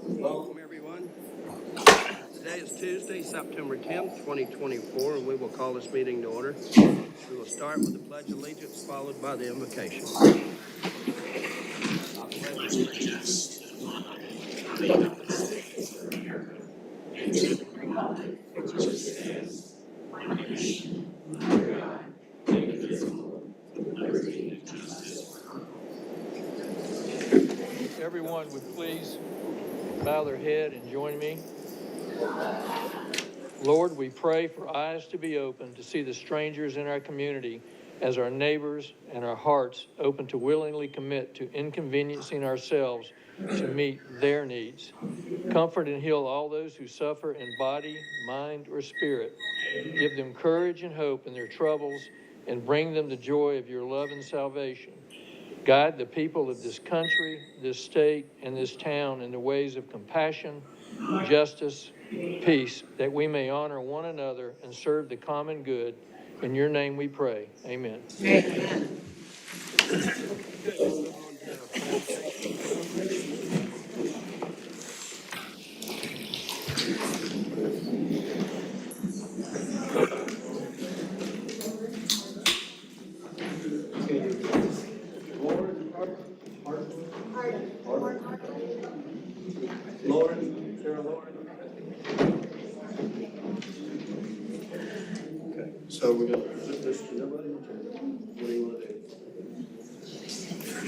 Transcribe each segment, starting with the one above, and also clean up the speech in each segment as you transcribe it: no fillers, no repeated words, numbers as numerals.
Welcome, everyone. Today is Tuesday, September 10th, 2024, and we will call this meeting to order. We will start with the Pledge of Allegiance, followed by the invocation. I pledge allegiance to the flag of the United States of America and to the republic for which it stands, one nation, under God, indivisible, with liberty and justice for all. Everyone would please bow their head and join me. Lord, we pray for eyes to be open to see the strangers in our community as our neighbors, and our hearts open to willingly commit to inconveniencing ourselves to meet their needs. Comfort and heal all those who suffer in body, mind, or spirit. Give them courage and hope in their troubles, and bring them the joy of your love and salvation. Guide the people of this country, this state, and this town in the ways of compassion, justice, peace, that we may honor one another and serve the common good. In your name we pray. Amen. Amen. Lord, dear Lord. Okay, so we're going to present this to nobody? What do you want to do?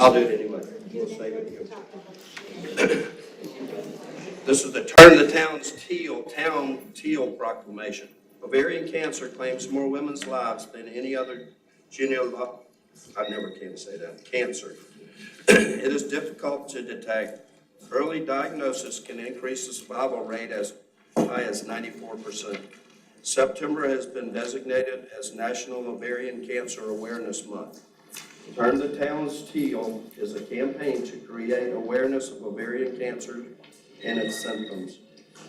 I'll do it anyway. We'll save it here. This is the Turn the Town's Teal proclamation. Ovarian cancer claims more women's lives than any other I never can say that, cancer. It is difficult to detect. Early diagnosis can increase the survival rate as high as 94%. September has been designated as National Ovarian Cancer Awareness Month. Turn the Town's Teal is a campaign to create awareness of ovarian cancer and its symptoms.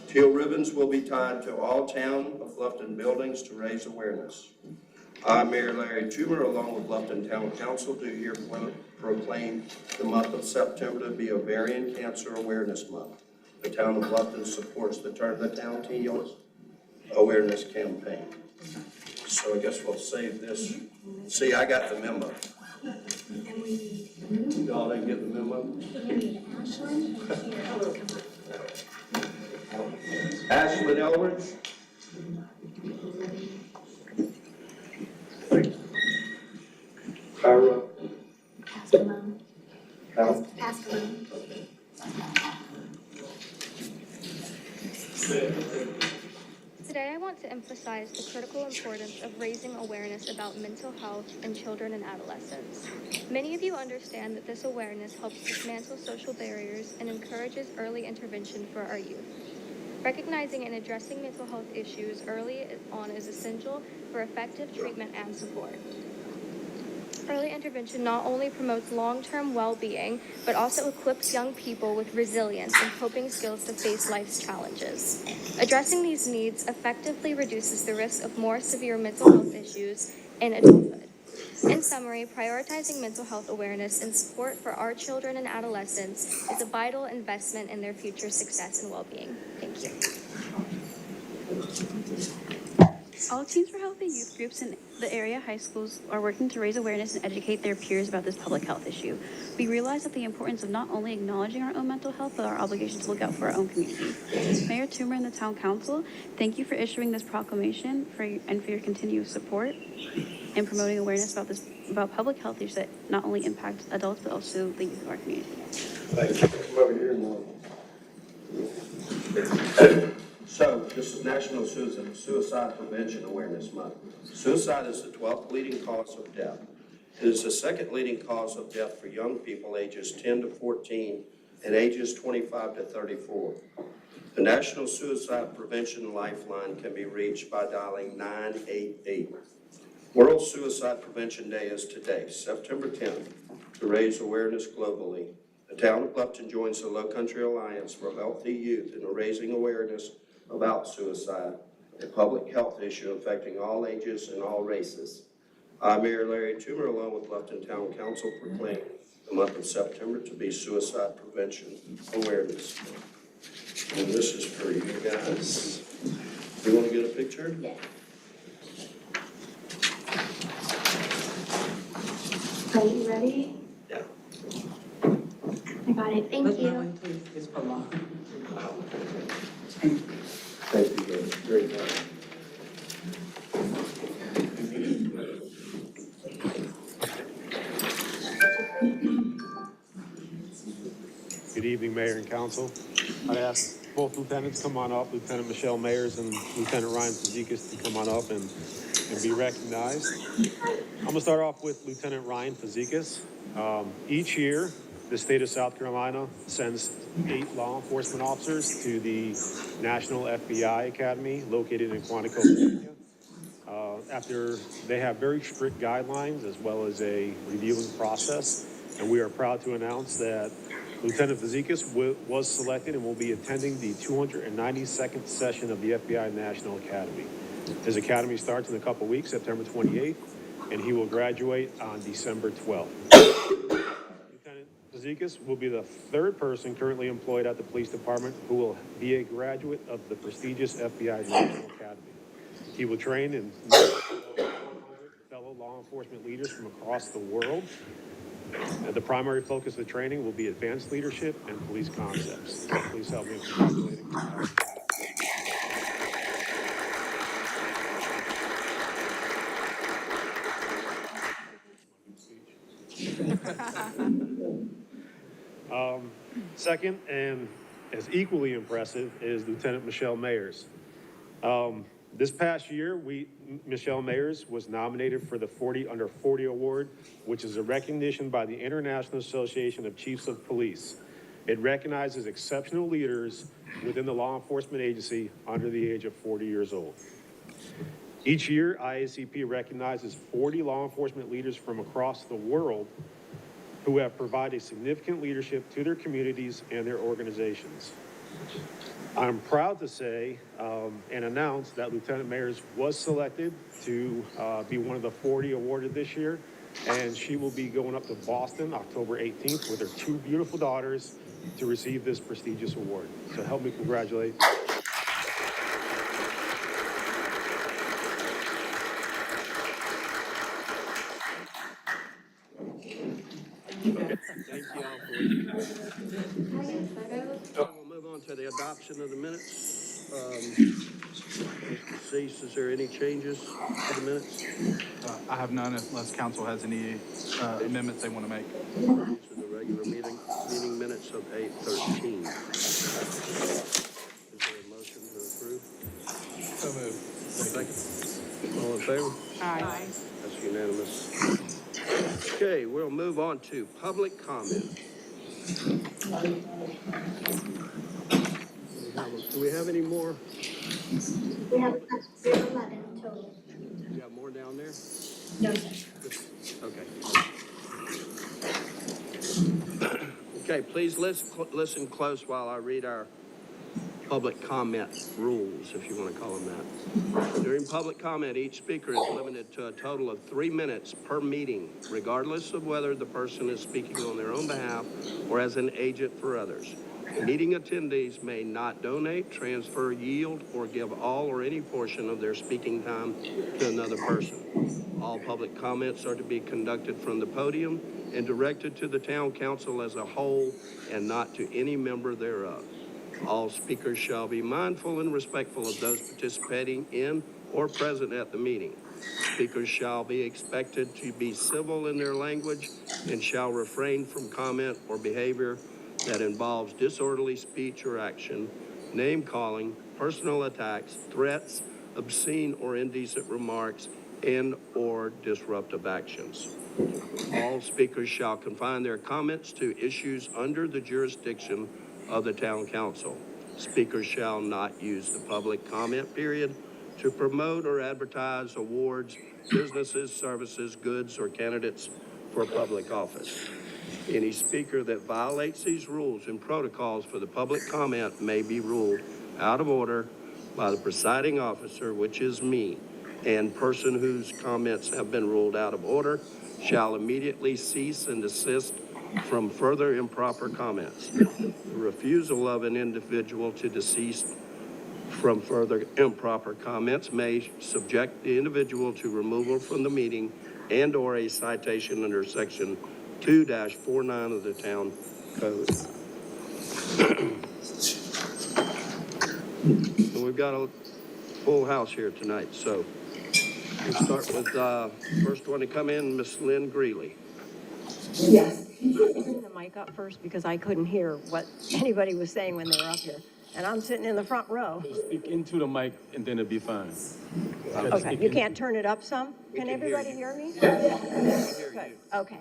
Teal ribbons will be tied to all Town of Bluffton buildings to raise awareness. I, Mayor Larry Toomer, along with Bluffton Town Council, do hereby proclaim the month of September to be Ovarian Cancer Awareness Month. The Town of Bluffton supports the Turn the Town Teal Awareness Campaign. So I guess we'll save this. See, I got the memo. Y'all didn't get the memo? Ashlyn Elbridge. Pascal. Today I want to emphasize the critical importance of raising awareness about mental health in children and adolescents. Many of you understand that this awareness helps dismantle social barriers and encourages early intervention for our youth. Recognizing and addressing mental health issues early on is essential for effective treatment and support. Early intervention not only promotes long-term well-being, but also equips young people with resilience and coping skills to face life's challenges. Addressing these needs effectively reduces the risk of more severe mental health issues in adulthood. In summary, prioritizing mental health awareness and support for our children and adolescents is a vital investment in their future success and well-being. Thank you. All Teens for Healthy youth groups in the area high schools are working to raise awareness and educate their peers about this public health issue. We realize that the importance of not only acknowledging our own mental health, but our obligation to look out for our own community. Mayor Toomer and the Town Council, thank you for issuing this proclamation and for your continued support in promoting awareness about public health issues that not only impact adults, but also the youth of our community. Thank you. Come over here and So, this is National Suicide Prevention Awareness Month. Suicide is the 12th leading cause of death. It is the second leading cause of death for young people ages 10 to 14 and ages 25 to 34. The National Suicide Prevention Lifeline can be reached by dialing 988. World Suicide Prevention Day is today, September 10th, to raise awareness globally. The Town of Bluffton joins the Low Country Alliance for Healthy Youth in raising awareness about suicide, a public health issue affecting all ages and all races. I, Mayor Larry Toomer, along with Bluffton Town Council, proclaim the month of September to be Suicide Prevention Awareness Month. And this is for you guys. You want to get a picture? Yeah. Are you ready? Yeah. I got it. Thank you. It's for long. Thank you, guys. Great job. Good evening, Mayor and Council. I'd ask both lieutenants come on up, Lieutenant Michelle Mayers and Lieutenant Ryan Fazekas to come on up and be recognized. I'm gonna start off with Lieutenant Ryan Fazekas. Each year, the state of South Carolina sends 8 law enforcement officers to the National FBI Academy located in Quantico, Virginia. After they have very strict guidelines as well as a reviewing process, and we are proud to announce that Lieutenant Fazekas was selected and will be attending the 292nd session of the FBI National Academy. His academy starts in a couple weeks, September 28th, and he will graduate on December 12th. Lieutenant Fazekas will be the 3rd person currently employed at the police department who will be a graduate of the prestigious FBI National Academy. He will train and fellow law enforcement leaders from across the world. The primary focus of the training will be advanced leadership and police concepts. Please help me in congratulating. Second, and as equally impressive, is Lieutenant Michelle Mayers. This past year, Michelle Mayers was nominated for the 40 Under 40 Award, which is a recognition by the International Association of Chiefs of Police. It recognizes exceptional leaders within the law enforcement agency under the age of 40 years old. Each year, IACP recognizes 40 law enforcement leaders from across the world who have provided significant leadership to their communities and their organizations. I'm proud to say and announce that Lieutenant Mayers was selected to be one of the 40 awarded this year, and she will be going up to Boston October 18th with her 2 beautiful daughters to receive this prestigious award. So help me congratulate. Thank you all for We'll move on to the adoption of the minutes. Mr. Cease, is there any changes to the minutes? I have none unless council has any amendments they want to make. These are the regular meeting minutes of 8/13. Is there a motion to approve? So moved. Second. All in favor? Aye. That's unanimous. Okay, we'll move on to public comment. Do we have any more? We have 11 total. You got more down there? No, sir. Okay. Okay, please listen close while I read our public comment rules, if you want to call them that. During public comment, each speaker is limited to a total of 3 minutes per meeting, regardless of whether the person is speaking on their own behalf or as an agent for others. Meeting attendees may not donate, transfer, yield, or give all or any portion of their speaking time to another person. All public comments are to be conducted from the podium and directed to the town council as a whole and not to any member thereof. All speakers shall be mindful and respectful of those participating in or present at the meeting. Speakers shall be expected to be civil in their language and shall refrain from comment or behavior that involves disorderly speech or action, name calling, personal attacks, threats, obscene or indecent remarks, and or disruptive actions. All speakers shall confine their comments to issues under the jurisdiction of the town council. Speakers shall not use the public comment period to promote or advertise awards, businesses, services, goods, or candidates for public office. Any speaker that violates these rules and protocols for the public comment may be ruled out of order by the presiding officer, which is me, and person whose comments have been ruled out of order shall immediately cease and desist from further improper comments. The refusal of an individual to desist from further improper comments may subject the individual to removal from the meeting and/or a citation under section 2-49 of the town code. And we've got a full house here tonight, so we'll start with first one to come in, Miss Lynn Greeley. Yes. Turn the mic up first because I couldn't hear what anybody was saying when they were up here. And I'm sitting in the front row. Speak into the mic and then it'll be fine. Okay, you can't turn it up some? Can everybody hear me? Good. Okay.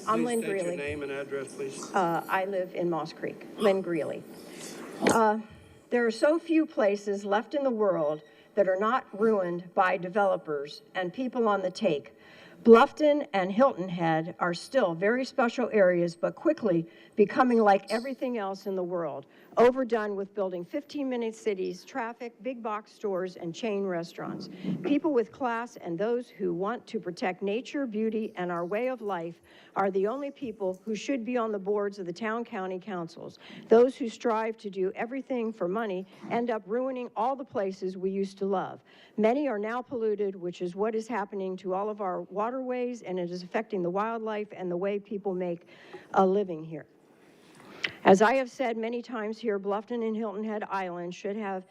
I'm Lynn Please state your Greeley. name and address, please. I live in Moss Creek. Lynn Greeley. There are so few places left in the world that are not ruined by developers and people on the take. Bluffton and Hilton Head are still very special areas, but quickly becoming like everything else in the world, overdone with building 15-minute cities, traffic, big box stores, and chain restaurants. People with class and those who want to protect nature, beauty, and our way of life are the only people who should be on the boards of the town county councils. Those who strive to do everything for money end up ruining all the places we used to love. Many are now polluted, which is what is happening to all of our waterways, and it is affecting the wildlife and the way people make a living here. As I have said many times here, Bluffton and Hilton Head Island should have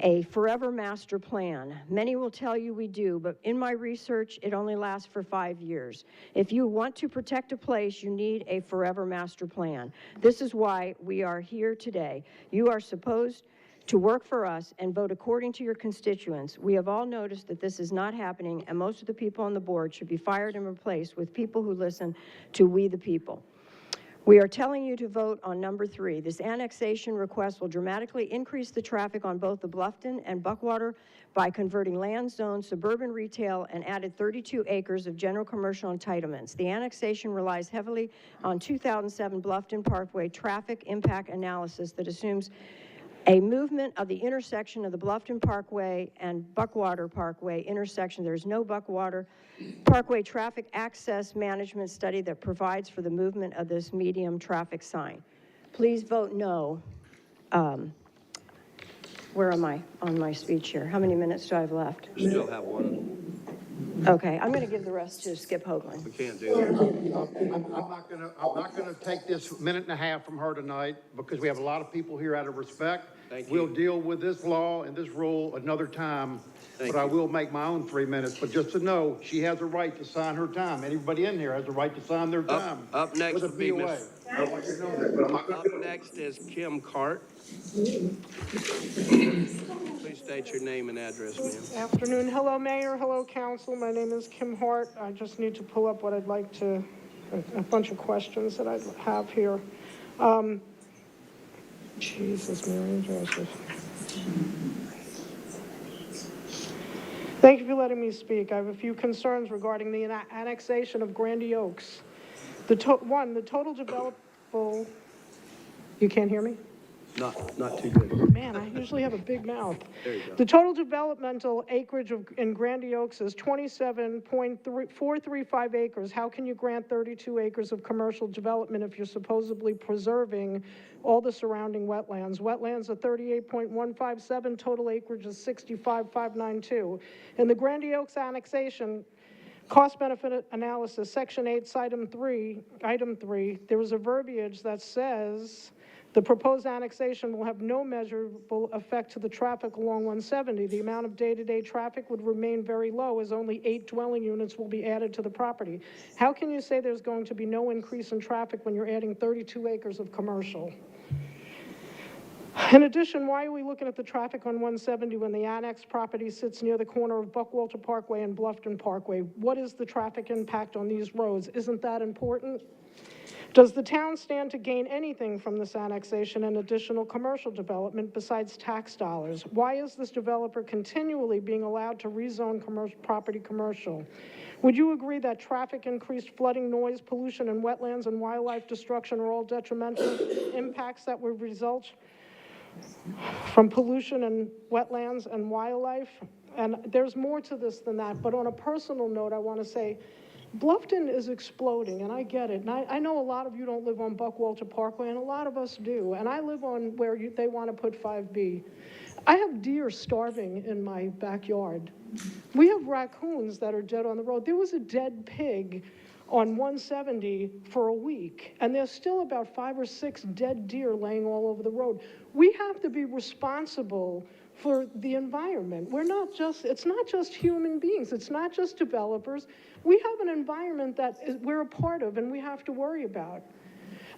a forever master plan. Many will tell you we do, but in my research, it only lasts for 5 years. If you want to protect a place, you need a forever master plan. This is why we are here today. You are supposed to work for us and vote according to your constituents. We have all noticed that this is not happening, and most of the people on the board should be fired and replaced with people who listen to we the people. We are telling you to vote on number 3. This annexation request will dramatically increase the traffic on both the Bluffton and Buckwater by converting land zones, suburban retail, and added 32 acres of general commercial entitlements. The annexation relies heavily on 2007 Bluffton Parkway traffic impact analysis that assumes a movement of the intersection of the Bluffton Parkway and Buckwater Parkway intersection. There's no Buckwater Parkway traffic access management study that provides for the movement of this medium traffic sign. Please vote no. Where am I on my speech here? How many minutes do I have left? You still have one. Okay, I'm going to give the rest to Skip Hoagland. We can't do that. I'm not gonna take this minute and a half from her tonight because we have a lot of people here out of respect. Thank you. We'll deal with this law and this rule another time, Thank but I you. will make my own 3 minutes. But just to know, she has a right to sign her time. Anybody in here has a right to sign their time. Up next with a would be BOA. Miss- I want you to know that, but I'm not gonna Up do it. next is Kim Cart. Please state your name and address, ma'am. Afternoon. Hello, Mayor. Hello, Council. My name is Kim Hart. I just need to pull up what I'd like to, a bunch of questions that I have here. Jesus, Mary and Joseph. Thank you for letting me speak. I have a few concerns regarding the annexation of Grandy Oaks. The total developable, you can't hear me? Not too good. Man, I usually have a big mouth. There you go. The total developmental acreage in Grandy Oaks is 27.435 acres. How can you grant 32 acres of commercial development if you're supposedly preserving all the surrounding wetlands? Wetlands are 38.157, total acreage is 65,592. In the Grandy Oaks annexation, cost-benefit analysis, Section 8, Item 3, there is a verbiage that says, the proposed annexation will have no measurable effect to the traffic along 170. The amount of day-to-day traffic would remain very low as only 8 dwelling units will be added to the property. How can you say there's going to be no increase in traffic when you're adding 32 acres of commercial? In addition, why are we looking at the traffic on 170 when the annexed property sits near the corner of Buckwalter Parkway and Bluffton Parkway? What is the traffic impact on these roads? Isn't that important? Does the town stand to gain anything from this annexation and additional commercial development besides tax dollars? Why is this developer continually being allowed to rezone property commercial? Would you agree that traffic, increased flooding, noise, pollution, and wetlands and wildlife destruction are all detrimental impacts that would result from pollution and wetlands and wildlife? And there's more to this than that, but on a personal note, I want to say, Bluffton is exploding, and I get it. And I know a lot of you don't live on Buckwalter Parkway, and a lot of us do. And I live on where they want to put 5B. I have deer starving in my backyard. We have raccoons that are dead on the road. There was a dead pig on 170 for a week, and there's still about 5 or 6 dead deer laying all over the road. We have to be responsible for the environment. It's not just human beings, it's not just developers. We have an environment that we're a part of and we have to worry about.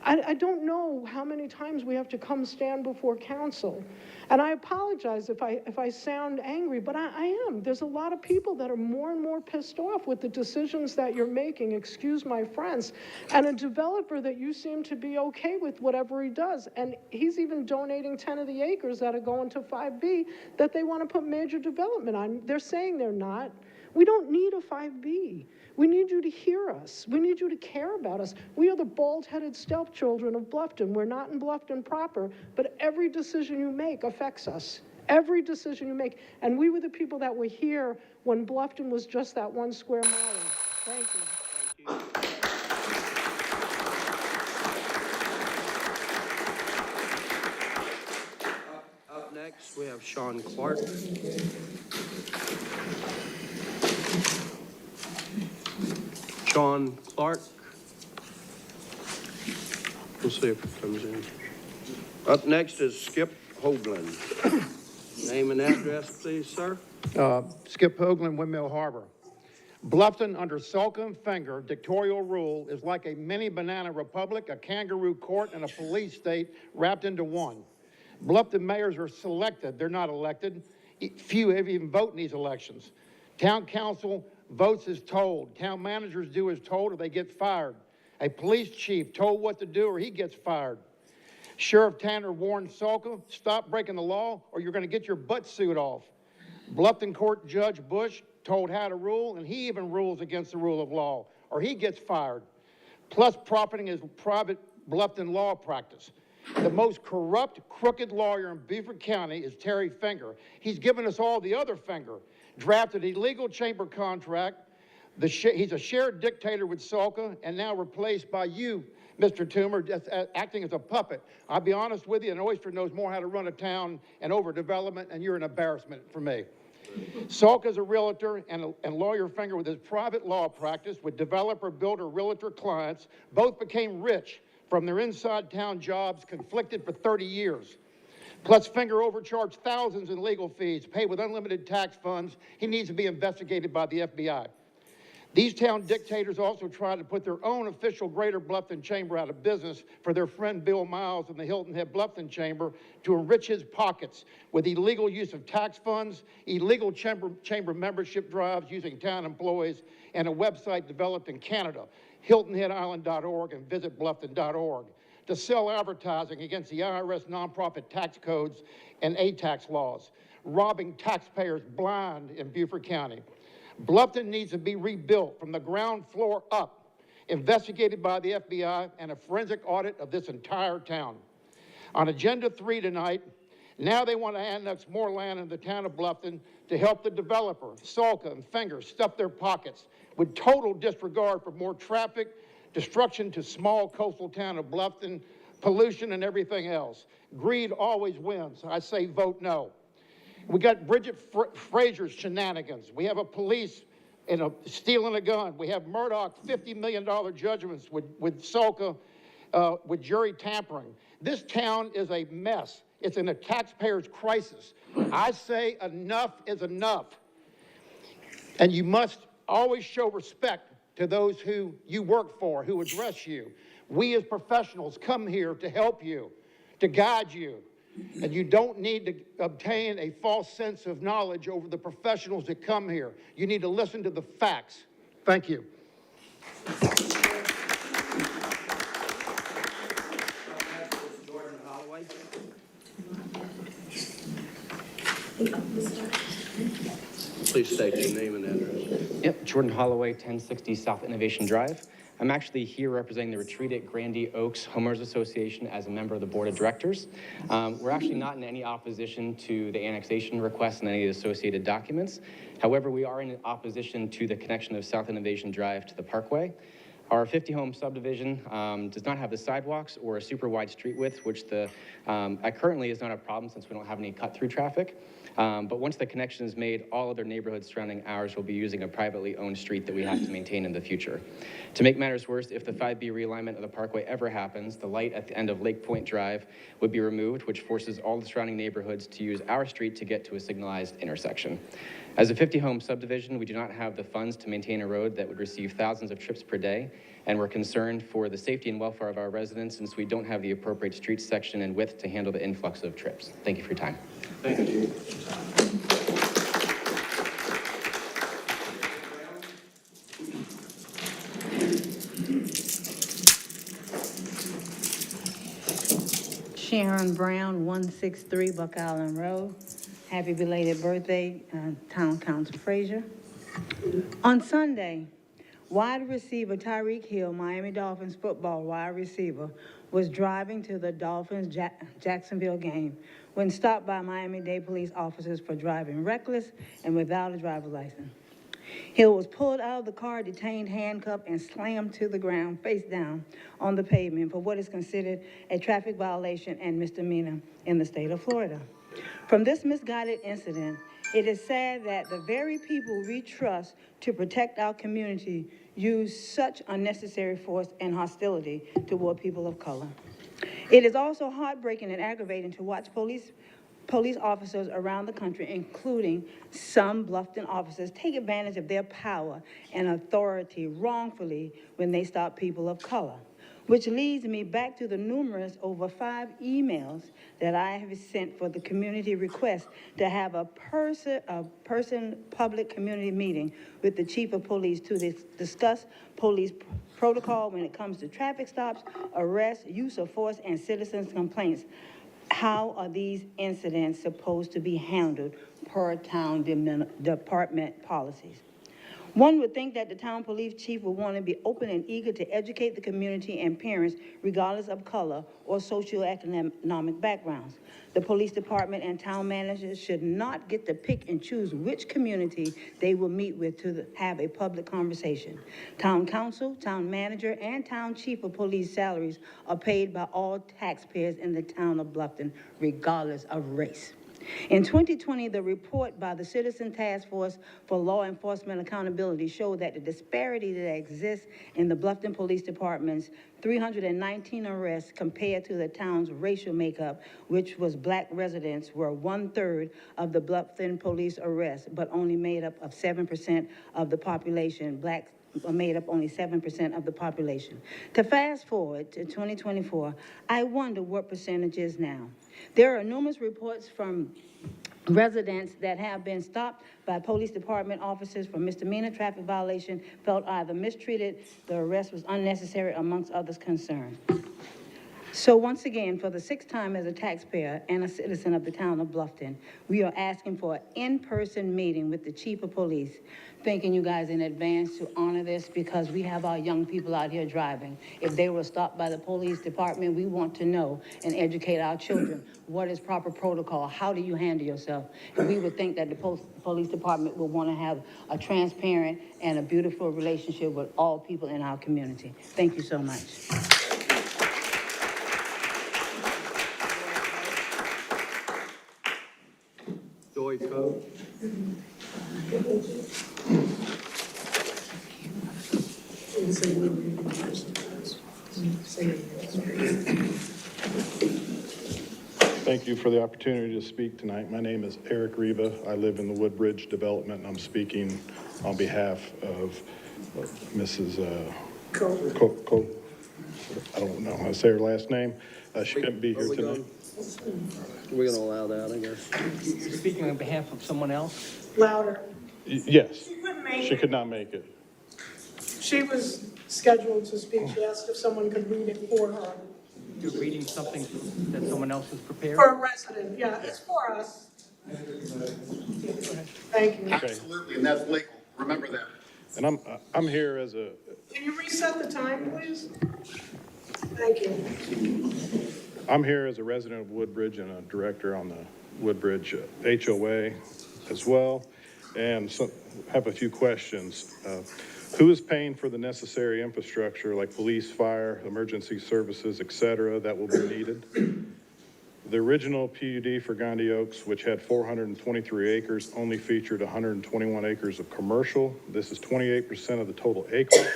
I don't know how many times we have to come stand before council. And I apologize if I sound angry, but I am. There's a lot of people that are more and more pissed off with the decisions that you're making, excuse my friends, and a developer that you seem to be okay with whatever he does. And he's even donating 10 of the acres that are going to 5B that they want to put major development on. They're saying they're not. We don't need a 5B. We need you to hear us. We need you to care about us. We are the bald-headed stepchildren of Bluffton. We're not in Bluffton proper, but every decision you make affects us. Every decision you make. And we were the people that were here when Bluffton was just that 1 square mile. Thank you. Up next, we have Sean Clark. Sean Clark. We'll see if it comes in. Up next is Skip Hoagland. Name and address, please, sir. Skip Hoagland, Windmill Harbor. Bluffton, under Salka and Finger dictatorial rule, is like a mini banana republic, a kangaroo court, and a police state wrapped into one. Bluffton mayors are selected, they're not elected. Few even vote in these elections. Town council votes as told. Town managers do as told or they get fired. A police chief told what to do or he gets fired. Sheriff Tanner warned Salka, stop breaking the law or you're going to get your butt sued off. Bluffton Court Judge Bush told how to rule, and he even rules against the rule of law, or he gets fired. Plus, profiting is private Bluffton law practice. The most corrupt, crooked lawyer in Beaufort County is Terry Finger. He's given us all the other finger. Drafted illegal chamber contract. He's a shared dictator with Salka, and now replaced by you, Mr. Toomer, just acting as a puppet. I'll be honest with you, an oyster knows more how to run a town and overdevelopment, and you're an embarrassment for me. Salk is a realtor and lawyer Finger with his private law practice with developer, builder, realtor clients, both became rich from their inside town jobs conflicted for 30 years. Plus Finger overcharged thousands in legal fees, paid with unlimited tax funds. He needs to be investigated by the FBI. These town dictators also tried to put their own official Greater Bluffton Chamber out of business for their friend Bill Miles in the Hilton Head Bluffton Chamber to enrich his pockets with illegal use of tax funds, illegal chamber membership drives using town employees, and a website developed in Canada, hiltonheadisland.org and visitbluffton.org, to sell advertising against the IRS nonprofit tax codes and A-tax laws, robbing taxpayers blind in Beaufort County. Bluffton needs to be rebuilt from the ground floor up, investigated by the FBI, and a forensic audit of this entire town. On Agenda 3 tonight, now they want to annex more land in the town of Bluffton to help the developer, Salka and Finger, stuff their pockets with total disregard for more traffic, destruction to small coastal town of Bluffton, pollution and everything else. Greed always wins. I say vote no. We got Bridget Frazier's shenanigans. We have a police stealing a gun. We have Murdoch $50 million judgments with Salka, with jury tampering. This town is a mess. It's in a taxpayer's crisis. I say enough is enough. And you must always show respect to those who you work for, who address you. We as professionals come here to help you, to guide you. And you don't need to obtain a false sense of knowledge over the professionals that come here. You need to listen to the facts. Thank you. Jordan Holloway. Please state your name and address. Yep, Jordan Holloway, 1060 South Innovation Drive. I'm actually here representing the Retreat Grandee Oaks Homeowners Association as a member of the Board of Directors. We're actually not in any opposition to the annexation request and any associated documents. However, we are in opposition to the connection of South Innovation Drive to the Parkway. Our 50-home subdivision does not have the sidewalks or a super wide street width, which currently is not a problem since we don't have any cut-through traffic. But once the connection is made, all other neighborhoods surrounding ours will be using a privately owned street that we have to maintain in the future. To make matters worse, if the 5B realignment of the Parkway ever happens, the light at the end of Lake Point Drive would be removed, which forces all the surrounding neighborhoods to use our street to get to a signalized intersection. As a 50-home subdivision, we do not have the funds to maintain a road that would receive thousands of trips per day, and we're concerned for the safety and welfare of our residents since we don't have the appropriate street section and width to handle the influx of trips. Thank you for your time. Thank you. Sharon Brown, 163 Buck Island Road. Happy belated birthday, Town Council Frazier. On Sunday, wide receiver Tyreek Hill, Miami Dolphins football wide receiver, was driving to the Dolphins Jacksonville game when stopped by Miami-Dade police officers for driving reckless and without a driver's license. Hill was pulled out of the car, detained, handcuffed, and slammed to the ground, face down, on the pavement for what is considered a traffic violation and misdemeanor in the state of Florida. From this misguided incident, it is sad that the very people we trust to protect our community use such unnecessary force and hostility toward people of color. It is also heartbreaking and aggravating to watch police officers around the country, including some Bluffton officers, take advantage of their power and authority wrongfully when they stop people of color. Which leads me back to the numerous over 5 emails that I have sent for the community request to have a person public community meeting with the chief of police to discuss police protocol when it comes to traffic stops, arrests, use of force, and citizens' complaints. How are these incidents supposed to be handled per town department policies? One would think that the town police chief would want to be open and eager to educate the community and parents regardless of color or socioeconomic backgrounds. The police department and town managers should not get to pick and choose which community they will meet with to have a public conversation. Town council, town manager, and town chief of police salaries are paid by all taxpayers in the town of Bluffton, regardless of race. In 2020, the report by the Citizen Task Force for Law Enforcement Accountability showed that the disparity that exists in the Bluffton Police Department's 319 arrests compared to the town's racial makeup, which was black residents, were 1/3 of the Bluffton police arrests, but only made up of 7% of the population. Blacks made up only 7% of the population. To fast forward to 2024, I wonder what percentage is now. There are numerous reports from residents that have been stopped by police department officers for misdemeanor traffic violation, felt either mistreated, the arrest was unnecessary, amongst others concerns. So once again, for the 6th time as a taxpayer and a citizen of the town of Bluffton, we are asking for an in-person meeting with the chief of police, thanking you guys in advance to honor this because we have our young people out here driving. If they were stopped by the police department, we want to know and educate our children. What is proper protocol? How do you handle yourself? And we would think that the police department would want to have a transparent and a beautiful relationship with all people in our community. Thank you so much. Joy Coe. Thank you for the opportunity to speak tonight. My name is Eric Reba. I live in the Woodbridge development, and I'm speaking on behalf of Mrs. Cole. I don't know how to say her last name. She couldn't be here tonight. We're going to allow that, I guess. Speaking on behalf of someone else? Louder. Yes. She couldn't make She it. could not make it. She was scheduled to speak. She asked if someone could read it for her. You're reading something that someone else has prepared? For a resident, yeah, it's for us. Thank you. Absolutely, and that's legal. Remember that. And I'm here as a, Can you reset the time, please? Thank you. I'm here as a resident of Woodbridge and a director on the Woodbridge HOA as well, and so have a few questions. Who is paying for the necessary infrastructure like police, fire, emergency services, et cetera, that will be needed? The original PUD for Gandhi Oaks, which had 423 acres, only featured 121 acres of commercial. This is 28% of the total acreage.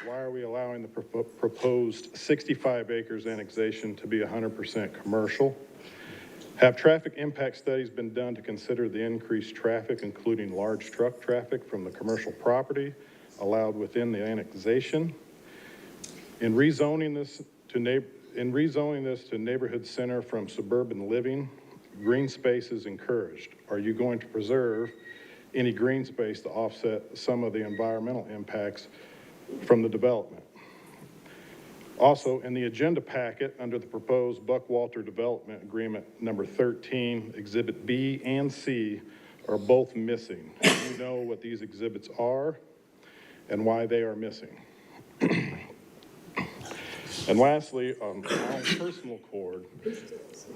Why are we allowing the proposed 65 acres annexation to be 100% commercial? Have traffic impact studies been done to consider the increased traffic, including large truck traffic from the commercial property allowed within the annexation? In rezoning this to neighborhood center from suburban living, green space is encouraged. Are you going to preserve any green space to offset some of the environmental impacts from the development? Also, in the agenda packet under the proposed Buckwalter Development Agreement number 13, Exhibit B and C are both missing. Do you know what these exhibits are and why they are missing? And lastly, on my own personal accord,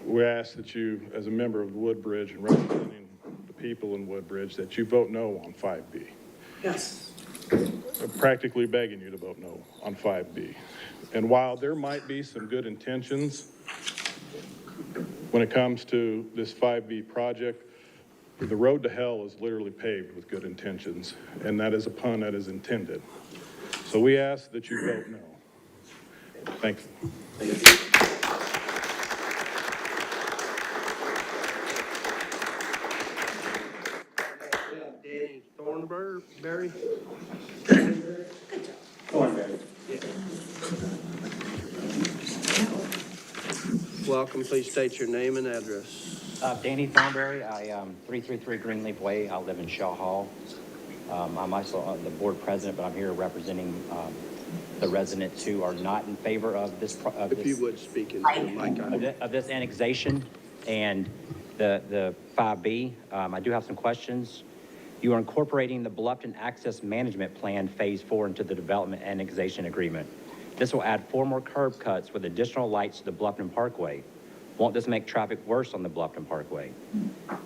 we ask that you, as a member of Woodbridge and representing the people in Woodbridge, that you vote no on 5B. Yes. I'm practically begging you to vote no on 5B. And while there might be some good intentions when it comes to this 5B project, the road to hell is literally paved with good intentions, and that is a pun that is intended. So we ask that you vote no. Thank you. Danny Thornberry. Welcome, please state your name and address. Danny Thornberry, I 333 Greenleaf Way. I live in Shaw Hall. I'm also the board president, but I'm here representing the residents who are not in favor of this. If you would speak into the mic. Of this annexation and the 5B. I do have some questions. You are incorporating the Bluffton Access Management Plan Phase 4 into the development annexation agreement. This will add 4 more curb cuts with additional lights to the Bluffton Parkway. Won't this make traffic worse on the Bluffton Parkway?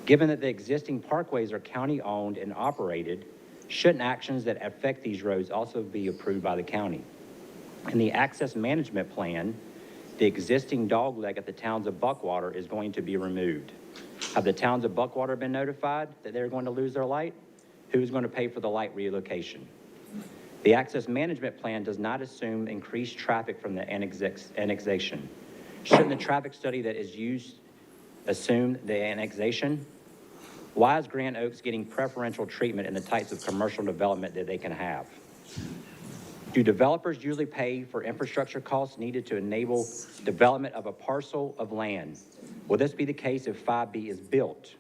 Given that the existing parkways are county-owned and operated, shouldn't actions that affect these roads also be approved by the county? In the access management plan, the existing dogleg at the towns of Buckwater is going to be removed. Have the towns of Buckwater been notified that they're going to lose their light? Who's going to pay for the light relocation? The access management plan does not assume increased traffic from the annexation. Shouldn't the traffic study that is used assume the annexation? Why is Grand Oaks getting preferential treatment in the types of commercial development that they can have? Do developers usually pay for infrastructure costs needed to enable development of a parcel of land? Will this be the case if 5B is built?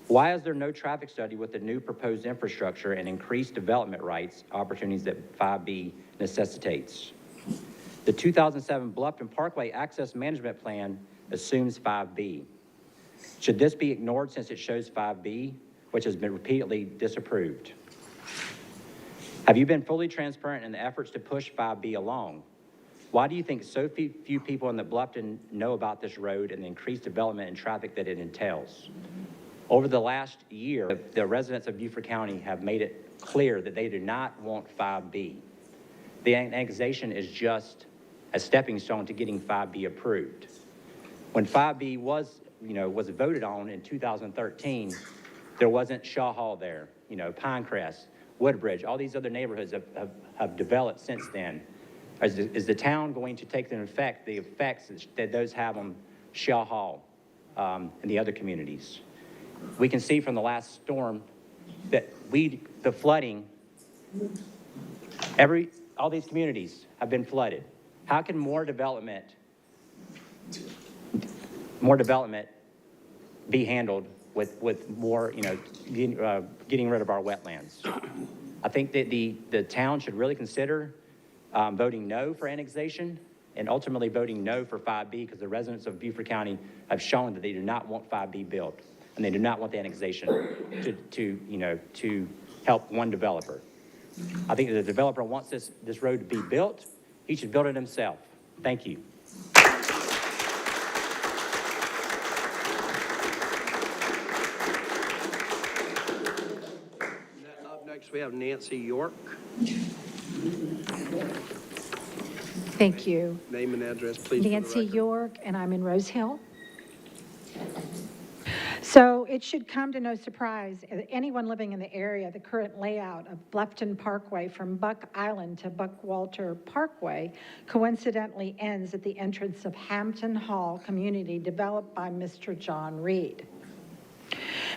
Why is there no traffic study with the new proposed infrastructure and increased development rights opportunities that 5B necessitates? The 2007 Bluffton Parkway Access Management Plan assumes 5B. Should this be ignored since it shows 5B, which has been repeatedly disapproved? Have you been fully transparent in the efforts to push 5B along? Why do you think so few people in the Bluffton know about this road and the increased development and traffic that it entails? Over the last year, the residents of Beaufort County have made it clear that they do not want 5B. The annexation is just a stepping stone to getting 5B approved. When 5B was voted on in 2013, there wasn't Shaw Hall there, Pinecrest, Woodbridge, all these other neighborhoods have developed since then. Is the town going to take into effect the effects that those have on Shaw Hall and the other communities? We can see from the last storm that the flooding, all these communities have been flooded. How can more development be handled with more, getting rid of our wetlands? I think that the town should really consider voting no for annexation and ultimately voting no for 5B, because the residents of Beaufort County have shown that they do not want 5B built, and they do not want the annexation to help one developer. I think if the developer wants this road to be built, he should build it himself. Thank you. Up next, we have Nancy York. Thank you. Name and address, please. for the Nancy record. York, and I'm in Rose Hill. So it should come to no surprise, anyone living in the area, the current layout of Bluffton Parkway from Buck Island to Buckwalter Parkway coincidentally ends at the entrance of Hampton Hall community developed by Mr. John Reed.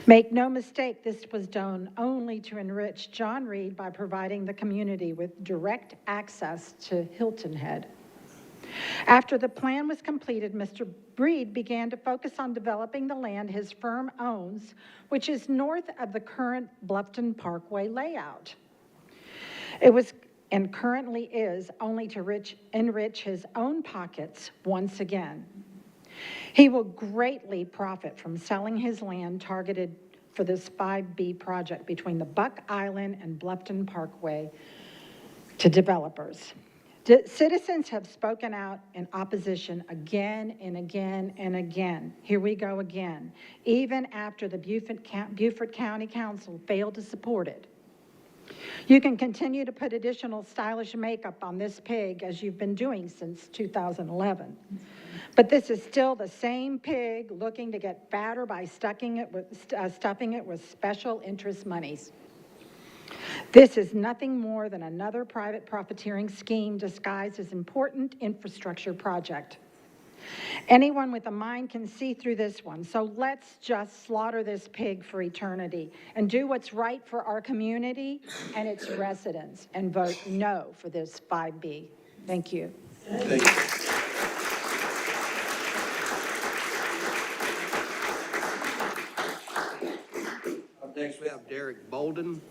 Make no mistake, this was done only to enrich John Reed by providing the community with direct access to Hilton Head. After the plan was completed, Mr. Reed began to focus on developing the land his firm owns, which is north of the current Bluffton Parkway layout. It was, and currently is, only to enrich his own pockets once again. He will greatly profit from selling his land targeted for this 5B project between the Buck Island and Bluffton Parkway to developers. Citizens have spoken out in opposition again and again and again. Here we go again, even after the Beaufort County Council failed to support it. You can continue to put additional stylish makeup on this pig as you've been doing since 2011. But this is still the same pig looking to get fatter by stuffing it with special interest monies. This is nothing more than another private profiteering scheme disguised as important infrastructure project. Anyone with a mind can see through this one, so let's just slaughter this pig for eternity and do what's right for our community and its residents and vote no for this 5B. Thank you. Thank you. Up next, we have Derek Bolden.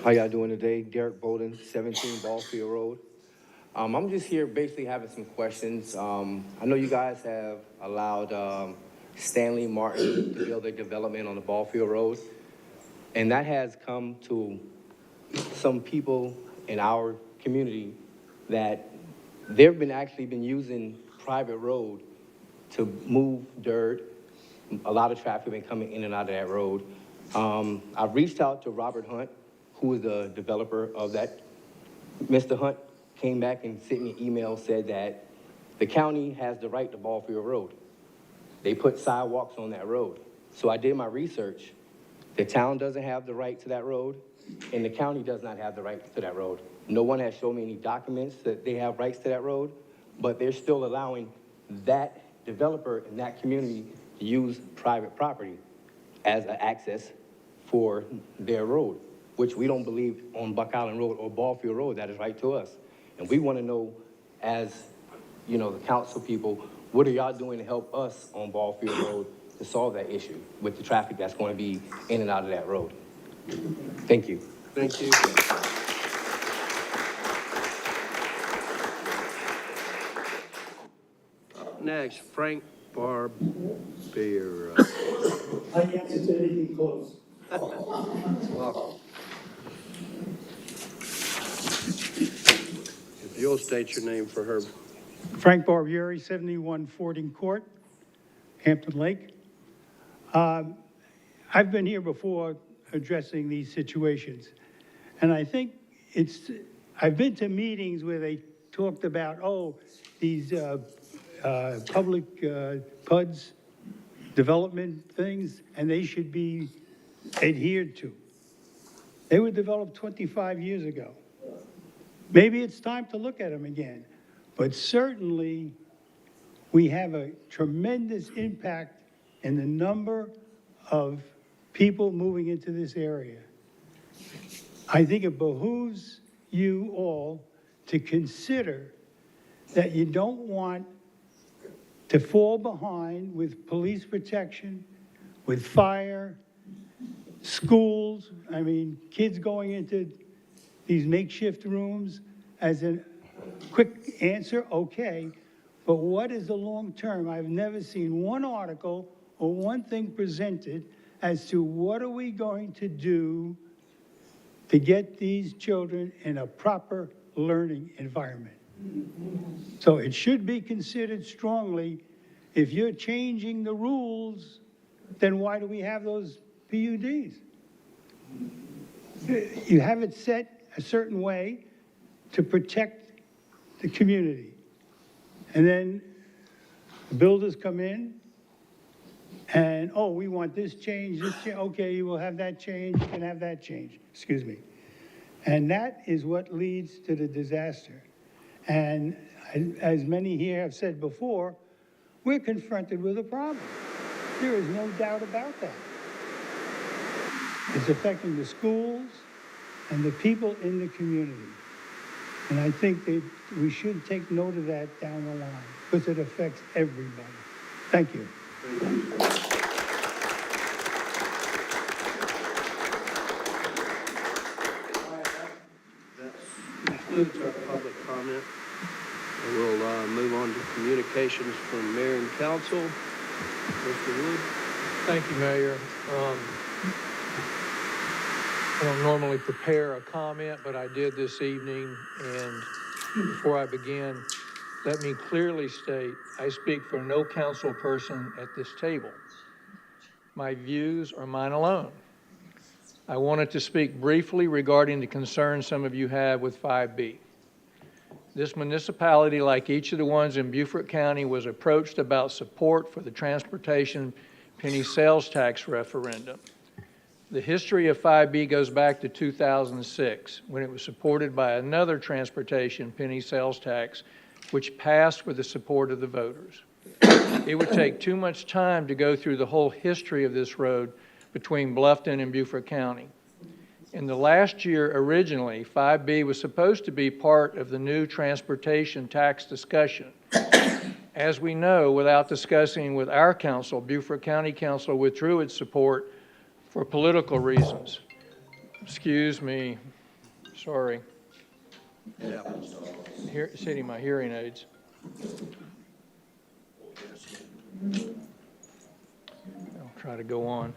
How y'all doing today? Derek Bolden, 17 Ballfield Road. I'm just here basically having some questions. I know you guys have allowed Stanley Martin to build a development on the Ballfield Road, and that has come to some people in our community that they've been using private road to move dirt. A lot of traffic been coming in and out of that road. I've reached out to Robert Hunt, who is the developer of that. Mr. Hunt came back and sent me an email, said that the county has the right to Ballfield Road. They put sidewalks on that road. So I did my research. The town doesn't have the right to that road, and the county does not have the right to that road. No one has shown me any documents that they have rights to that road, but they're still allowing that developer in that community to use private property as an access for their road, which we don't believe on Buck Island Road or Ballfield Road that is right to us. And we want to know, as you know, the council people, what are y'all doing to help us on Ballfield Road to solve that issue with the traffic that's going to be in and out of that road? Thank you. Thank you. Next, Frank Barbera. I can't say anything close. If you'll state your name for her. Frank Barbieri, 71 Fording Court, Hampton Lake. I've been here before addressing these situations, and I think I've been to meetings where they talked about, these public PUDs, development things, and they should be adhered to. They were developed 25 years ago. Maybe it's time to look at them again, but certainly we have a tremendous impact in the number of people moving into this area. I think it behooves you all to consider that you don't want to fall behind with police protection, with fire, schools. I mean, kids going into these makeshift rooms as an quick answer, okay, but what is the long term? I've never seen one article or one thing presented as to what are we going to do to get these children in a proper learning environment. So it should be considered strongly. If you're changing the rules, then why do we have those PUDs? You have it set a certain way to protect the community. And then builders come in and, oh, we want this change, okay, you will have that change, you can have that change, excuse me. And that is what leads to the disaster. And as many here have said before, we're confronted with a problem. There is no doubt about that. It's affecting the schools and the people in the community. And I think that we should take note of that down the line because it affects everybody. Thank you. That concludes our public comment. And we'll move on to communications from mayor and council. Mr. Wood. Thank you, Mayor. I don't normally prepare a comment, but I did this evening. And before I begin, let me clearly state, I speak for no council person at this table. My views are mine alone. I wanted to speak briefly regarding the concerns some of you have with 5B. This municipality, like each of the ones in Beaufort County, was approached about support for the transportation penny sales tax referendum. The history of 5B goes back to 2006, when it was supported by another transportation penny sales tax, which passed with the support of the voters. It would take too much time to go through the whole history of this road between Bluffton and Beaufort County. In the last year, originally, 5B was supposed to be part of the new transportation tax discussion. As we know, without discussing with our council, Beaufort County Council withdrew its support for political reasons. Excuse me, sorry. Sitting my hearing aids. I'll try to go on.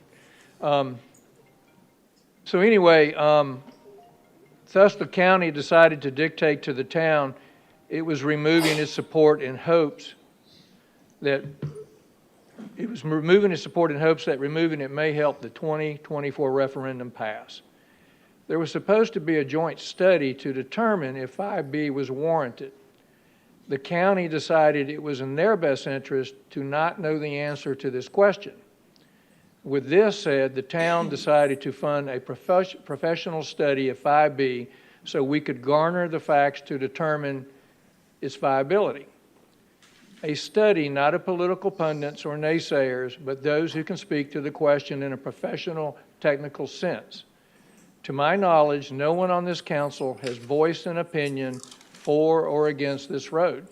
So anyway, thus the county decided to dictate to the town it was removing its support in hopes that removing it may help the 2024 referendum pass. There was supposed to be a joint study to determine if 5B was warranted. The county decided it was in their best interest to not know the answer to this question. With this said, the town decided to fund a professional study of 5B so we could garner the facts to determine its viability. A study not of political pundits or naysayers, but those who can speak to the question in a professional, technical sense. To my knowledge, no one on this council has voiced an opinion for or against this road.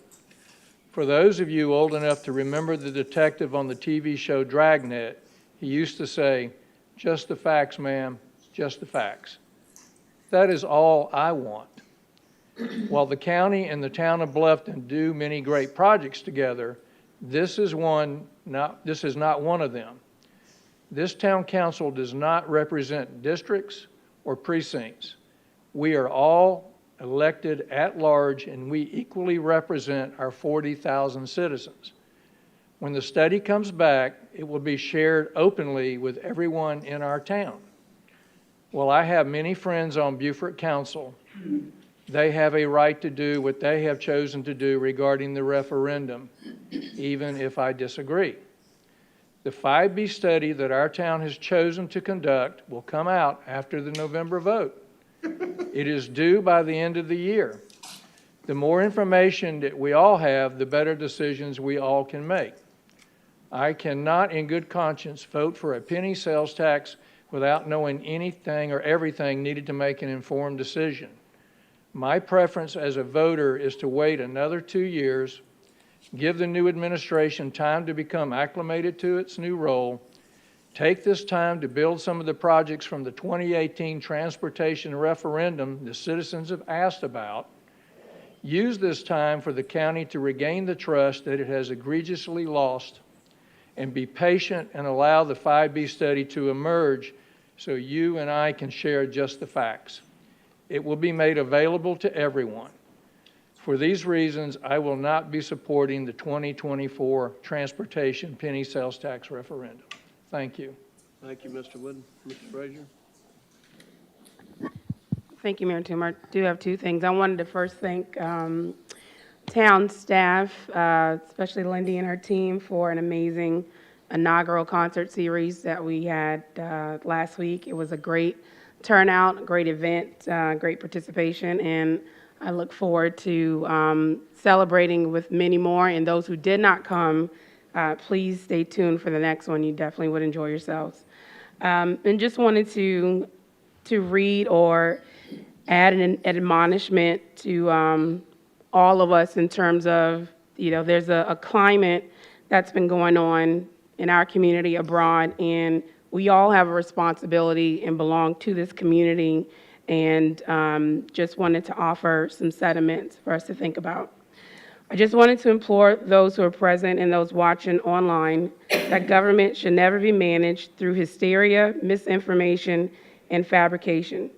For those of you old enough to remember the detective on the TV show Dragnet, he used to say, "Just the facts, ma'am, just the facts." That is all I want. While the county and the town of Bluffton do many great projects together, this is not one of them. This town council does not represent districts or precincts. We are all elected at large, and we equally represent our 40,000 citizens. When the study comes back, it will be shared openly with everyone in our town. While I have many friends on Beaufort Council, they have a right to do what they have chosen to do regarding the referendum, even if I disagree. The 5B study that our town has chosen to conduct will come out after the November vote. It is due by the end of the year. The more information that we all have, the better decisions we all can make. I cannot in good conscience vote for a penny sales tax without knowing anything or everything needed to make an informed decision. My preference as a voter is to wait another 2 years, give the new administration time to become acclimated to its new role, take this time to build some of the projects from the 2018 transportation referendum the citizens have asked about, Use this time for the county to regain the trust that it has egregiously lost, and be patient and allow the 5B study to emerge so you and I can share just the facts. It will be made available to everyone. For these reasons, I will not be supporting the 2024 transportation penny sales tax referendum. Thank you. Thank you, Mr. Wood. Mr. Frazier? Thank you, Mayor Toomer. I do have two things. I wanted to first thank town staff, especially Lindy and her team, for an amazing inaugural concert series that we had last week. It was a great turnout, a great event, great participation, and I look forward to celebrating with many more. And those who did not come, please stay tuned for the next one. You definitely would enjoy yourselves. And just wanted to read or add an admonishment to all of us in terms of, there's a climate that's been going on in our community abroad, and we all have a responsibility and belong to this community, and just wanted to offer some sentiments for us to think about. I just wanted to implore those who are present and those watching online that government should never be managed through hysteria, misinformation, and fabrication.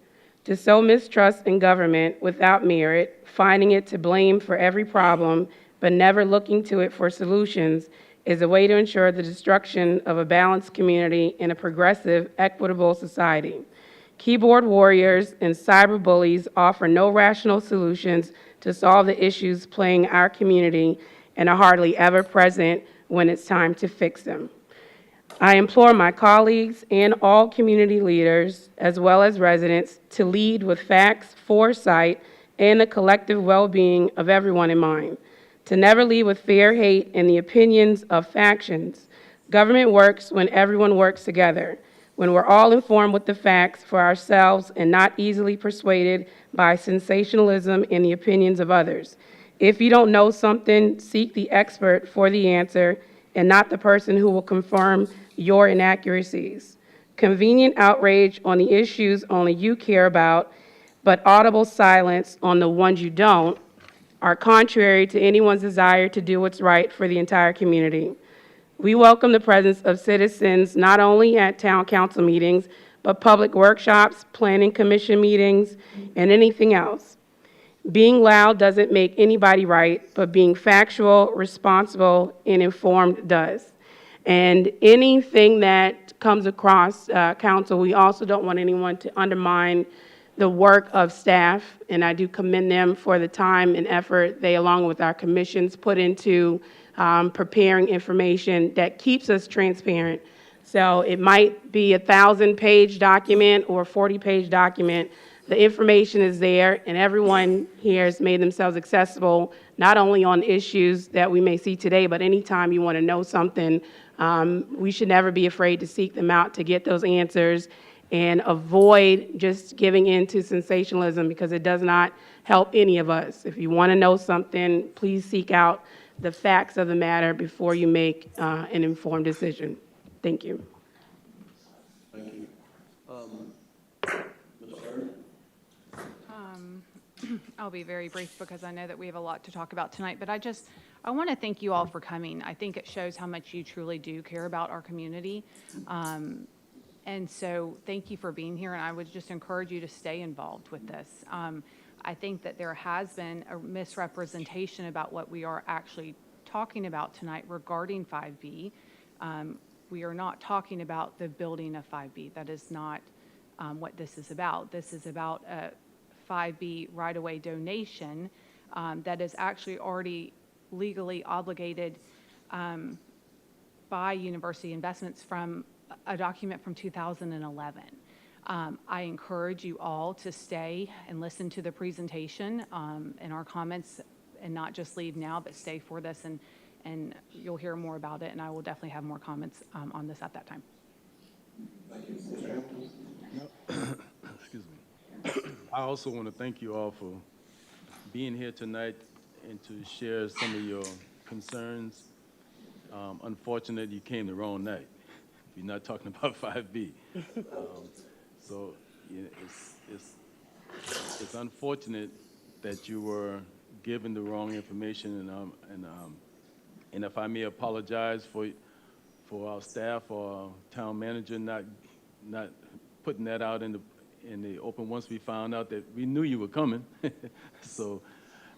To sow mistrust in government without merit, finding it to blame for every problem, but never looking to it for solutions, is a way to ensure the destruction of a balanced community in a progressive, equitable society. Keyboard warriors and cyber bullies offer no rational solutions to solve the issues plaguing our community and are hardly ever present when it's time to fix them. I implore my colleagues and all community leaders, as well as residents, to lead with facts, foresight, and the collective well-being of everyone in mind. To never lead with fear, hate, and the opinions of factions. Government works when everyone works together, when we're all informed with the facts for ourselves and not easily persuaded by sensationalism and the opinions of others. If you don't know something, seek the expert for the answer and not the person who will confirm your inaccuracies. Convenient outrage on the issues only you care about, but audible silence on the ones you don't, are contrary to anyone's desire to do what's right for the entire community. We welcome the presence of citizens not only at town council meetings, but public workshops, planning commission meetings, and anything else. Being loud doesn't make anybody right, but being factual, responsible, and informed does. And anything that comes across council, we also don't want anyone to undermine the work of staff, and I do commend them for the time and effort they, along with our commissions, put into preparing information that keeps us transparent. So it might be a 1,000-page document or a 40-page document. The information is there, and everyone here has made themselves accessible, not only on issues that we may see today, but anytime you want to know something, we should never be afraid to seek them out to get those answers and avoid just giving in to sensationalism, because it does not help any of us. If you want to know something, please seek out the facts of the matter before you make an informed decision. Thank you. Thank you. Ms. Turner? I'll be very brief because I know that we have a lot to talk about tonight, but I want to thank you all for coming. I think it shows how much you truly do care about our community. And so thank you for being here, and I would just encourage you to stay involved with this. I think that there has been a misrepresentation about what we are actually talking about tonight regarding 5B. We are not talking about the building of 5B. That is not what this is about. This is about a 5B right-of-way donation that is actually already legally obligated by University Investments from a document from 2011. I encourage you all to stay and listen to the presentation and our comments, and not just leave now, but stay for this, and you'll hear more about it, and I will definitely have more comments on this at that time. Thank you. Excuse me. I also want to thank you all for being here tonight and to share some of your concerns. Unfortunately, you came the wrong night. You're not talking about 5B. So yeah, it's unfortunate that you were given the wrong information, and if I may apologize for our staff or our town manager not putting that out in the open once we found out that we knew you were coming. So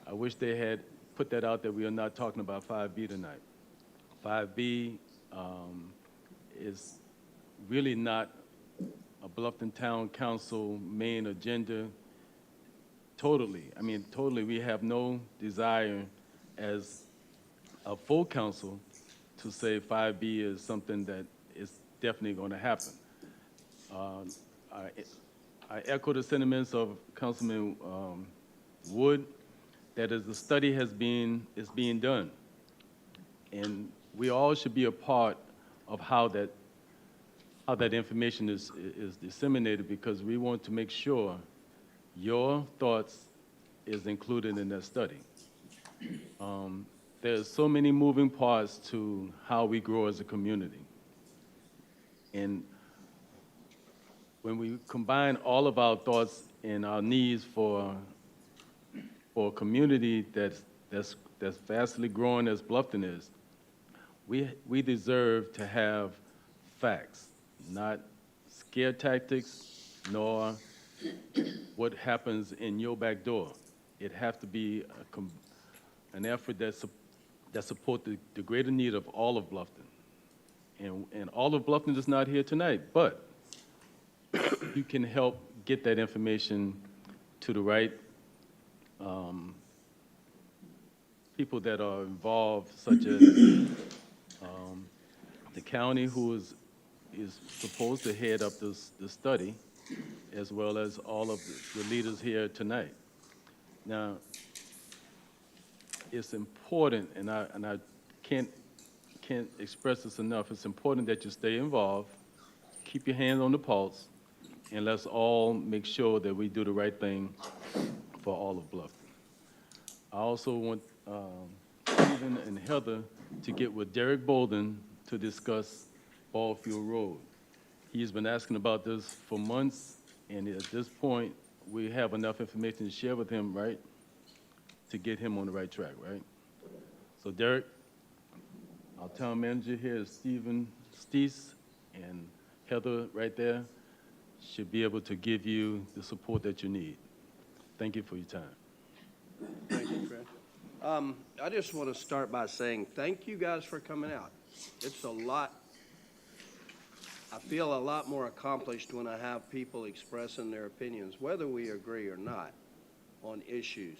I wish they had put that out that we are not talking about 5B tonight. 5B is really not a Bluffton Town Council main agenda totally. I mean, totally, we have no desire as a full council to say 5B is something that is definitely going to happen. I echo the sentiments of Councilman Wood, that as the study is being done, and we all should be a part of how that information is disseminated, because we want to make sure your thoughts is included in that study. There's so many moving parts to how we grow as a community. And when we combine all of our thoughts and our needs for a community that's vastly growing as Bluffton is, we deserve to have facts, not scare tactics, nor what happens in your back door. It has to be an effort that supports the greater need of all of Bluffton. And all of Bluffton is not here tonight, but you can help get that information to the right people that are involved, such as the county, who is supposed to head up the study, as well as all of the leaders here tonight. Now, it's important, and I can't express this enough, it's important that you stay involved, keep your hand on the pulse, and let's all make sure that we do the right thing for all of Bluffton. I also want Stephen and Heather to get with Derek Bolden to discuss Ballfield Road. He's been asking about this for months, and at this point, we have enough information to share with him, right, to get him on the right track, right? So Derek, our town manager here is Stephen Steese, and Heather right there should be able to give you the support that you need. Thank you for your time. Thank you, Fred. I just want to start by saying thank you guys for coming out. It's a lot. I feel a lot more accomplished when I have people expressing their opinions, whether we agree or not, on issues.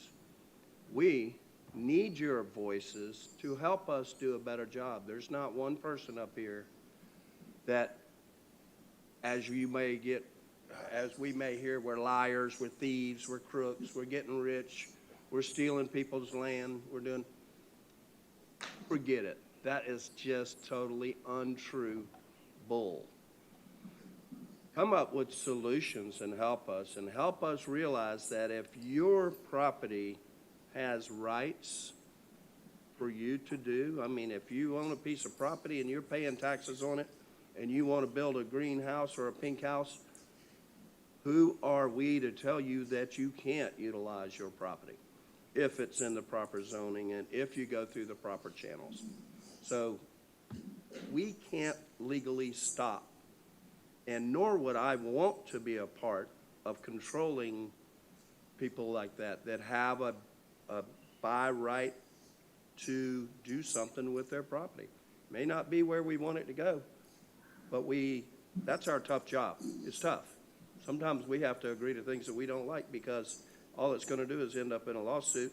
We need your voices to help us do a better job. There's not one person up here that, as we may hear, we're liars, we're thieves, we're crooks, we're getting rich, we're stealing people's land, forget it. That is just totally untrue bull. Come up with solutions and help us realize that if your property has rights for you to do, I mean, if you own a piece of property and you're paying taxes on it and you want to build a greenhouse or a pink house, who are we to tell you that you can't utilize your property if it's in the proper zoning and if you go through the proper channels? So we can't legally stop, and nor would I want to be a part of controlling people like that have a by right to do something with their property. May not be where we want it to go, but that's our tough job. It's tough. Sometimes we have to agree to things that we don't like, because all it's going to do is end up in a lawsuit,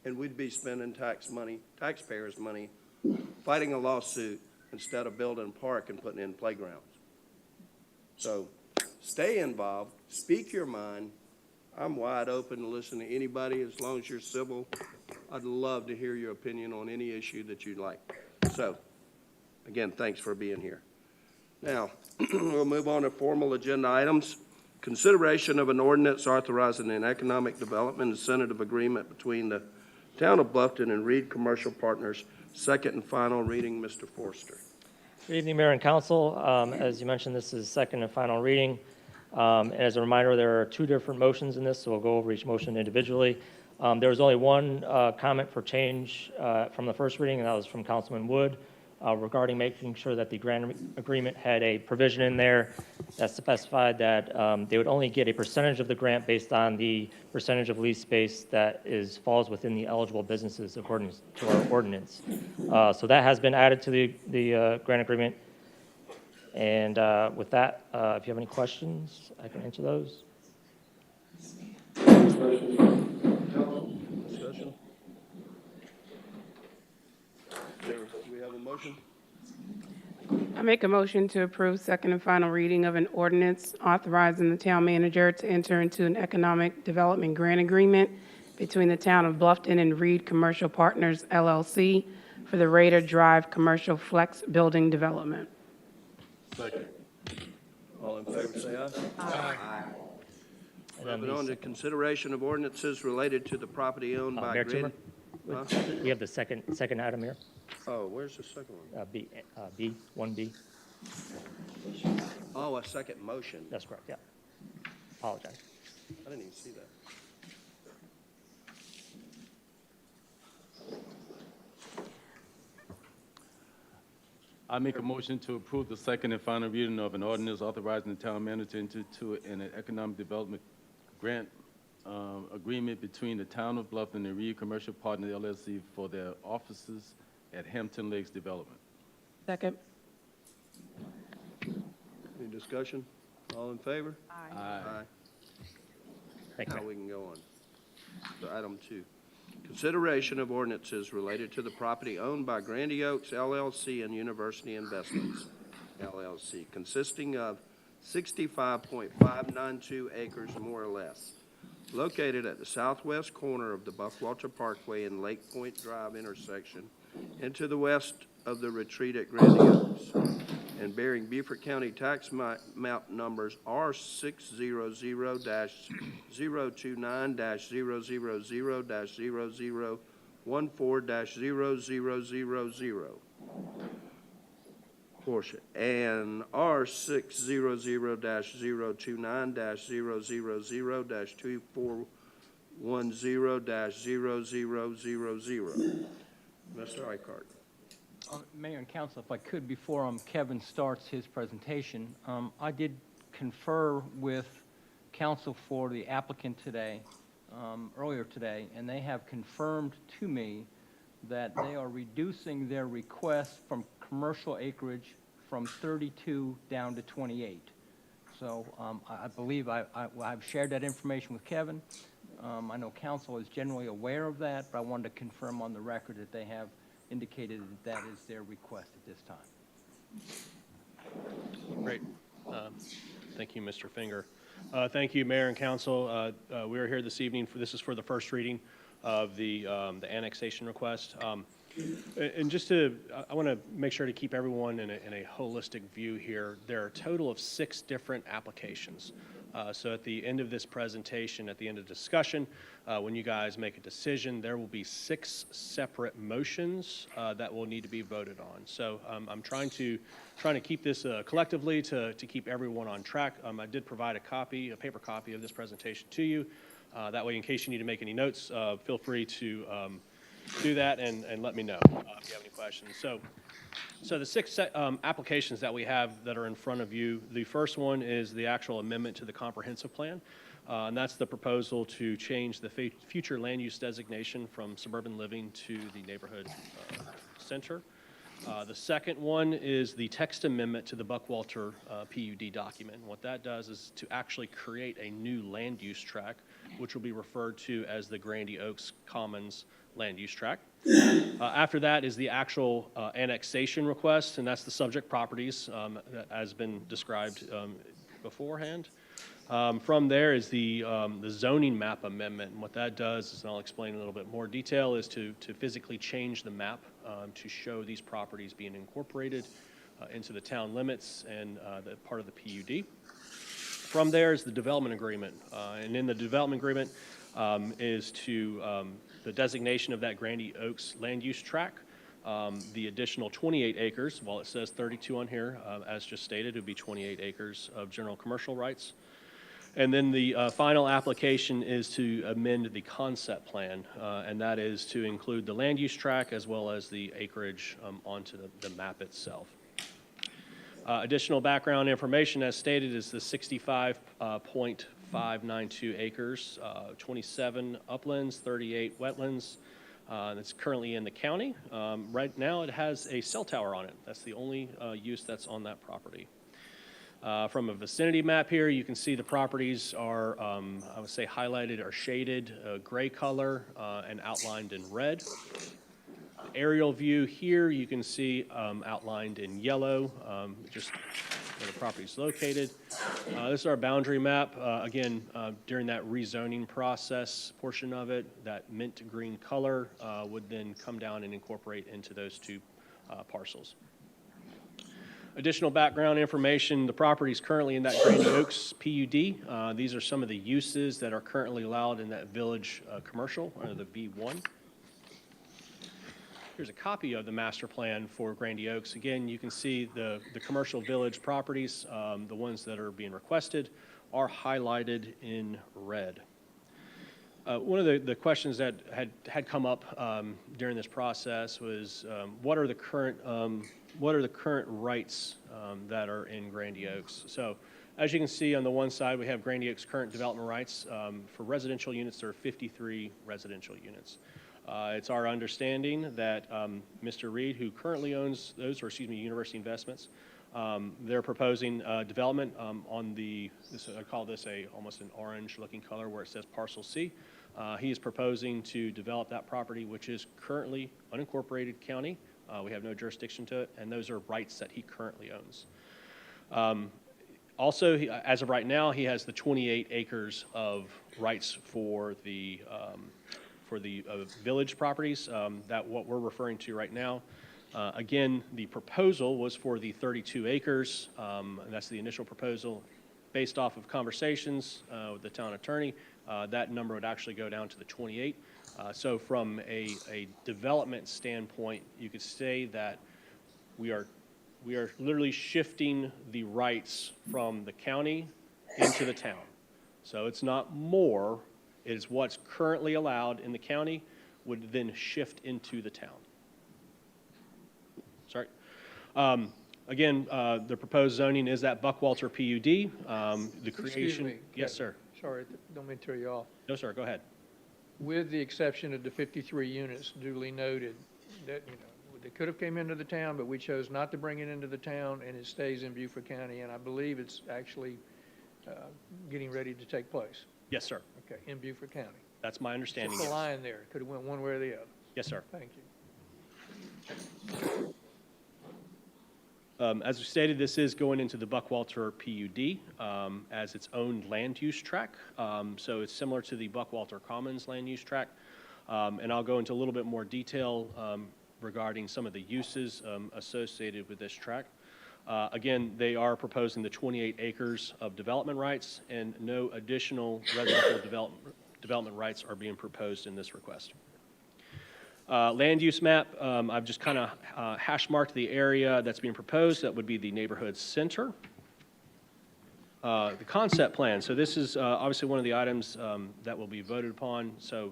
and we'd be spending taxpayers' money, fighting a lawsuit instead of building a park and putting in playgrounds. So stay involved, speak your mind. I'm wide open to listen to anybody as long as you're civil. I'd love to hear your opinion on any issue that you'd like. So, again, thanks for being here. Now, we'll move on to formal agenda items. Consideration of an ordinance authorizing an economic development incentive agreement between the Town of Bluffton and Reed Commercial Partners. Second and final reading, Mr. Forster. Good evening, Mayor and Council. As you mentioned, this is second and final reading. As a reminder, there are two different motions in this, so we'll go over each motion individually. There was only one comment for change from the first reading, and that was from Councilman Wood regarding making sure that the grant agreement had a provision in there that specified that they would only get a percentage of the grant based on the percentage of lease space that falls within the eligible businesses according to our ordinance. So that has been added to the grant agreement. And with that, if you have any questions, I can answer those. Discussion? Do we have a motion? I make a motion to approve second and final reading of an ordinance authorizing the town manager to enter into an economic development grant agreement between the town of Bluffton and Reed Commercial Partners, LLC, for the Raider Drive Commercial Flex Building Development. Second. All in favor, say aye. Aye. Moving on to consideration of ordinances related to the property owned by Mayor Grant. Timmer, we have the second item here. Oh, where's the second one? B, 1B. Oh, a second motion. That's correct, yeah. Apologize. I didn't even see that. I make a motion to approve the second and final reading of an ordinance authorizing the town manager into an economic development grant agreement between the town of Bluffton and Reed Commercial Partners, LLC, for their offices at Hampton Lakes Development. Second. Any discussion? All in favor? Aye. Aye. Thank you. Now we can go on to item 2. Consideration of ordinances related to the property owned by Grandy Oaks LLC and University Investments LLC, consisting of 65.592 acres more or less, located at the southwest corner of the Buckwalter Parkway and Lake Point Drive intersection, and to the west of the retreat at Grandy Oaks, and bearing Beaufort County tax map numbers R600-029-000-0014-0000 portion, and R600-029-000-2410-0000. Mr. Icart. Mayor and Council, if I could, before Kevin starts his presentation, I did confer with counsel for the applicant today, earlier today, and they have confirmed to me that they are reducing their request from commercial acreage from 32 down to 28. So I believe I've shared that information with Kevin. I know council is generally aware of that, but I wanted to confirm on the record that they have indicated that that is their request at this time. Great. Thank you, Mr. Finger. Thank you, Mayor and Council. We are here this evening this is for the first reading of the annexation request. And just I want to make sure to keep everyone in a holistic view here. There are a total of 6 different applications. So at the end of this presentation, at the end of discussion, when you guys make a decision, there will be 6 separate motions that will need to be voted on. So I'm trying to keep this collectively to keep everyone on track. I did provide a paper copy of this presentation to you. That way, in case you need to make any notes, feel free to do that and let me know if you have any questions. So the 6 applications that we have that are in front of you, the first one is the actual amendment to the comprehensive plan, and that's the proposal to change the future land use designation from suburban living to the neighborhood center. The second one is the text amendment to the Buckwalter PUD document. And what that does is to actually create a new land use tract, which will be referred to as the Grandy Oaks Commons land use tract. After that is the actual annexation request, and that's the subject properties that has been described beforehand. From there is the zoning map amendment, and what that does is, and I'll explain in a little bit more detail, is to physically change the map to show these properties being incorporated into the town limits and the part of the PUD. From there is the development agreement, and in the development agreement is to the designation of that Grandy Oaks land use tract, the additional 28 acres, while it says 32 on here, as just stated, it would be 28 acres of general commercial rights. And then the final application is to amend the concept plan, and that is to include the land use tract as well as the acreage onto the map itself. Additional background information, as stated, is the 65.592 acres, 27 uplands, 38 wetlands. That's currently in the county. Right now, it has a cell tower on it. That's the only use that's on that property. From a vicinity map here, you can see the properties are, I would say, highlighted or shaded gray color and outlined in red. Aerial view here, you can see outlined in yellow, just where the property is located. This is our boundary map. Again, during that rezoning process portion of it, that mint green color would then come down and incorporate into those two parcels. Additional background information, the property is currently in that Grandy Oaks PUD. These are some of the uses that are currently allowed in that village commercial under the B1. Here's a copy of the master plan for Grandy Oaks. Again, you can see the commercial village properties, the ones that are being requested, are highlighted in red. One of the questions that had come up during this process was what are the current rights that are in Grandy Oaks? So as you can see on the one side, we have Grandy Oaks current development rights. For residential units, there are 53 residential units. It's our understanding that Mr. Reed, who currently owns those, or excuse me, University Investments, they're proposing development on the, I call this almost an orange-looking color where it says Parcel C. He is proposing to develop that property, which is currently unincorporated county. We have no jurisdiction to it, and those are rights that he currently owns. Also, as of right now, he has the 28 acres of rights for the village properties, that what we're referring to right now. Again, the proposal was for the 32 acres, and that's the initial proposal. Based off of conversations with the town attorney, that number would actually go down to the 28. So from a development standpoint, you could say that we are literally shifting the rights from the county into the town. So it's not more, it is what's currently allowed in the county would then shift into the town. Sorry. Again, the proposed zoning is that Buckwalter PUD. The creation. Excuse me, Yes, sir. Sorry, don't mean to throw you off. No, sir. Go ahead. With the exception of the 53 units duly noted, that, they could have came into the town, but we chose not to bring it into the town, and it stays in Beaufort County, and I believe it's actually getting ready to take place. Yes, sir. Okay, in Beaufort County. That's my understanding. Just a Yes. line there. Could have went one way or the other. Yes, sir. Thank you. As we stated, this is going into the Buckwalter PUD as its own land use tract. So it's similar to the Buckwalter Commons land use tract. And I'll go into a little bit more detail regarding some of the uses associated with this tract. Again, they are proposing the 28 acres of development rights, and no additional residential development rights are being proposed in this request. Land use map, I've just kind of hash marked the area that's being proposed. That would be the neighborhood center. The concept plan, so this is obviously one of the items that will be voted upon. So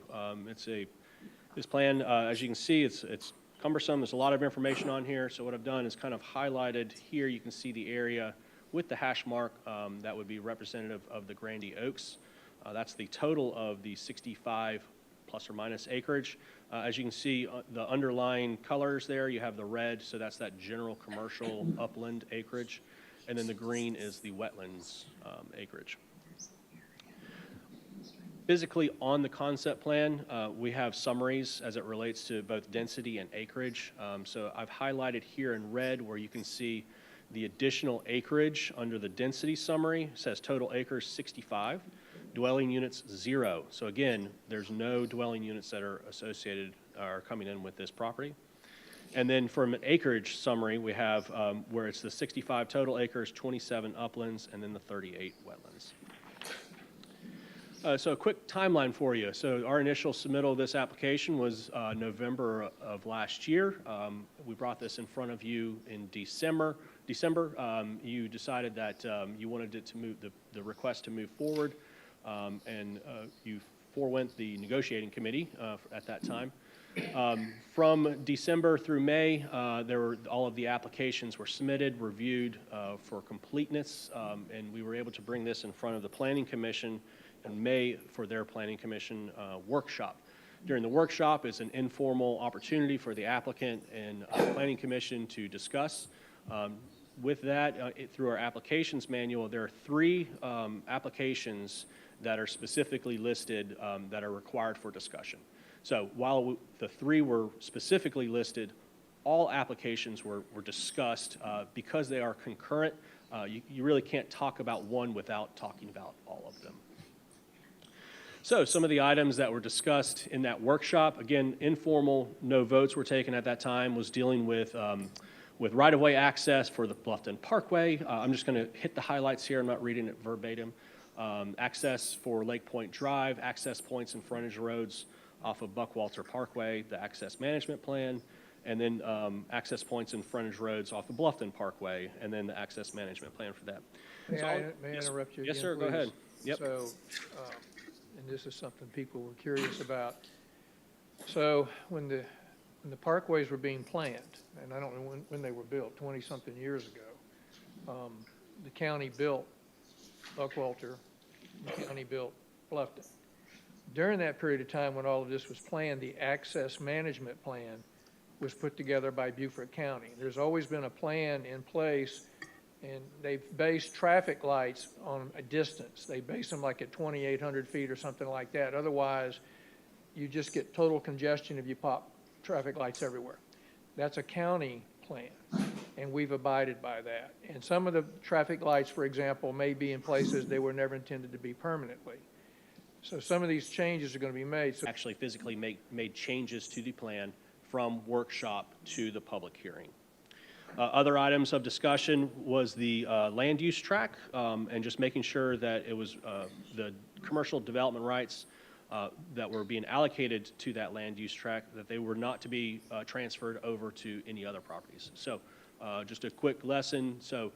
this plan, as you can see, it's cumbersome. There's a lot of information on here. So what I've done is kind of highlighted here. You can see the area with the hash mark that would be representative of the Grandy Oaks. That's the total of the 65 plus or minus acreage. As you can see, the underlying colors there, you have the red, so that's that general commercial upland acreage, and then the green is the wetlands acreage. Physically on the concept plan, we have summaries as it relates to both density and acreage. So I've highlighted here in red where you can see the additional acreage under the density summary. It says total acres 65. Dwelling units 0. So again, there's no dwelling units that are associated or coming in with this property. And then from an acreage summary, we have where it's the 65 total acres, 27 uplands, and then the 38 wetlands. So a quick timeline for you. So our initial submittal of this application was November of last year. We brought this in front of you in December. December, you decided that you wanted it to move, the request to move forward, and you forewent the negotiating committee at that time. From December through May, all of the applications were submitted, reviewed for completeness, and we were able to bring this in front of the Planning Commission in May for their Planning Commission workshop. During the workshop is an informal opportunity for the applicant and Planning Commission to discuss. With that, through our applications manual, there are 3 applications that are specifically listed that are required for discussion. So while the 3 were specifically listed, all applications were discussed. Because they are concurrent, you really can't talk about one without talking about all of them. So some of the items that were discussed in that workshop, again, informal, no votes were taken at that time, was dealing with right-of-way access for the Bluffton Parkway. I'm just going to hit the highlights here. I'm not reading it verbatim. Access for Lake Point Drive, access points and frontage roads off of Buckwalter Parkway, the access management plan, and then access points and frontage roads off of Bluffton Parkway, and then the access management plan for that. May I interrupt you again, Yes, sir, go please? ahead. Yep. So, and this is something people were curious about. So when the parkways were being planned, and I don't know when they were built, 20-something years ago, the county built Buckwalter, the county built Bluffton. During that period of time when all of this was planned, the access management plan was put together by Beaufort County. There's always been a plan in place, and they've based traffic lights on a distance. They base them like at 2,800 feet or something like that. Otherwise, you just get total congestion if you pop traffic lights everywhere. That's a county plan, and we've abided by that. And some of the traffic lights, for example, may be in places they were never intended to be permanently. So some of these changes are going to be made. So Actually physically made changes to the plan from workshop to the public hearing. Other items of discussion was the land use track, and just making sure that it was the commercial development rights that were being allocated to that land use track, that they were not to be transferred over to any other properties. So just a quick lesson. So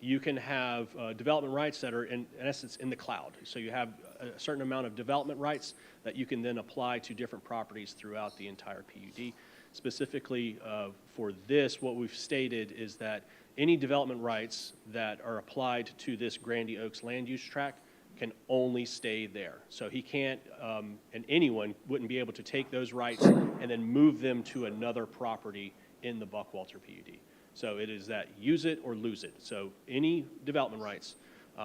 you can have development rights that are in essence in the cloud. So you have a certain amount of development rights that you can then apply to different properties throughout the entire PUD. Specifically for this, what we've stated is that any development rights that are applied to this Grandy Oaks land use tract can only stay there. So he can't, and anyone wouldn't be able to take those rights and then move them to another property in the Buckwalter PUD. So it is that use it or lose it. So any development rights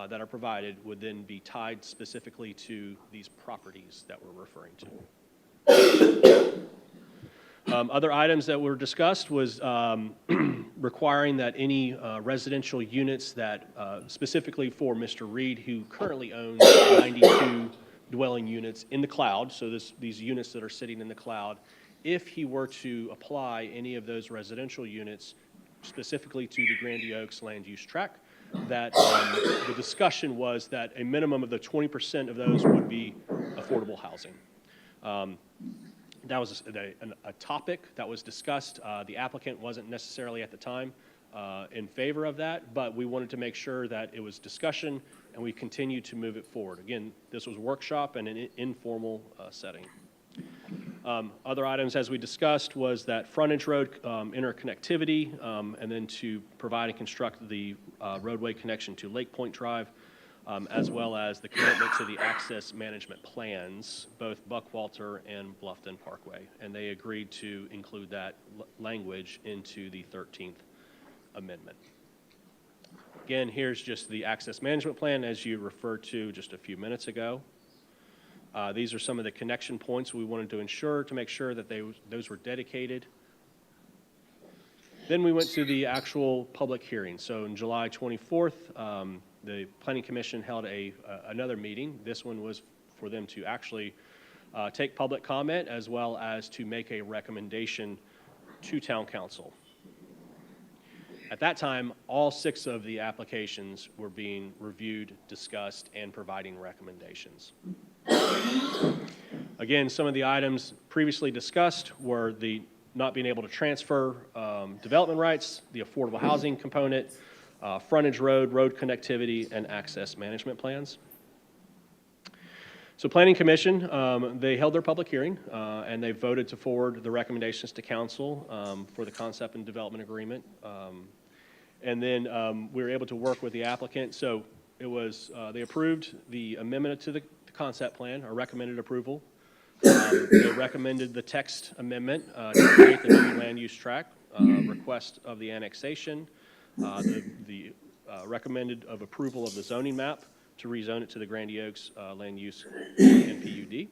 that are provided would then be tied specifically to these properties that we're referring to. Other items that were discussed was requiring that any residential units that, specifically for Mr. Reed, who currently owns 92 dwelling units in the cloud, so these units that are sitting in the cloud, if he were to apply any of those residential units specifically to the Grandy Oaks land use tract, that the discussion was that a minimum of the 20% of those would be affordable housing. That was a topic that was discussed. The applicant wasn't necessarily at the time in favor of that, but we wanted to make sure that it was discussion and we continued to move it forward. Again, this was a workshop and an informal setting. Other items, as we discussed, was that frontage road interconnectivity, and then to provide and construct the roadway connection to Lake Point Drive, as well as the commitment to the access management plans, both Buckwalter and Bluffton Parkway. And they agreed to include that language into the 13th amendment. Again, here's just the access management plan as you referred to just a few minutes ago. These are some of the connection points we wanted to ensure to make sure that those were dedicated. Then we went to the actual public hearing. So on July 24th, the Planning Commission held another meeting. This one was for them to actually take public comment as well as to make a recommendation to Town Council. At that time, all 6 of the applications were being reviewed, discussed, and providing recommendations. Again, some of the items previously discussed were the not being able to transfer development rights, the affordable housing component, frontage road connectivity, and access management plans. So Planning Commission, they held their public hearing, and they voted to forward the recommendations to council for the concept and development agreement. And then we were able to work with the applicant. So it was, they approved the amendment to the concept plan, or recommended approval. They recommended the text amendment to create the new land use tract, request of the annexation, the recommended of approval of the zoning map to rezone it to the Grandy Oaks land use and PUD.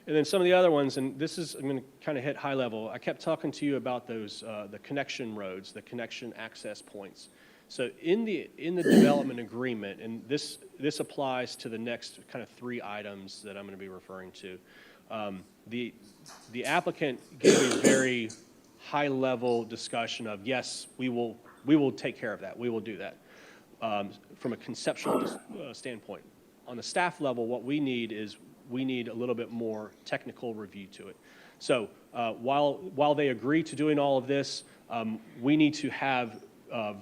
And then some of the other ones, and this is, I'm going to kind of hit high level. I kept talking to you about those, the connection roads, the connection access points. So in the development agreement, and this applies to the next kind of 3 items that I'm going to be referring to. The applicant gave a very high level discussion of, yes, we will take care of that. We will do that. From a conceptual standpoint. On the staff level, what we need is we need a little bit more technical review to it. So while they agree to doing all of this, we need to have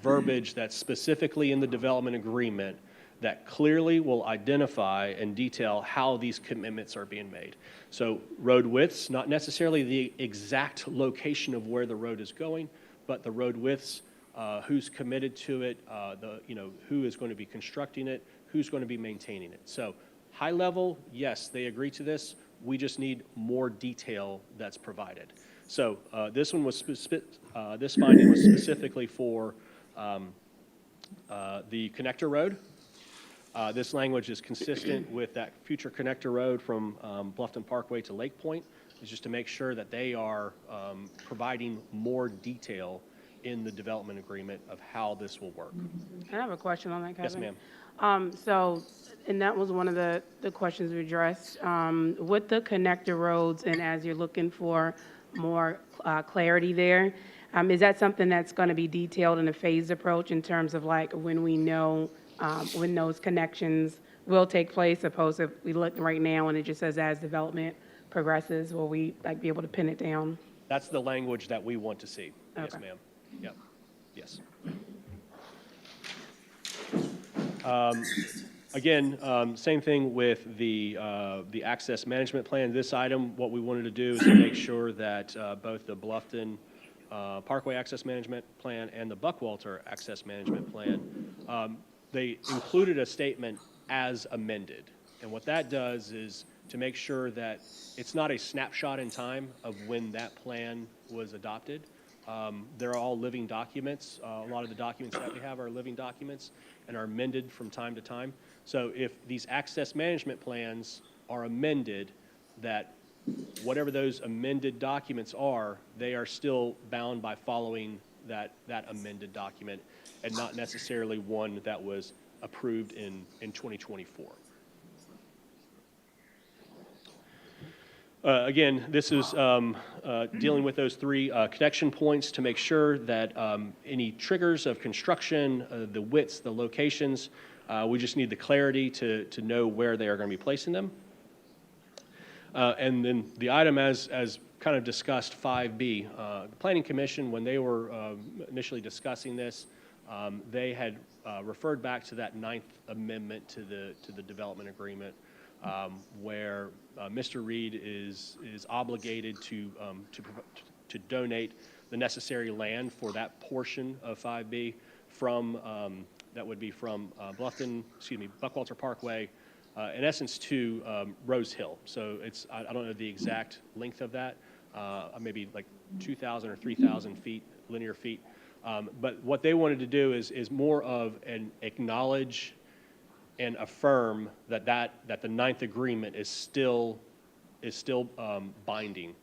verbiage that's specifically in the development agreement that clearly will identify and detail how these commitments are being made. So road widths, not necessarily the exact location of where the road is going, but the road widths, who's committed to it, who is going to be constructing it, who's going to be maintaining it. So high level, yes, they agree to this. We just need more detail that's provided. So this one was this finding was specifically for the connector road. This language is consistent with that future connector road from Bluffton Parkway to Lake Point. It's just to make sure that they are providing more detail in the development agreement of how this will work. I have a question on that, Kevin. Yes, ma'am. And that was one of the questions we addressed. With the connector roads, and as you're looking for more clarity there, is that something that's going to be detailed in a phased approach in terms of like when we know when those connections will take place, opposed to we look right now and it just says as development progresses, will we like be able to pin it down? That's the language that we want to see. Okay. Yes, ma'am. Yep. Yes. Again, same thing with the access management plan. This item, what we wanted to do is to make sure that both the Bluffton Parkway Access Management Plan and the Buckwalter Access Management Plan, they included a statement as amended. And what that does is to make sure that it's not a snapshot in time of when that plan was adopted. They're all living documents. A lot of the documents that we have are living documents and are amended from time to time. So if these access management plans are amended, that whatever those amended documents are, they are still bound by following that amended document and not necessarily one that was approved in 2024. Again, this is dealing with those 3 connection points to make sure that any triggers of construction, the widths, the locations, we just need the clarity to know where they are going to be placing them. And then the item as kind of discussed, 5B, the Planning Commission, when they were initially discussing this, they had referred back to that 9th amendment to the development agreement, where Mr. Reed is obligated to donate the necessary land for that portion of 5B from that would be from Buckwalter Parkway, in essence to Rose Hill. So it's I don't know the exact length of that, maybe like 2,000 or 3,000 feet, linear feet. But what they wanted to do is more of an acknowledge and affirm that the 9th agreement is still binding.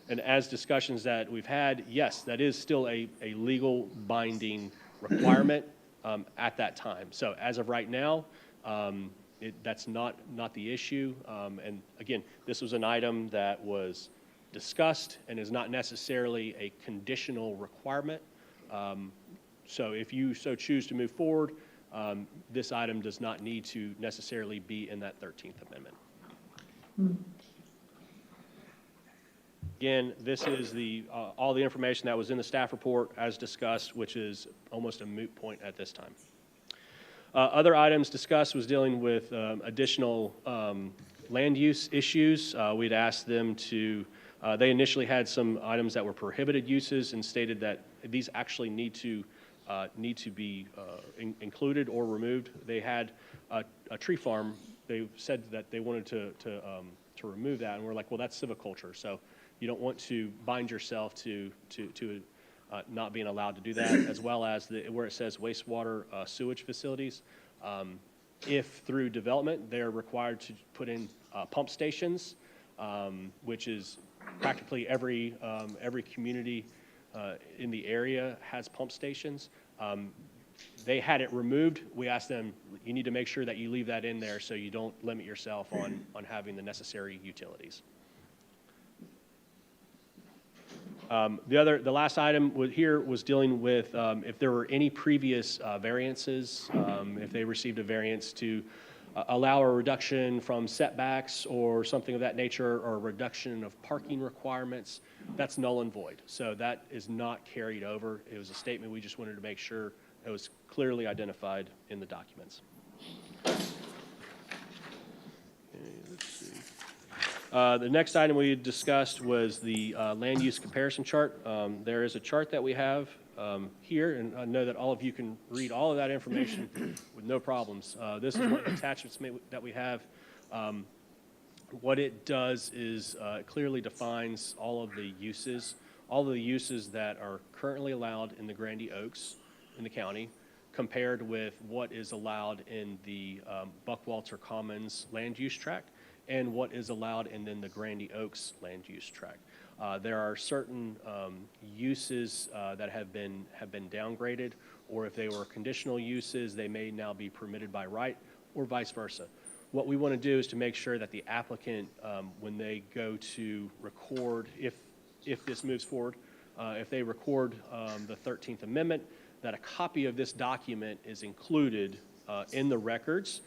And as discussions that we've had, yes, that is still a legal binding requirement at that time. So as of right now, that's not the issue. And again, this was an item that was discussed and is not necessarily a conditional requirement. So if you so choose to move forward, this item does not need to necessarily be in that 13th Amendment. Again, this is all the information that was in the staff report as discussed, which is almost a moot point at this time. Other items discussed was dealing with additional land use issues. We'd asked them to, they initially had some items that were prohibited uses and stated that these actually need to be included or removed. They had a tree farm. They said that they wanted to remove that, and we're like, well, that's civiculture, so you don't want to bind yourself to not being allowed to do that, as well as where it says wastewater sewage facilities. If through development, they're required to put in pump stations, which is practically every community in the area has pump stations. They had it removed. We asked them, you need to make sure that you leave that in there so you don't limit yourself on having the necessary utilities. The last item here was dealing with if there were any previous variances, if they received a variance to allow a reduction from setbacks or something of that nature, or a reduction of parking requirements, that's null and void. So that is not carried over. It was a statement we just wanted to make sure it was clearly identified in the documents. The next item we discussed was the land use comparison chart. There is a chart that we have here, and I know that all of you can read all of that information with no problems. This is one of the attachments that we have. What it does is it clearly defines all of the uses that are currently allowed in the Grandy Oaks in the county, compared with what is allowed in the Buckwalter Commons land use tract, and what is allowed in then the Grandy Oaks land use tract. There are certain uses that have been downgraded, or if they were conditional uses, they may now be permitted by right, or vice versa. What we want to do is to make sure that the applicant, when they go to record, if this moves forward, if they record the 13th Amendment, that a copy of this document is included in the records.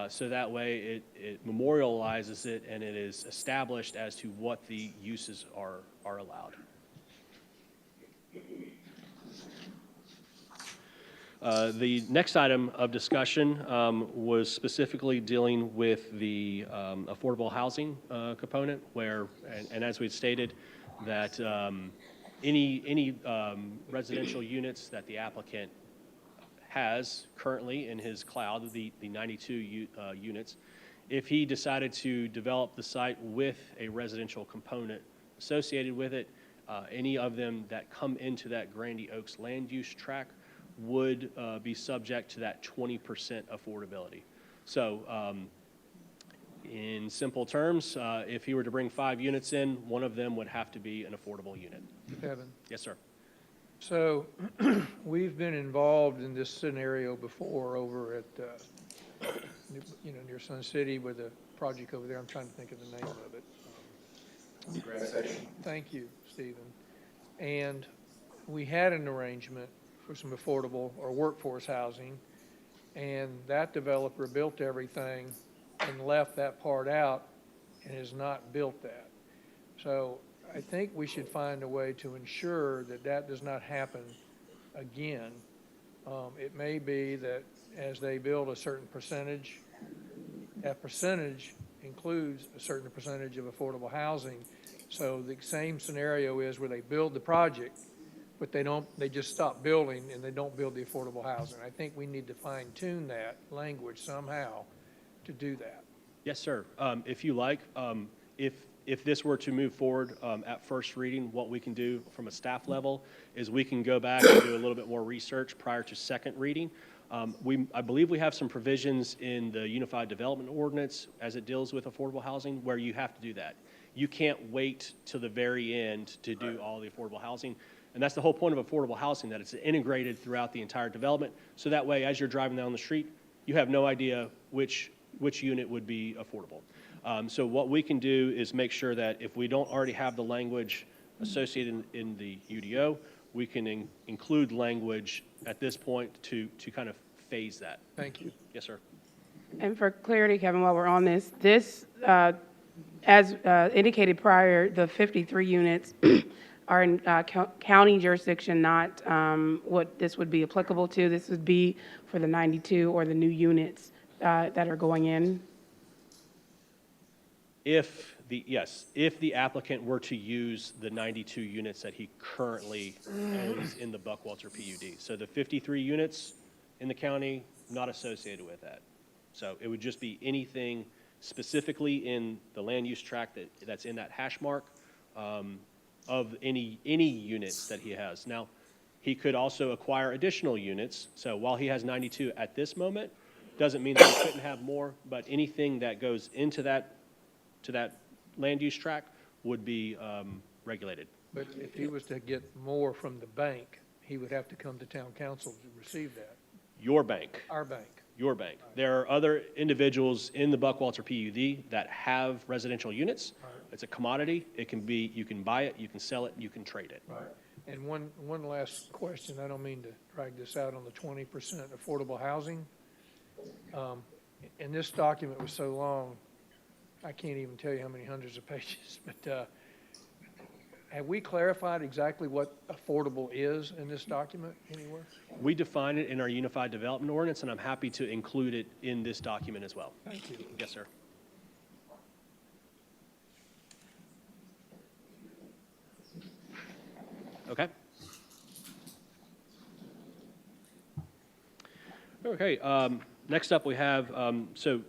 So that way it memorializes it and it is established as to what the uses are allowed. The next item of discussion was specifically dealing with the affordable housing component, where, and as we've stated, that any residential units that the applicant has currently in his cloud, the 92 units, if he decided to develop the site with a residential component associated with it, any of them that come into that Grandy Oaks land use tract would be subject to that 20% affordability. So in simple terms, if he were to bring 5 units in, one of them would have to be an affordable unit. Kevin? Yes, sir. So we've been involved in this scenario before over at, near Sun City with a project over there. I'm trying to think of the name of it. Thank you, Stephen. And we had an arrangement for some affordable or workforce housing, and that developer built everything and left that part out and has not built that. So I think we should find a way to ensure that that does not happen again. It may be that as they build a certain percentage, that percentage includes a certain percentage of affordable housing. So the same scenario is where they build the project, but they just stop building and they don't build the affordable housing. I think we need to fine tune that language somehow to do that. Yes, sir. If you like, if this were to move forward at first reading, what we can do from a staff level is we can go back and do a little bit more research prior to second reading. I believe we have some provisions in the Unified Development Ordinance as it deals with affordable housing where you have to do that. You can't wait till the very end to do all the affordable housing. And that's the whole point of affordable housing, that it's integrated throughout the entire development. So that way, as you're driving down the street, you have no idea which unit would be affordable. So what we can do is make sure that if we don't already have the language associated in the UDO, we can include language at this point to kind of phase that. Thank you. Yes, sir. And for clarity, Kevin, while we're on this As indicated prior, the 53 units are in county jurisdiction, not what this would be applicable to. This would be for the 92 or the new units that are going in. If the applicant were to use the 92 units that he currently owns in the Buckwalter PUD. So the 53 units in the county, not associated with that. So it would just be anything specifically in the land use tract that's in that hash mark of any units that he has. Now, he could also acquire additional units. So while he has 92 at this moment, doesn't mean that he couldn't have more, but anything that goes into that land use tract would be regulated. But if he was to get more from the bank, he would have to come to town council to receive that. Your bank. Our bank. Your bank. There are other individuals in the Buckwalter PUD that have residential units. It's a commodity. It can be, you can buy it, you can sell it, you can trade it. Right. And one last question. I don't mean to drag this out on the 20% affordable housing. And this document was so long, I can't even tell you how many hundreds of pages, but have we clarified exactly what affordable is in this document anywhere? We define it in our Unified Development Ordinance, and I'm happy to include it in this document as well. Thank you. Yes, sir. Okay. Okay, next up we have, so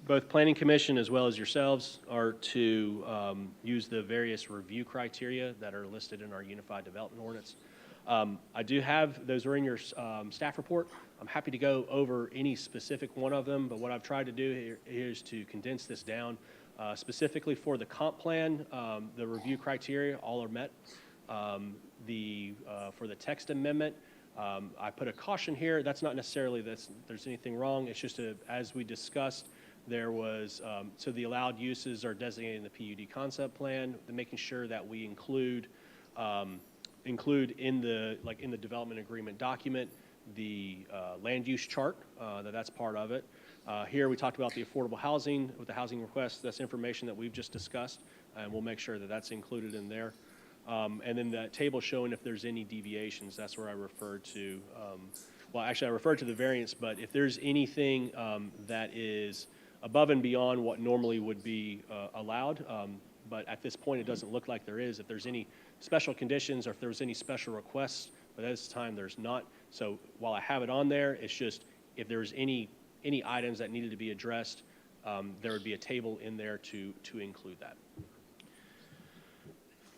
both Planning Commission as well as yourselves are to use the various review criteria that are listed in our Unified Development Ordinance. I do have, those are in your staff report. I'm happy to go over any specific one of them, but what I've tried to do here is to condense this down. Specifically for the comp plan, the review criteria all are met. For the text amendment, I put a caution here. That's not necessarily that there's anything wrong. It's just as we discussed, there was, so the allowed uses are designated in the PUD concept plan, making sure that we include in the development agreement document, the land use chart, that's part of it. Here we talked about the affordable housing with the housing request. That's information that we've just discussed, and we'll make sure that that's included in there. And then that table showing if there's any deviations, that's where I referred to, well, actually I referred to the variance, but if there's anything that is above and beyond what normally would be allowed, but at this point it doesn't look like there is. If there's any special conditions or if there's any special requests, but at this time there's not. So while I have it on there, it's just if there's any items that needed to be addressed, there would be a table in there to include that.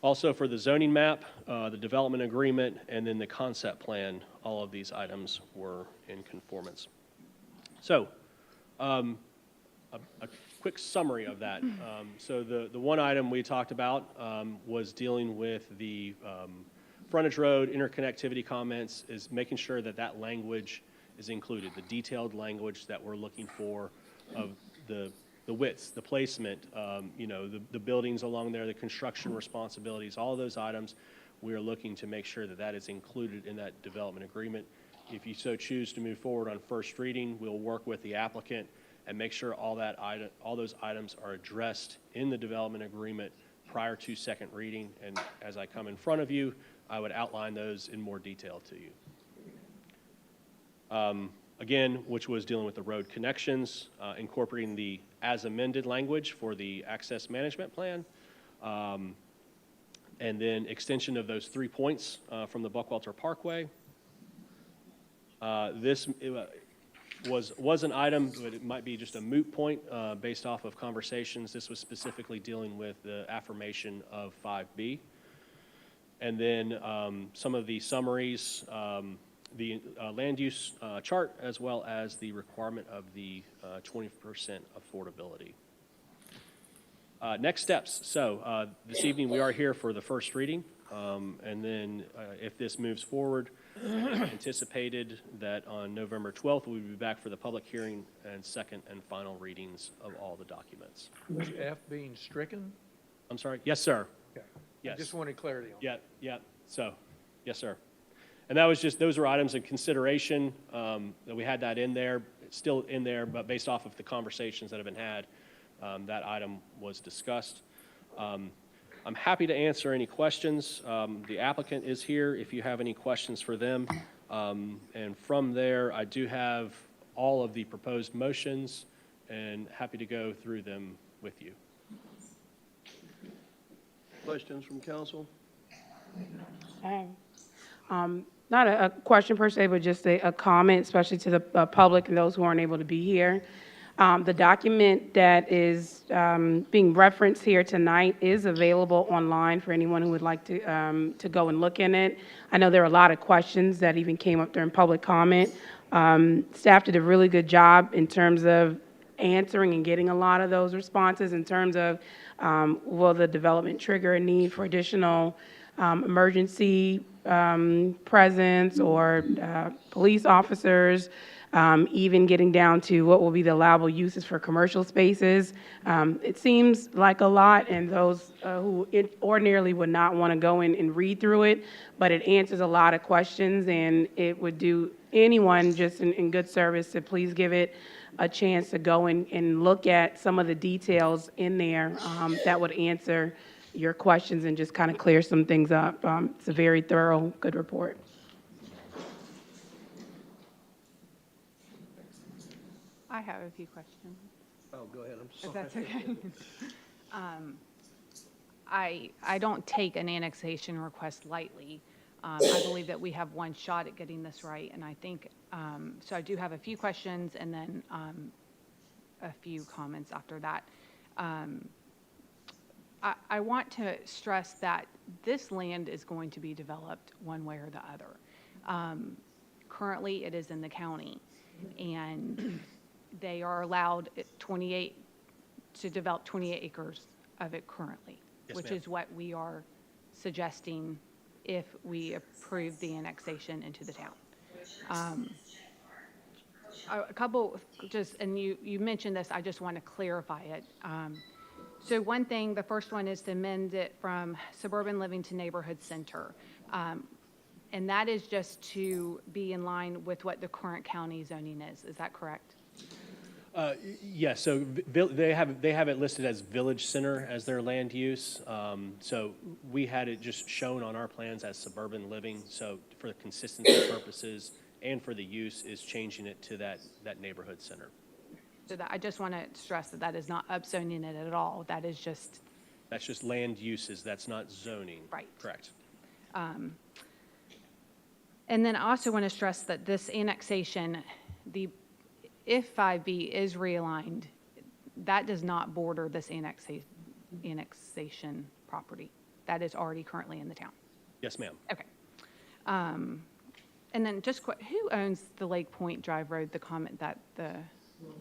Also for the zoning map, the development agreement, and then the concept plan, all of these items were in conformance. So a quick summary of that. So the one item we talked about was dealing with the frontage road interconnectivity comments, is making sure that that language is included, the detailed language that we're looking for of the widths, the placement, the buildings along there, the construction responsibilities, all of those items, we are looking to make sure that that is included in that development agreement. If you so choose to move forward on first reading, we'll work with the applicant and make sure all those items are addressed in the development agreement prior to second reading. And as I come in front of you, I would outline those in more detail to you. Again, which was dealing with the road connections, incorporating the as amended language for the access management plan, and then extension of those 3 points from the Buckwalter Parkway. This was an item, but it might be just a moot point based off of conversations. This was specifically dealing with the affirmation of 5B. And then some of the summaries, the land use chart, as well as the requirement of the 20% affordability. Next steps. So this evening we are here for the first reading, and then if this moves forward, anticipated that on November 12th we'll be back for the public hearing and second and final readings of all the documents. Was F being stricken? I'm sorry? Yes, sir. Okay. Yes. I just wanted clarity on that. Yeah. So, yes, sir. And that was those were items in consideration, that we had that in there, it's still in there, but based off of the conversations that have been had, that item was discussed. I'm happy to answer any questions. The applicant is here if you have any questions for them. And from there, I do have all of the proposed motions and happy to go through them with you. Questions from council? Not a question per se, but just a comment, especially to the public and those who aren't able to be here. The document that is being referenced here tonight is available online for anyone who would like to go and look in it. I know there are a lot of questions that even came up during public comment. Staff did a really good job in terms of answering and getting a lot of those responses in terms of will the development trigger a need for additional emergency presence or police officers, even getting down to what will be the allowable uses for commercial spaces. It seems like a lot, and those who ordinarily would not want to go in and read through it, but it answers a lot of questions, and it would do anyone just in good service to please give it a chance to go and look at some of the details in there that would answer your questions and just kind of clear some things up. It's a very thorough, good report. I have a few questions. Oh, go ahead, I'm If sorry. that's okay. I don't take an annexation request lightly. I believe that we have one shot at getting this right, and I think, so I do have a few questions and then a few comments after that. I want to stress that this land is going to be developed one way or the other. Currently, it is in the county, and they are allowed to develop 28 acres of it currently, Yes, which ma'am. is what we are suggesting if we approve the annexation into the town. A couple, and you mentioned this, I just want to clarify it. So one thing, the first one is to amend it from suburban living to neighborhood center. And that is just to be in line with what the current county zoning is. Is that correct? Yes, so they have it listed as village center as their land use. So we had it just shown on our plans as suburban living. So for the consistency purposes and for the use is changing it to that neighborhood center. So that, I just want to stress that that is not upzoning it at all. That is just. That's just land uses. That's not zoning. Right. Correct. And then I also want to stress that this annexation, if 5B is realigned, that does not border this annexation property. That is already currently in the town. Yes, ma'am. Okay. And then just who owns the Lake Point Drive Road, the comment that the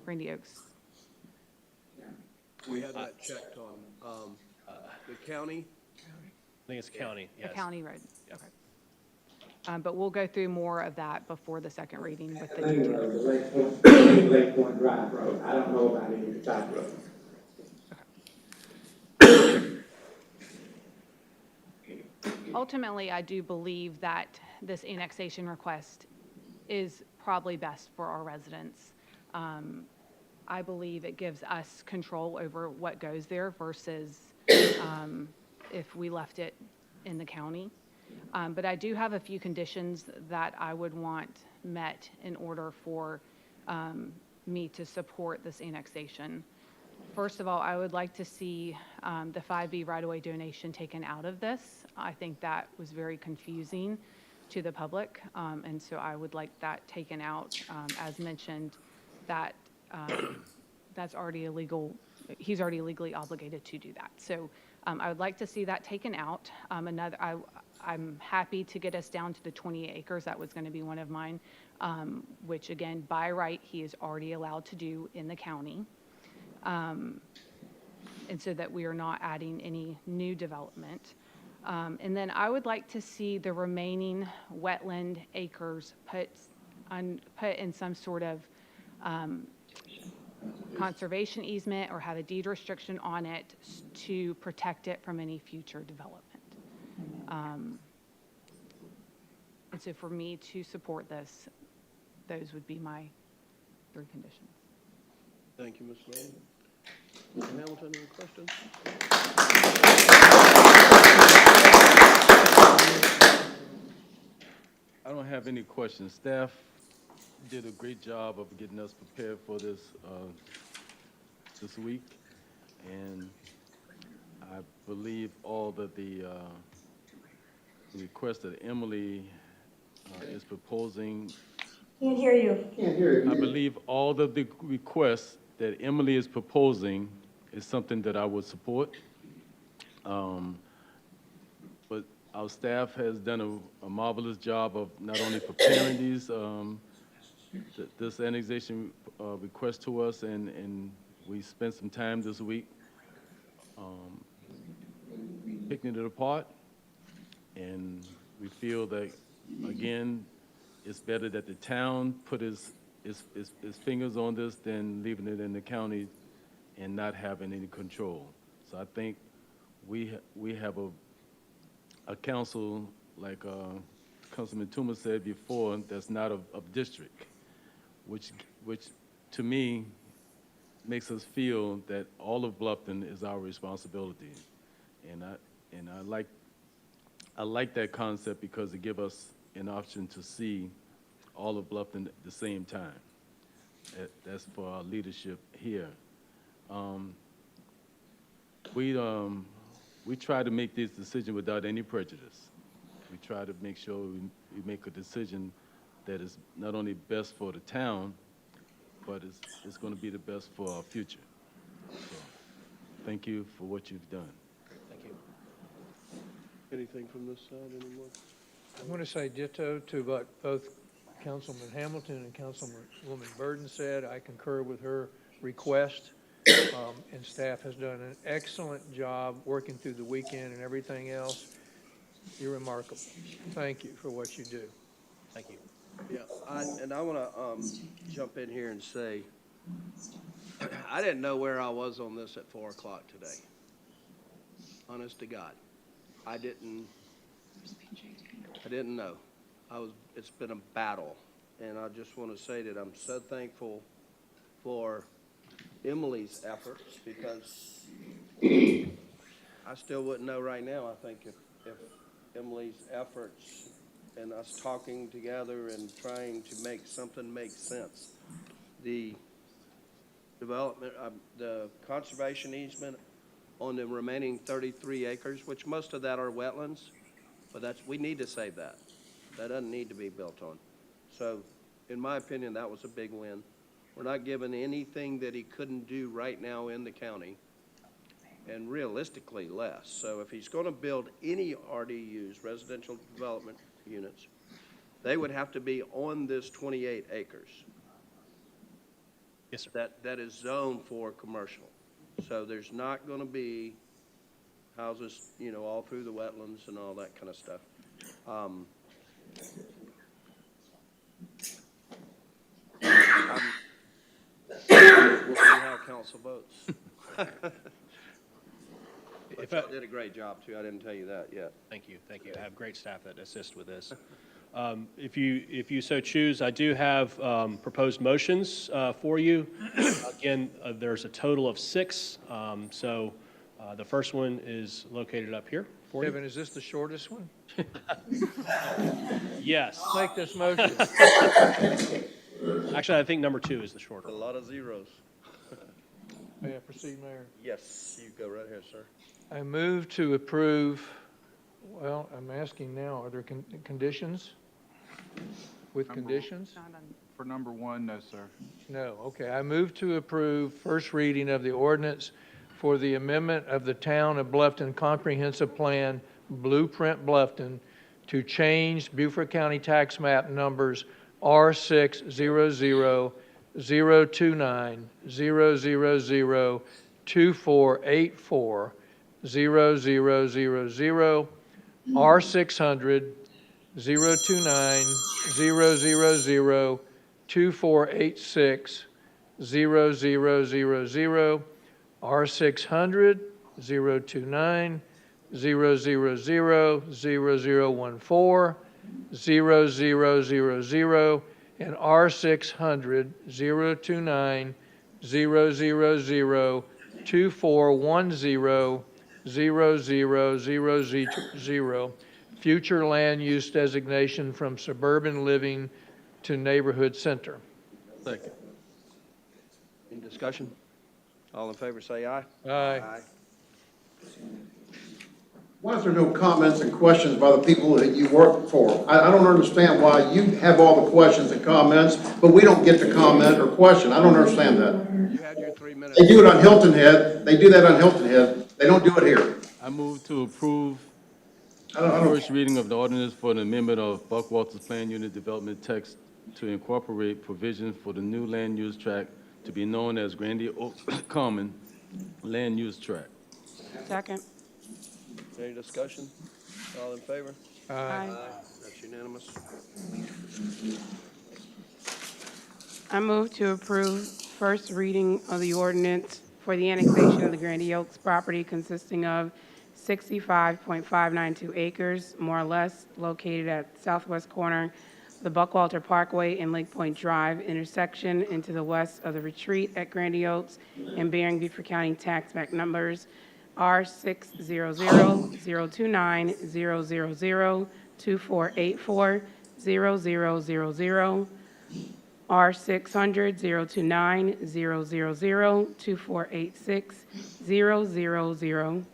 Randy Oaks? We had that checked on, the county. I think it's county, yes. The county road, okay. But we'll go through more of that before the second reading with the details. Lake Point Drive Road. I don't know about any of the top roads. Ultimately, I do believe that this annexation request is probably best for our residents. I believe it gives us control over what goes there versus if we left it in the county. But I do have a few conditions that I would want met in order for me to support this annexation. First of all, I would like to see the 5B right-of-way donation taken out of this. I think that was very confusing to the public, and so I would like that taken out. As mentioned, that that's already illegal. He's already legally obligated to do that. So I would like to see that taken out. I'm happy to get us down to the 28 acres. That was going to be one of mine, which again, by right, he is already allowed to do in the county. And so that we are not adding any new development. And then I would like to see the remaining wetland acres put in some sort of conservation easement or have a deed restriction on it to protect it from any future development. And so for me to support this, those would be my 3 conditions. Thank you, Ms. Manning. Mr. Hamilton, any questions? I don't have any questions. Staff did a great job of getting us prepared for this, this week. And I believe all that the request that Emily is proposing. Can't hear you. Can't hear you. I believe all of the requests that Emily is proposing is something that I would support. But our staff has done a marvelous job of not only preparing these, this annexation request to us, and we spent some time this week picking it apart, and we feel that, again, it's better that the town put his fingers on this than leaving it in the county and not having any control. So I think we have a council, like Councilman Toomer said before, that's not of district, which to me makes us feel that all of Bluffton is our responsibility. And I like that concept because it gives us an option to see all of Bluffton at the same time. That's for our leadership here. We try to make this decision without any prejudice. We try to make sure we make a decision that is not only best for the town, but it's going to be the best for our future. So, thank you for what you've done. Thank you. Anything from this side anymore? I want to say ditto to what both Councilman Hamilton and Councilwoman Burden said. I concur with her request, and staff has done an excellent job working through the weekend and everything else. You're remarkable. Thank you for what you do. Thank you. Yeah, I want to jump in here and say, I didn't know where I was on this at 4 o'clock today. Honest to God, I didn't know. It's been a battle, and I just want to say that I'm so thankful for Emily's efforts, because I still wouldn't know right now, I think, if Emily's efforts and us talking together and trying to make something make sense. The development, the conservation easement on the remaining 33 acres, which most of that are wetlands, but we need to save that. That doesn't need to be built on. So, in my opinion, that was a big win. We're not given anything that he couldn't do right now in the county, and realistically less. So if he's going to build any RDUs, residential development units, they would have to be on this 28 acres. Yes, sir. That is zoned for commercial. So there's not going to be houses, you know, all through the wetlands and all that kind of stuff. We'll see how council votes. But y'all did a great job too. I didn't tell you that yet. Thank you. Thank you. I have great staff that assist with this. If you so choose, I do have proposed motions for you. Again, there's a total of 6. So the first one is located up here for you. Kevin, is this the shortest one? Yes. Make this motion. Actually, I think number 2 is the shorter. A lot of zeros. May I proceed, Mayor? Yes, you go right ahead, sir. I move to approve, well, I'm asking now, are there conditions? With conditions? For number 1, no, sir. No, okay. I move to approve first reading of the ordinance for the amendment of the Town of Bluffton Comprehensive Plan Blueprint Bluffton to change Beaufort County tax map numbers R600 029 000 2484 0000 R600 029 000 2486 0000 R600 029 000 0014 0000 and R600 029 000 24100000, future land use designation from suburban living to neighborhood center. Second. Any discussion? All in favor, say aye. Aye. Why is there no comments and questions by the people that you work for? I don't understand why you have all the questions and comments, but we don't get to comment or question. I don't understand that. You had your 3 minutes. They do it on Hilton Head. They do that on Hilton Head. They don't do it here. I move to approve I don't- first reading of the ordinance for an amendment of Buck Walters Plan Unit Development text to incorporate provisions for the new land use tract to be known as Grandy Oaks Common Land Use Tract. Second. Any discussion? All in favor? Aye. That's unanimous. I move to approve first reading of the ordinance for the annexation of the Grandy Oaks property consisting of 65.592 acres, more or less, located at southwest corner of the Buckwalter Parkway and Lake Point Drive intersection into the west of the retreat at Grandy Oaks and bearing Beaufort County tax map numbers R600-029-000-2484, 0000, R600-029-000-2486, 000,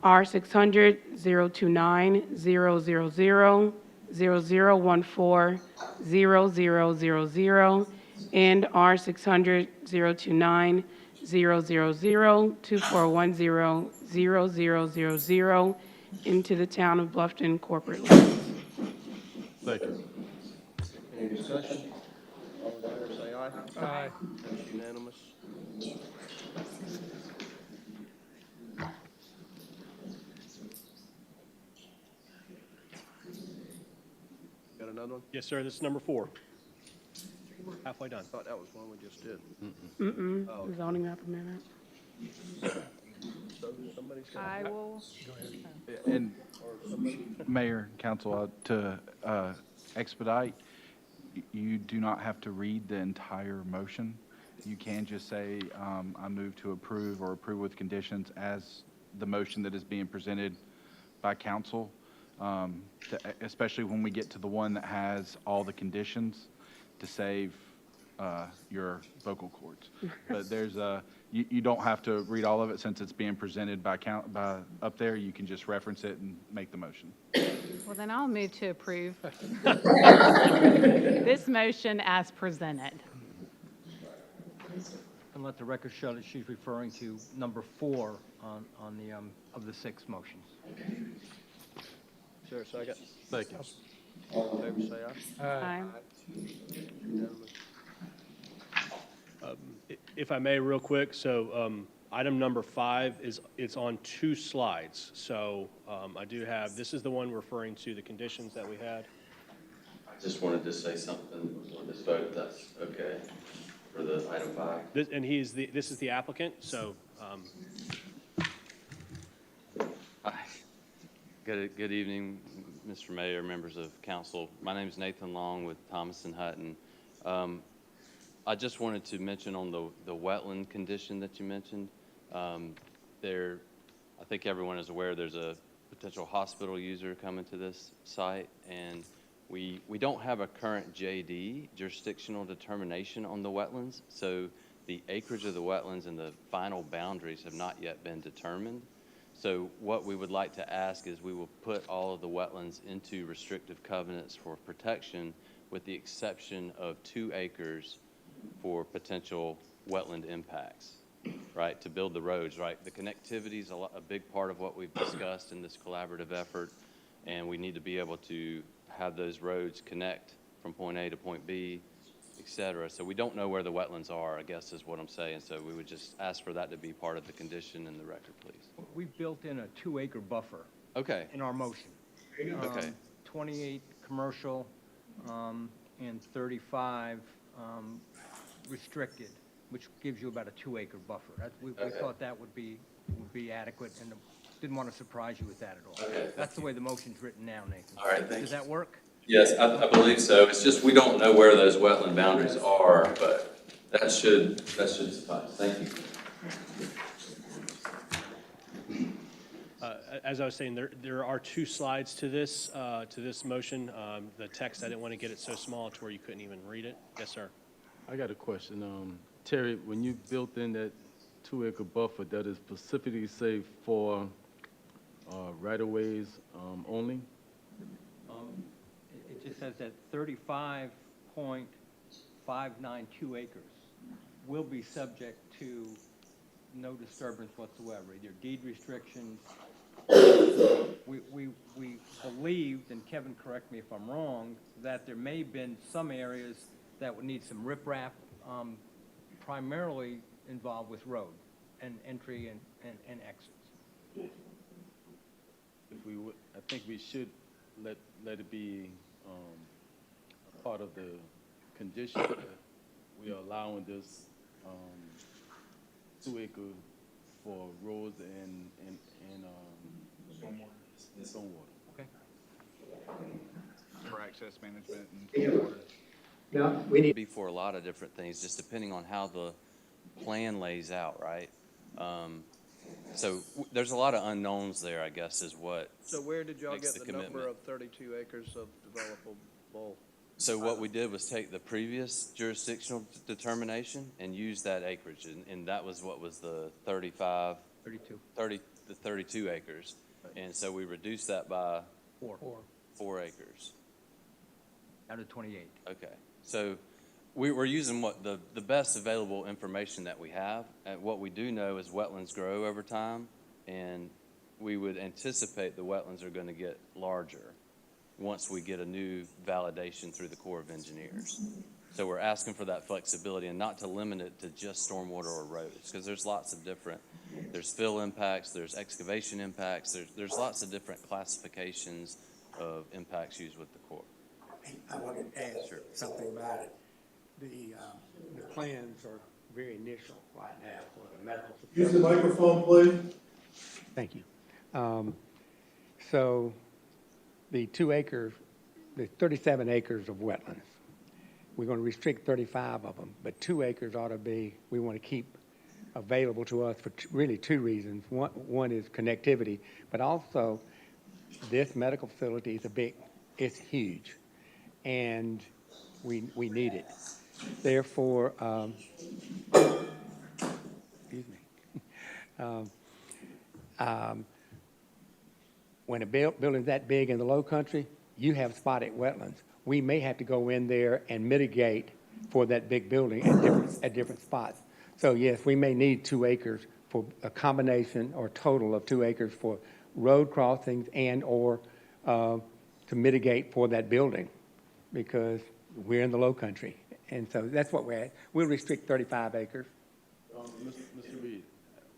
R600-029-000-0014, 0000, and R600-029-000-2410, 0000, into the town of Bluffton corporate limits. Second. Any discussion? All in favor, say aye. Aye. That's unanimous. Got another one? Yes, sir, this is number 4. Halfway done. I thought that was one we just did. Mm-mm, zoning map amendment. So somebody's got. I will. And Mayor, Council, to expedite, you do not have to read the entire motion. You can just say, I move to approve or approve with conditions as the motion that is being presented by council, especially when we get to the one that has all the conditions to save your vocal cords. But there's you don't have to read all of it since it's being presented by up there. You can just reference it and make the motion. Well, then I'll move to approve this motion as presented. And let the record show that she's referring to number 4 on the, of the 6 motions. Is there a second? Second. All in favor, say aye. Aye. Unanimous. If I may, real quick, so item number 5 it's on 2 slides. So I do have, this is the one referring to the conditions that we had. I just wanted to say something on this vote, if that's okay, for the item 5. This is the applicant, so Hi. Good evening, Mr. Mayor, members of council. My name is Nathan Long with Thomas & Hutton. I just wanted to mention on the wetland condition that you mentioned. I think everyone is aware there's a potential hospital user coming to this site, and we don't have a current JD, jurisdictional determination, on the wetlands. So the acreage of the wetlands and the final boundaries have not yet been determined. So what we would like to ask is we will put all of the wetlands into restrictive covenants for protection, with the exception of 2 acres for potential wetland impacts, right, to build the roads, right? The connectivity is a big part of what we've discussed in this collaborative effort, and we need to be able to have those roads connect from point A to point B, et cetera. So we don't know where the wetlands are, I guess is what I'm saying. So we would just ask for that to be part of the condition in the record, please. We've built in a 2-acre buffer. Okay. In our motion. Okay. 28 commercial, and 35 restricted, which gives you about a 2-acre buffer. We thought that would be adequate, and didn't want to surprise you with that at all. Okay. That's the way the motion's written now, Nathan. All right, thank Does you. that work? Yes, I believe so. It's just we don't know where those wetland boundaries are, but that should suffice. Thank you. As I was saying, there are 2 slides to this motion. The text, I didn't want to get it so small to where you couldn't even read it. Yes, sir. I got a question. Terry, when you built in that 2-acre buffer, that is specifically say for right-of-ways only? It just says that 35.592 acres will be subject to no disturbance whatsoever, either deed restrictions. We believed, and Kevin, correct me if I'm wrong, that there may have been some areas that would need some riprap, primarily involved with road and entry and exits. If we would, I think we should let it be a part of the condition that we are allowing this 2-acre for roads and stormwater. Okay. For access management and Yeah, we need. Be for a lot of different things, just depending on how the plan lays out, right? So there's a lot of unknowns there, I guess, is what. So where did y'all makes get the commitment. number of 32 acres of developable? So what we did was take the previous jurisdictional determination and use that acreage, and that was what was the 32 acres. And so we reduced that by 4 acres. Out of 28. Okay, so we're using what the best available information that we have. And what we do know is wetlands grow over time, and we would anticipate the wetlands are going to get larger once we get a new validation through the Corps of Engineers. So we're asking for that flexibility and not to limit it to just stormwater or roads, because there's lots of different, there's fill impacts, there's excavation impacts, there's lots of different classifications of impacts used with the Corps. I want to add something about it. The plans are very initial right now for the medical. Use the microphone, please. Thank you. So the 2 acres, the 37 acres of wetlands, we're going to restrict 35 of them, but 2 acres ought to be, we want to keep available to us for really 2 reasons. One is connectivity, but also this medical facility is it's huge, and we need it. Therefore, excuse me. When a building's that big in the low country, you have spotted wetlands. We may have to go in there and mitigate for that big building at different spots. So yes, we may need 2 acres for a combination or total of 2 acres for road crossings and or to mitigate for that building, because we're in the low country. And so that's what we're at. We'll restrict 35 acres. Mr. Reed,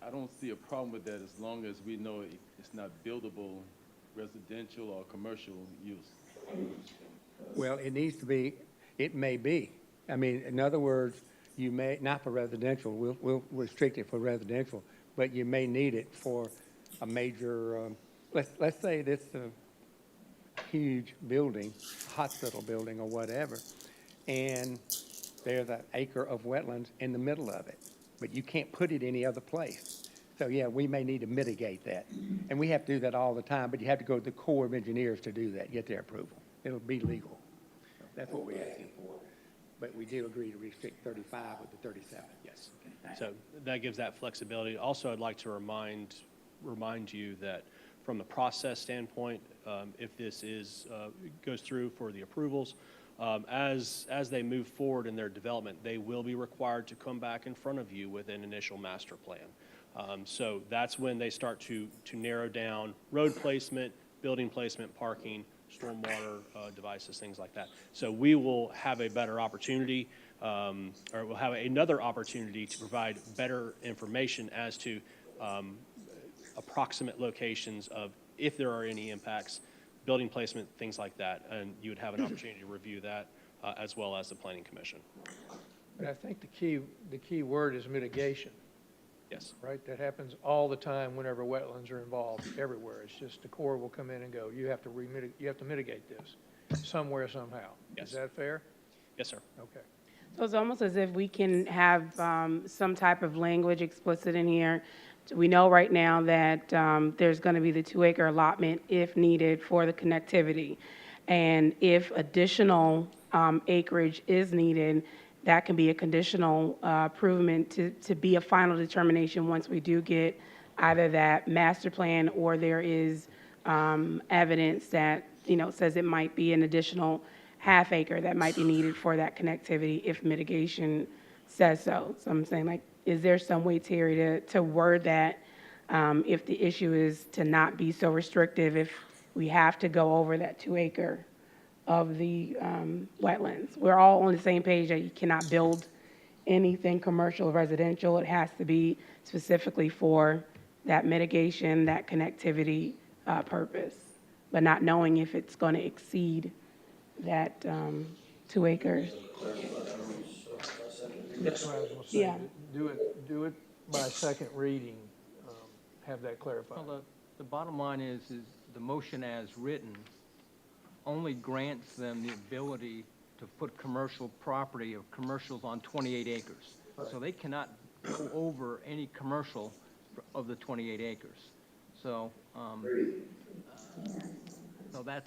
I don't see a problem with that as long as we know it's not buildable residential or commercial use. Well, it needs to be, it may be. I mean, in other words, you may, not for residential, we'll restrict it for residential, but you may need it for a major, let's say this huge building, hospital building or whatever, and there's an acre of wetlands in the middle of it, but you can't put it any other place. So yeah, we may need to mitigate that. And we have to do that all the time, but you have to go to the Corps of Engineers to do that, get their approval. It'll be legal. That's what we're asking for. But we do agree to restrict 35 with the 37, yes. So that gives that flexibility. Also, I'd like to remind you that from the process standpoint, if this goes through for the approvals, as they move forward in their development, they will be required to come back in front of you with an initial master plan. So that's when they start to narrow down road placement, building placement, parking, stormwater devices, things like that. So we will have a better opportunity, or we'll have another opportunity to provide better information as to approximate locations of if there are any impacts, building placement, things like that, and you would have an opportunity to review that as well as the Planning Commission. But I think the key word is mitigation. Yes. Right? That happens all the time whenever wetlands are involved, everywhere. It's just the Corps will come in and go, you have to mitigate this somewhere, somehow. Yes. Is that fair? Yes, sir. Okay. So it's almost as if we can have some type of language explicit in here We know right now that there's going to be the 2-acre allotment if needed for the connectivity. And if additional acreage is needed, that can be a conditional improvement to be a final determination once we do get either that master plan or there is evidence that, says it might be an additional half acre that might be needed for that connectivity if mitigation says so. So I'm saying, like, is there some way, Terry, to word that if the issue is to not be so restrictive, if we have to go over that 2-acre of the wetlands? We're all on the same page that you cannot build anything commercial or residential. It has to be specifically for that mitigation, that connectivity purpose, but not knowing if it's going to exceed that 2 acres. That's what I was gonna say. Yeah. Do it by second reading, have that clarified. Well, the bottom line is the motion as written only grants them the ability to put commercial property or commercials on 28 acres. So they cannot go over any commercial of the 28 acres. So, so that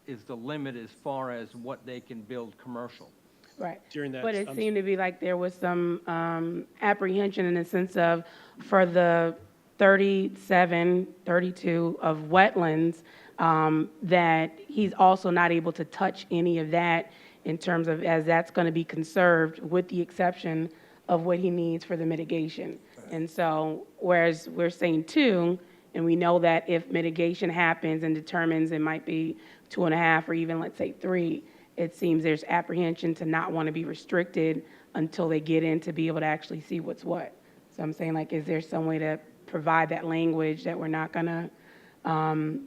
is the limit as far as what they can build commercial. Right. During that, But it seemed to be like there was some apprehension in the sense of, for the 37, 32 of wetlands, that he's also not able to touch any of that in terms of, as that's going to be conserved with the exception of what he needs for the mitigation. And so, whereas we're saying 2, and we know that if mitigation happens and determines it might be 2.5 or even, let's say, 3, it seems there's apprehension to not want to be restricted until they get in to be able to actually see what's what. So I'm saying, like, is there some way to provide that language that we're not going to,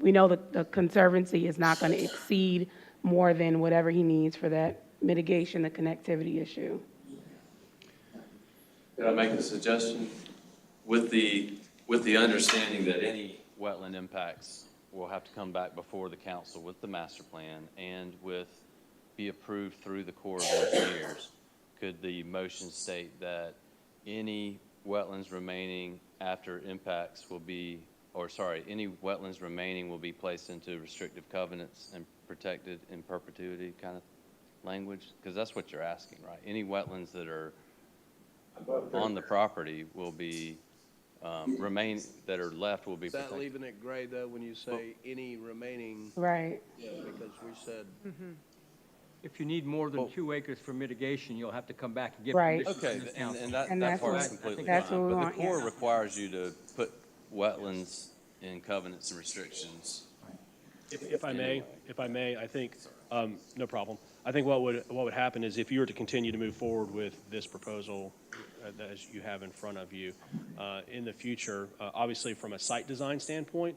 we know that the Conservancy is not going to exceed more than whatever he needs for that mitigation, the connectivity issue. Could I make a suggestion? With the understanding that any wetland impacts will have to come back before the council with the master plan and be approved through the Corps of Engineers, could the motion state that any wetlands remaining after impacts will be, any wetlands remaining will be placed into restrictive covenants and protected in perpetuity kind of language? Because that's what you're asking, right? Any wetlands that are on the property will be, that are left will be Is that protected. leaving it gray, though, when you say any remaining? Right. Because we said. If you need more than 2 acres for mitigation, you'll have to come back and get Right. permission Okay, from the and council. that And that's part's what- completely that's fine. what we But want, the Corps yeah. requires you to put wetlands in covenants and restrictions. If I may, I think, no problem. I think what would happen is if you were to continue to move forward with this proposal as you have in front of you, in the future, obviously from a site design standpoint,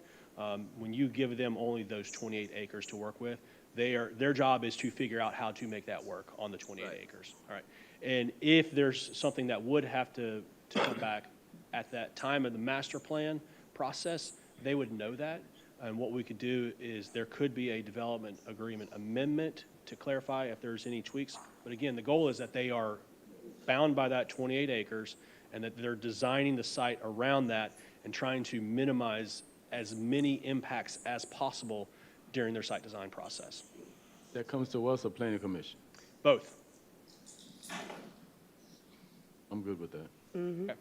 when you give them only those 28 acres to work with, their job is to figure out how to make that work on the 28 acres. All right. And if there's something that would have to come back at that time of the master plan process, they would know that. And what we could do is there could be a development agreement amendment to clarify if there's any tweaks. But again, the goal is that they are bound by that 28 acres and that they're designing the site around that and trying to minimize as many impacts as possible during their site design process. That comes to us or planning commission? Both. I'm good with that. Okay.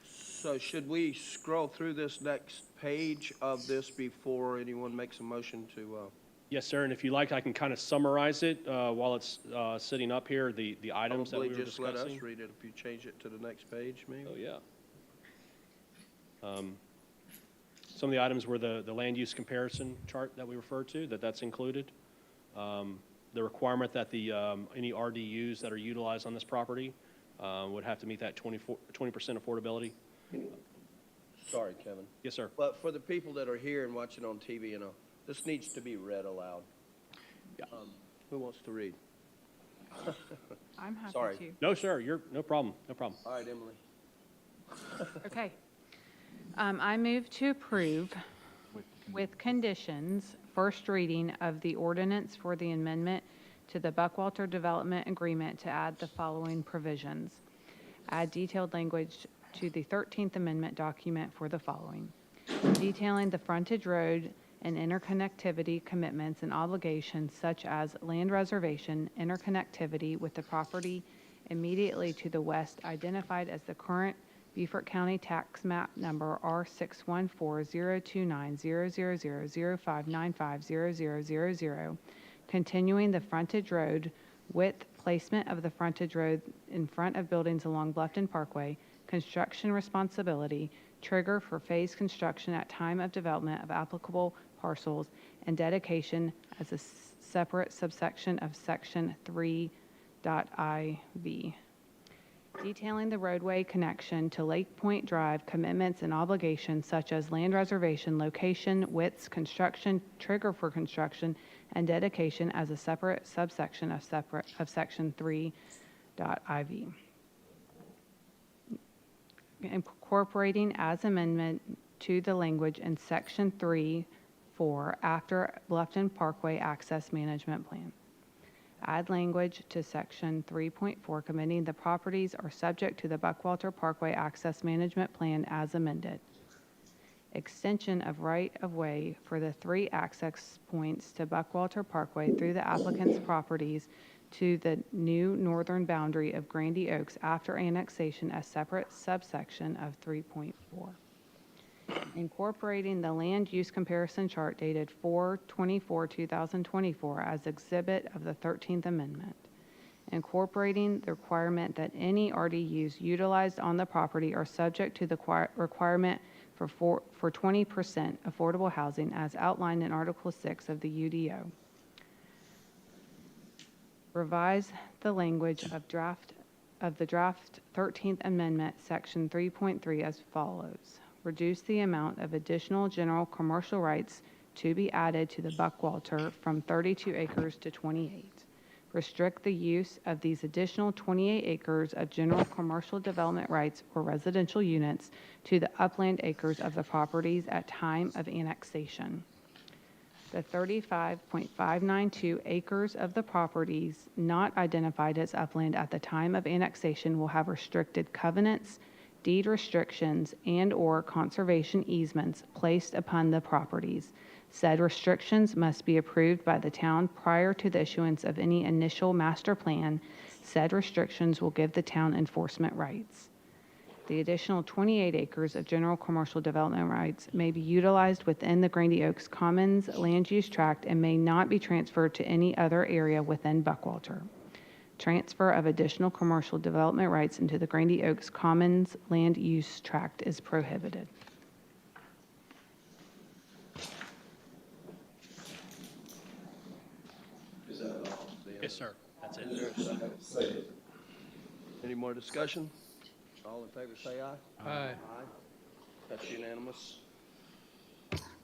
So should we scroll through this next page of this before anyone makes a motion to? Yes, sir, and if you like, I can kind of summarize it while it's sitting up here, the items that we were Probably just let discussing. us read it if you change it to the next page, maybe? Oh, yeah. Some of the items were the land use comparison chart that we referred to, that's included. The requirement that any RDUs that are utilized on this property would have to meet that 20% affordability. Sorry, Kevin. Yes, sir. But for the people that are here and watching on TV, this needs to be read aloud. Yeah. Who wants to read? I'm happy Sorry. to. No, sir, no problem. All right, Emily. Okay. I move to approve with conditions, first reading of the ordinance for the amendment to the Buckwalter Development Agreement to add the following provisions. Add detailed language to the 13th Amendment document for the following: detailing the frontage road and interconnectivity commitments and obligations such as land reservation, interconnectivity with the property immediately to the west identified as the current Beaufort County Tax Map Number R614-029-00005950000, continuing the frontage road width, placement of the frontage road in front of buildings along Bluffton Parkway, construction responsibility, trigger for phase construction at time of development of applicable parcels, and dedication as a separate subsection of Section 3.IV. Detailing the roadway connection to Lake Point Drive, commitments and obligations such as land reservation, location, widths, construction, trigger for construction, and dedication as a separate subsection of Section 3.IV. Incorporating as amendment to the language in Section 3.4 after Bluffton Parkway Access Management Plan. Add language to Section 3.4 committing the properties are subject to the Buckwalter Parkway Access Management Plan as amended. Extension of right-of-way for the 3 access points to Buckwalter Parkway through the applicant's properties to the new northern boundary of Grandy Oaks after annexation as separate subsection of 3.4. Incorporating the land use comparison chart dated 4/24/2024 as exhibit of the 13th Amendment. Incorporating the requirement that any RDUs utilized on the property are subject to the requirement for 20% affordable housing as outlined in Article 6 of the UDO. Revise the language of the draft 13th Amendment, Section 3.3 as follows. Reduce the amount of additional general commercial rights to be added to the Buckwalter from 32 acres to 28. Restrict the use of these additional 28 acres of general commercial development rights or residential units to the upland acres of the properties at time of annexation. The 35.592 acres of the properties not identified as upland at the time of annexation will have restricted covenants, deed restrictions, and/or conservation easements placed upon the properties. Said restrictions must be approved by the town prior to the issuance of any initial master plan. Said restrictions will give the town enforcement rights. The additional 28 acres of general commercial development rights may be utilized within the Grandy Oaks Commons land use tract and may not be transferred to any other area within Buckwalter. Transfer of additional commercial development rights into the Grandy Oaks Commons land use tract is prohibited. Is that all? Yes, sir. That's Is there a second? Any more discussion? All in favor, say aye. Aye. That's unanimous.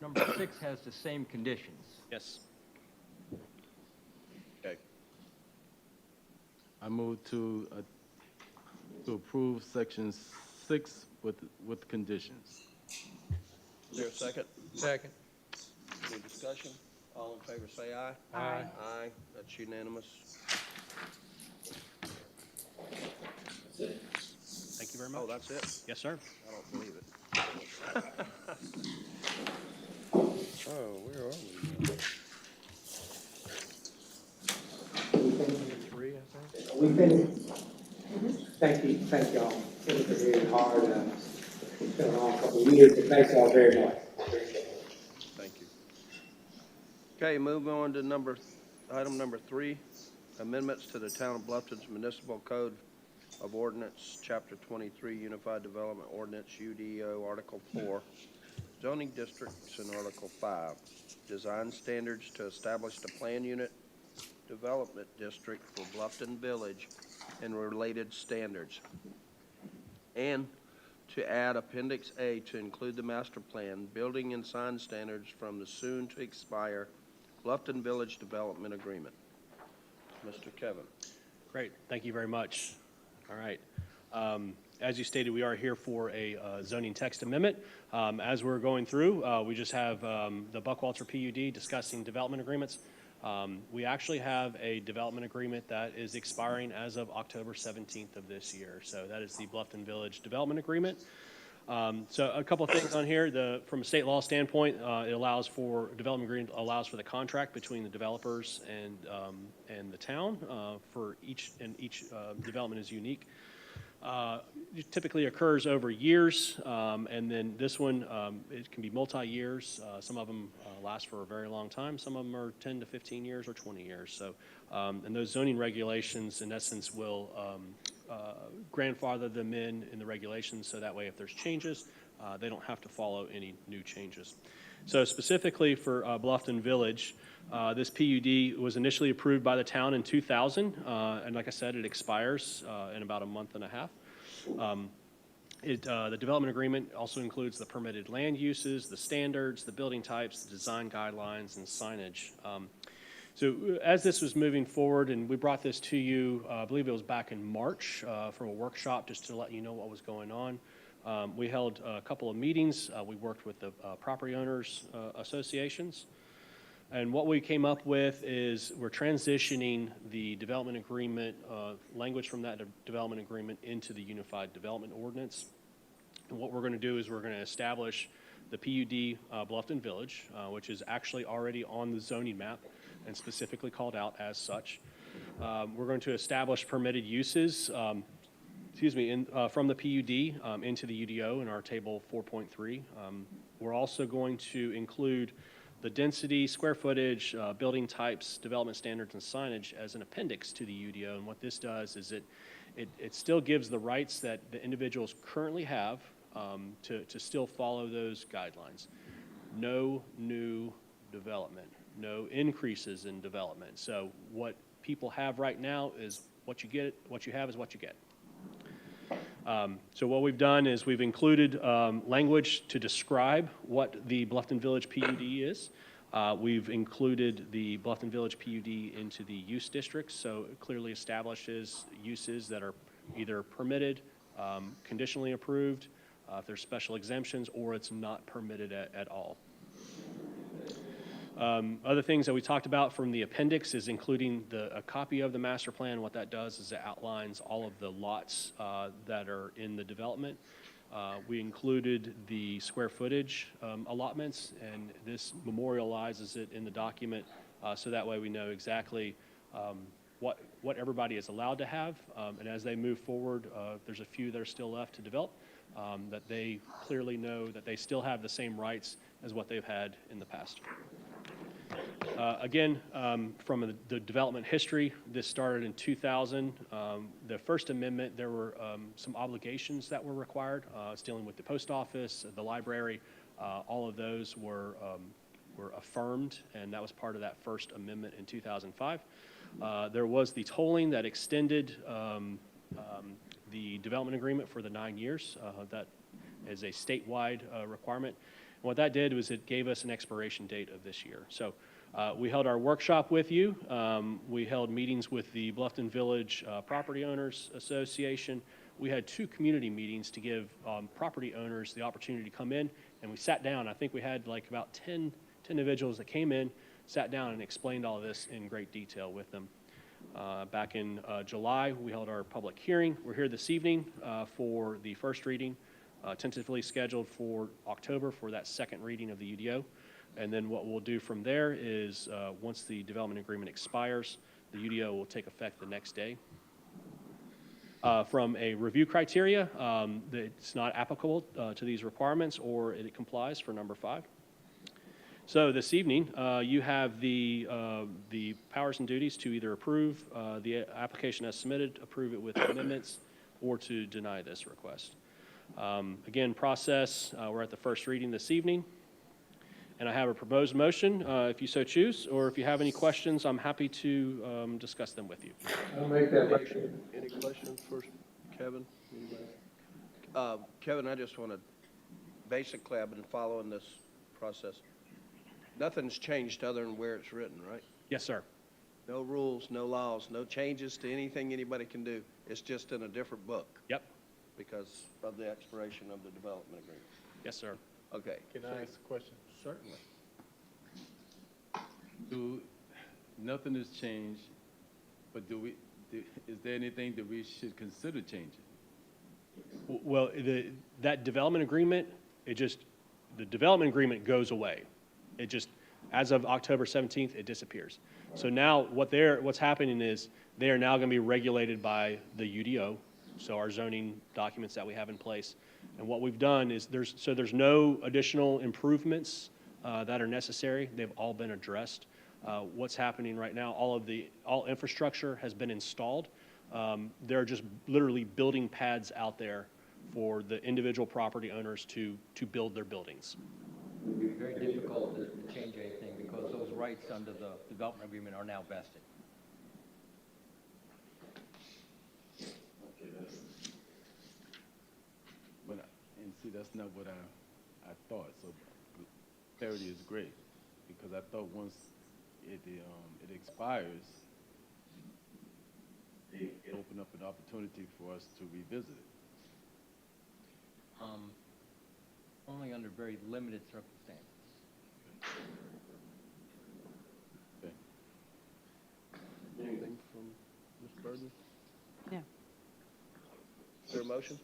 Number 6 has the same conditions. Yes. Okay. I move to approve section 6 with conditions. Is there a second? Second. Any discussion? All in favor, say aye. Aye. Aye, that's unanimous. Thank you very much. Oh, that's it? Yes, sir. I don't believe it. Oh, where are we? Three, I think. We finished? Thank y'all. It was very hard, it's been a long couple of years, but thank y'all very much. Thank you. Okay, moving on to item number 3, amendments to the Town of Bluffton's Municipal Code of Ordinance, Chapter 23, Unified Development Ordinance, UDO, Article 4, Zoning Districts, and Article 5, Design Standards to establish the Plan Unit Development District for Bluffton Village and related standards, and to add Appendix A to include the master plan, building and sign standards from the soon-to-expire Bluffton Village Development Agreement. Mr. Kevin. Great. Thank you very much. All right. As you stated, we are here for a zoning text amendment. As we're going through, we just have the Buckwalter PUD discussing development agreements. We actually have a development agreement that is expiring as of October 17th of this year. So that is the Bluffton Village Development Agreement. So a couple of things on here. From a state law standpoint, it allows for, development agreement allows for the contract between the developers and the town for each development is unique. It typically occurs over years, and then this one, it can be multi-years. Some of them last for a very long time. Some of them are 10 to 15 years or 20 years. So, and those zoning regulations, in essence, will grandfather them in the regulations, so that way if there's changes, they don't have to follow any new changes. So specifically for Bluffton Village, this PUD was initially approved by the town in 2000, and like I said, it expires in about a month and a half. The development agreement also includes the permitted land uses, the standards, the building types, the design guidelines, and signage. So as this was moving forward, and we brought this to you, I believe it was back in March from a workshop, just to let you know what was going on. We held a couple of meetings. We worked with the property owners associations. And what we came up with is we're transitioning the development agreement, language from that development agreement into the Unified Development Ordinance. And what we're going to do is we're going to establish the PUD Bluffton Village, which is actually already on the zoning map and specifically called out as such. We're going to establish permitted uses, from the PUD into the UDO in our table 4.3. We're also going to include the density, square footage, building types, development standards, and signage as an appendix to the UDO. And what this does is it still gives the rights that the individuals currently have to still follow those guidelines. No new development, no increases in development. So what people have right now is what you get, what you have is what you get. So what we've done is we've included language to describe what the Bluffton Village PUD is. We've included the Bluffton Village PUD into the use districts, so it clearly establishes uses that are either permitted, conditionally approved, if there's special exemptions, or it's not permitted at all. Other things that we talked about from the appendix is including a copy of the master plan. What that does is it outlines all of the lots that are in the development. We included the square footage allotments, and this memorializes it in the document, so that way we know exactly what everybody is allowed to have, and as they move forward, there's a few that are still left to develop, that they clearly know that they still have the same rights as what they've had in the past. Again, from the development history, this started in 2000. The First Amendment, there were some obligations that were required. It's dealing with the post office, the library. All of those were affirmed, and that was part of that First Amendment in 2005. There was the tolling that extended the development agreement for the 9 years. That is a statewide requirement. And what that did was it gave us an expiration date of this year. So we held our workshop with you. We held meetings with the Bluffton Village Property Owners Association. We had 2 community meetings to give property owners the opportunity to come in, and we sat down. I think we had like about 10 individuals that came in, sat down, and explained all of this in great detail with them. Back in July, we held our public hearing. We're here this evening for the first reading, tentatively scheduled for October for that second reading of the UDO. And then what we'll do from there is once the development agreement expires, the UDO will take effect the next day. From a review criteria, it's not applicable to these requirements, or it complies for number 5. So this evening, you have the powers and duties to either approve the application as submitted, approve it with amendments, or to deny this request. Again, process, we're at the first reading this evening. And I have a proposed motion, if you so choose, or if you have any questions, I'm happy to discuss them with you. I'll make that motion. Any questions for Kevin? Kevin, I just want to, basically, I've been following this process. Nothing's changed other than where it's written, right? Yes, sir. No rules, no laws, no changes to anything anybody can do. It's just in a different book. Yep. Because of the expiration of the development agreement. Yes, sir. Okay. Can I ask a question? Certainly. nothing has changed, but is there anything that we should consider changing? Well, that development agreement, the development agreement goes away. It just, as of October 17th, it disappears. So now what's happening is they are now going to be regulated by the UDO, so our zoning documents that we have in place. And what we've done is there's no additional improvements that are necessary. They've all been addressed. What's happening right now, all infrastructure has been installed. There are just literally building pads out there for the individual property owners to build their buildings. It would be very difficult to change anything because those rights under the development agreement are now vested. And see, that's not what I thought. So clarity is great, because I thought once it expires, it open up an opportunity for us to revisit it. Only under very limited circumstances. Okay. Anything from Ms. Burden? No. Is there a motion?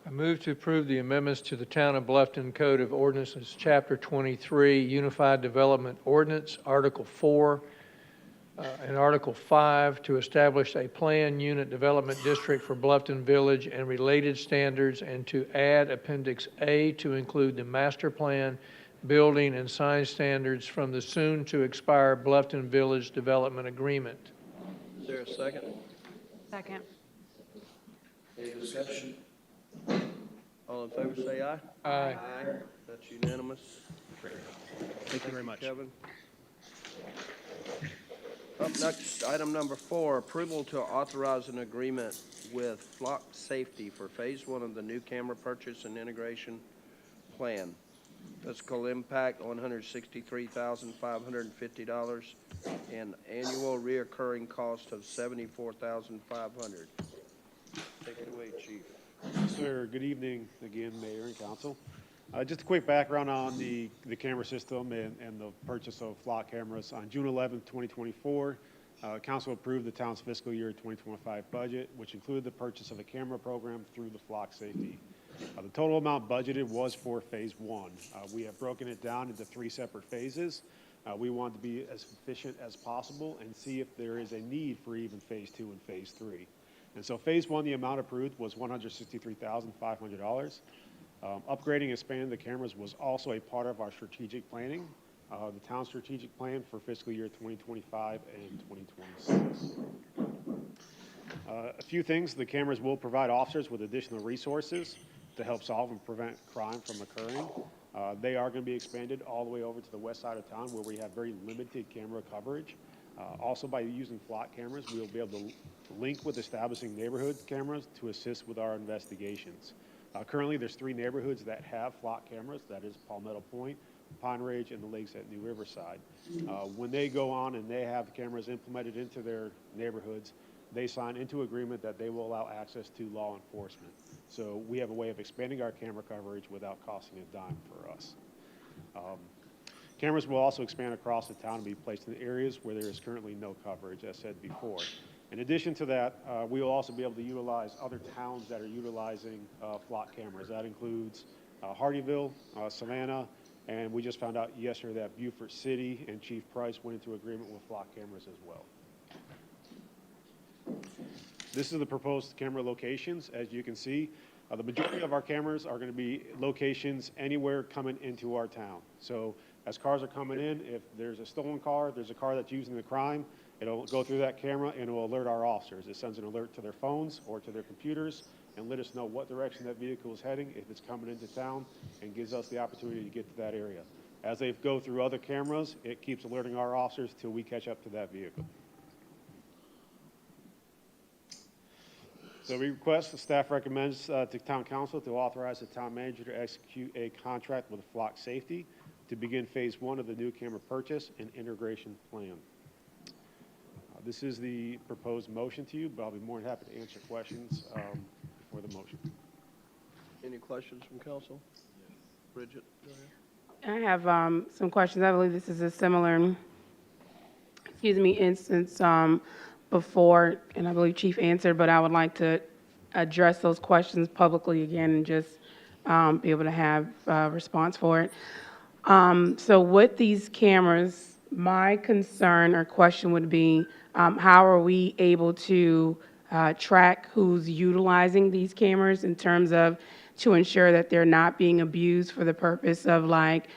I move to approve the amendments to the Town of Bluffton Code of Ordinances, Chapter 23, Unified Development Ordinance, Article 4, and Article 5 to establish a planned unit development district for Bluffton Village and related standards, and to add Appendix A to include the master plan, building, and sign standards from the soon-to-expire Bluffton Village Development Agreement. Is there a second? Second. Any discussion? All in favor, say aye. Aye. That's unanimous. Thank you very much. Kevin. Up next, item number 4, approval to authorize an agreement with Flock Safety for Phase 1 of the new camera purchase and integration plan. Fiscal impact, $163,550, and annual reoccurring cost of $74,500. Take it away, Chief. Sir, good evening again, Mayor and Council. Just a quick background on the camera system and the purchase of Flock cameras. On June 11, 2024, Council approved the town's fiscal year 2025 budget, which included the purchase of a camera program through the Flock Safety. The total amount budgeted was for Phase 1. We have broken it down into 3 separate phases. We want to be as efficient as possible and see if there is a need for even Phase 2 and Phase 3. And so Phase 1, the amount approved was $163,500. Upgrading and expanding the cameras was also a part of our strategic planning, the town's strategic plan for fiscal year 2025 and 2026. A few things: the cameras will provide officers with additional resources to help solve and prevent crime from occurring. They are going to be expanded all the way over to the west side of town, where we have very limited camera coverage. Also, by using Flock cameras, we will be able to link with establishing neighborhood cameras to assist with our investigations. Currently, there's 3 neighborhoods that have Flock cameras. That is Palmetto Point, Pine Ridge, and the Lakes at New Riverside. When they go on and they have the cameras implemented into their neighborhoods, they sign into agreement that they will allow access to law enforcement. So we have a way of expanding our camera coverage without costing a dime for us. Cameras will also expand across the town and be placed in areas where there is currently no coverage, as said before. In addition to that, we will also be able to utilize other towns that are utilizing Flock cameras. That includes Hardyville, Savannah, and we just found out yesterday that Beaufort City and Chief Price went into agreement with Flock cameras as well. This is the proposed camera locations. As you can see, the majority of our cameras are going to be locations anywhere coming into our town. So as cars are coming in, if there's a stolen car, there's a car that's using the crime, it'll go through that camera and it will alert our officers. It sends an alert to their phones or to their computers and let us know what direction that vehicle is heading, if it's coming into town, and gives us the opportunity to get to that area. As they go through other cameras, it keeps alerting our officers till we catch up to that vehicle. So we request, the staff recommends to Town Council to authorize the Town Manager to execute a contract with Flock Safety to begin Phase 1 of the new camera purchase and integration plan. This is the proposed motion to you, but I'll be more than happy to answer questions before the motion. Any questions from council? Bridget, go ahead. I have some questions. I believe this is a similar instance before, and I believe Chief answered, but I would like to address those questions publicly again and just be able to have a response for it. So with these cameras, my concern or question would be, how are we able to track who's utilizing these cameras in terms of to ensure that they're not being abused for the purpose of like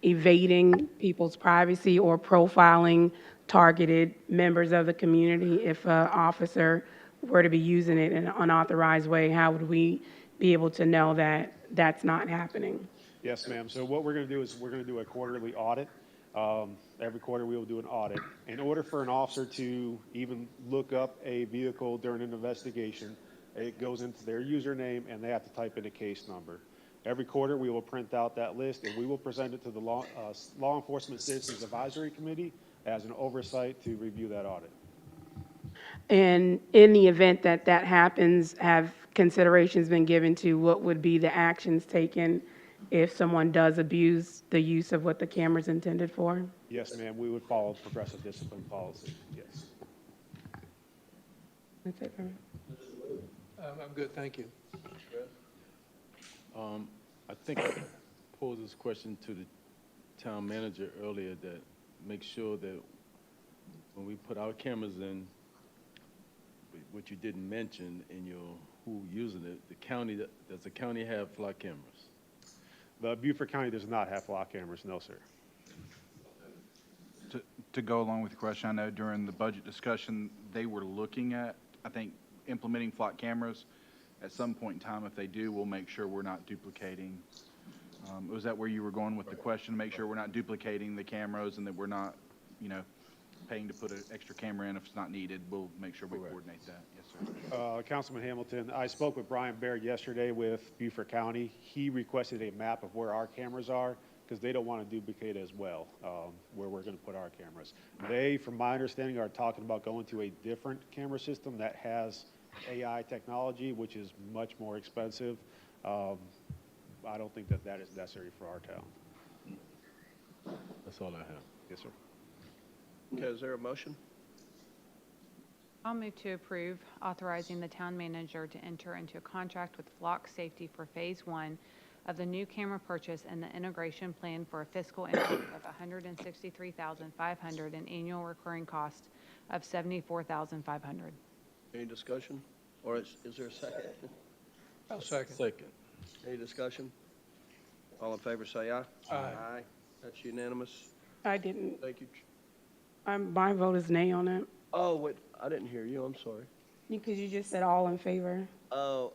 evading people's privacy or profiling targeted members of the community? If an officer were to be using it in an unauthorized way, how would we be able to know that that's not happening? Yes, ma'am. So what we're going to do is we're going to do a quarterly audit. Every quarter we will do an audit. In order for an officer to even look up a vehicle during an investigation, it goes into their username and they have to type in a case number. Every quarter we will print out that list and we will present it to the Law Enforcement Citizens Advisory Committee as an oversight to review that audit. And in the event that that happens, have considerations been given to what would be the actions taken if someone does abuse the use of what the camera's intended for? Yes, ma'am. We would follow progressive discipline policy. Yes. That's it for me. I'm good, thank you. I think I posed this question to the town manager earlier, that make sure that when we put our cameras in, what you didn't mention in your who using it, the county, does the county have flock cameras? The Beaufort County does not have flock cameras, no, sir. To go along with the question, I know during the budget discussion, they were looking at, I think, implementing flock cameras. At some point in time, if they do, we'll make sure we're not duplicating. Was that where you were going with the question? To make sure we're not duplicating the cameras and that we're not, you know, paying to put an extra camera in if it's not needed. We'll make sure we coordinate that. Yes, sir. Councilman Hamilton, I spoke with Brian Baird yesterday with Beaufort County. He requested a map of where our cameras are because they don't want to duplicate as well where we're going to put our cameras. They, from my understanding, are talking about going to a different camera system that has AI technology, which is much more expensive. I don't think that that is necessary for our town. That's all I have. Yes, sir. Okay, is there a motion? I'll move to approve authorizing the town manager to enter into a contract with Flock Safety for Phase 1 of the new camera purchase and the integration plan for a fiscal impact of $163,500 and annual recurring cost of $74,500. Any discussion? Or is there a second? I'll second. Second. Any discussion? All in favor, say aye. Aye. That's unanimous. I didn't, Thank you. my vote is nay on it, Oh, wait, I didn't hear you. I'm sorry. because you just said all in favor. Oh,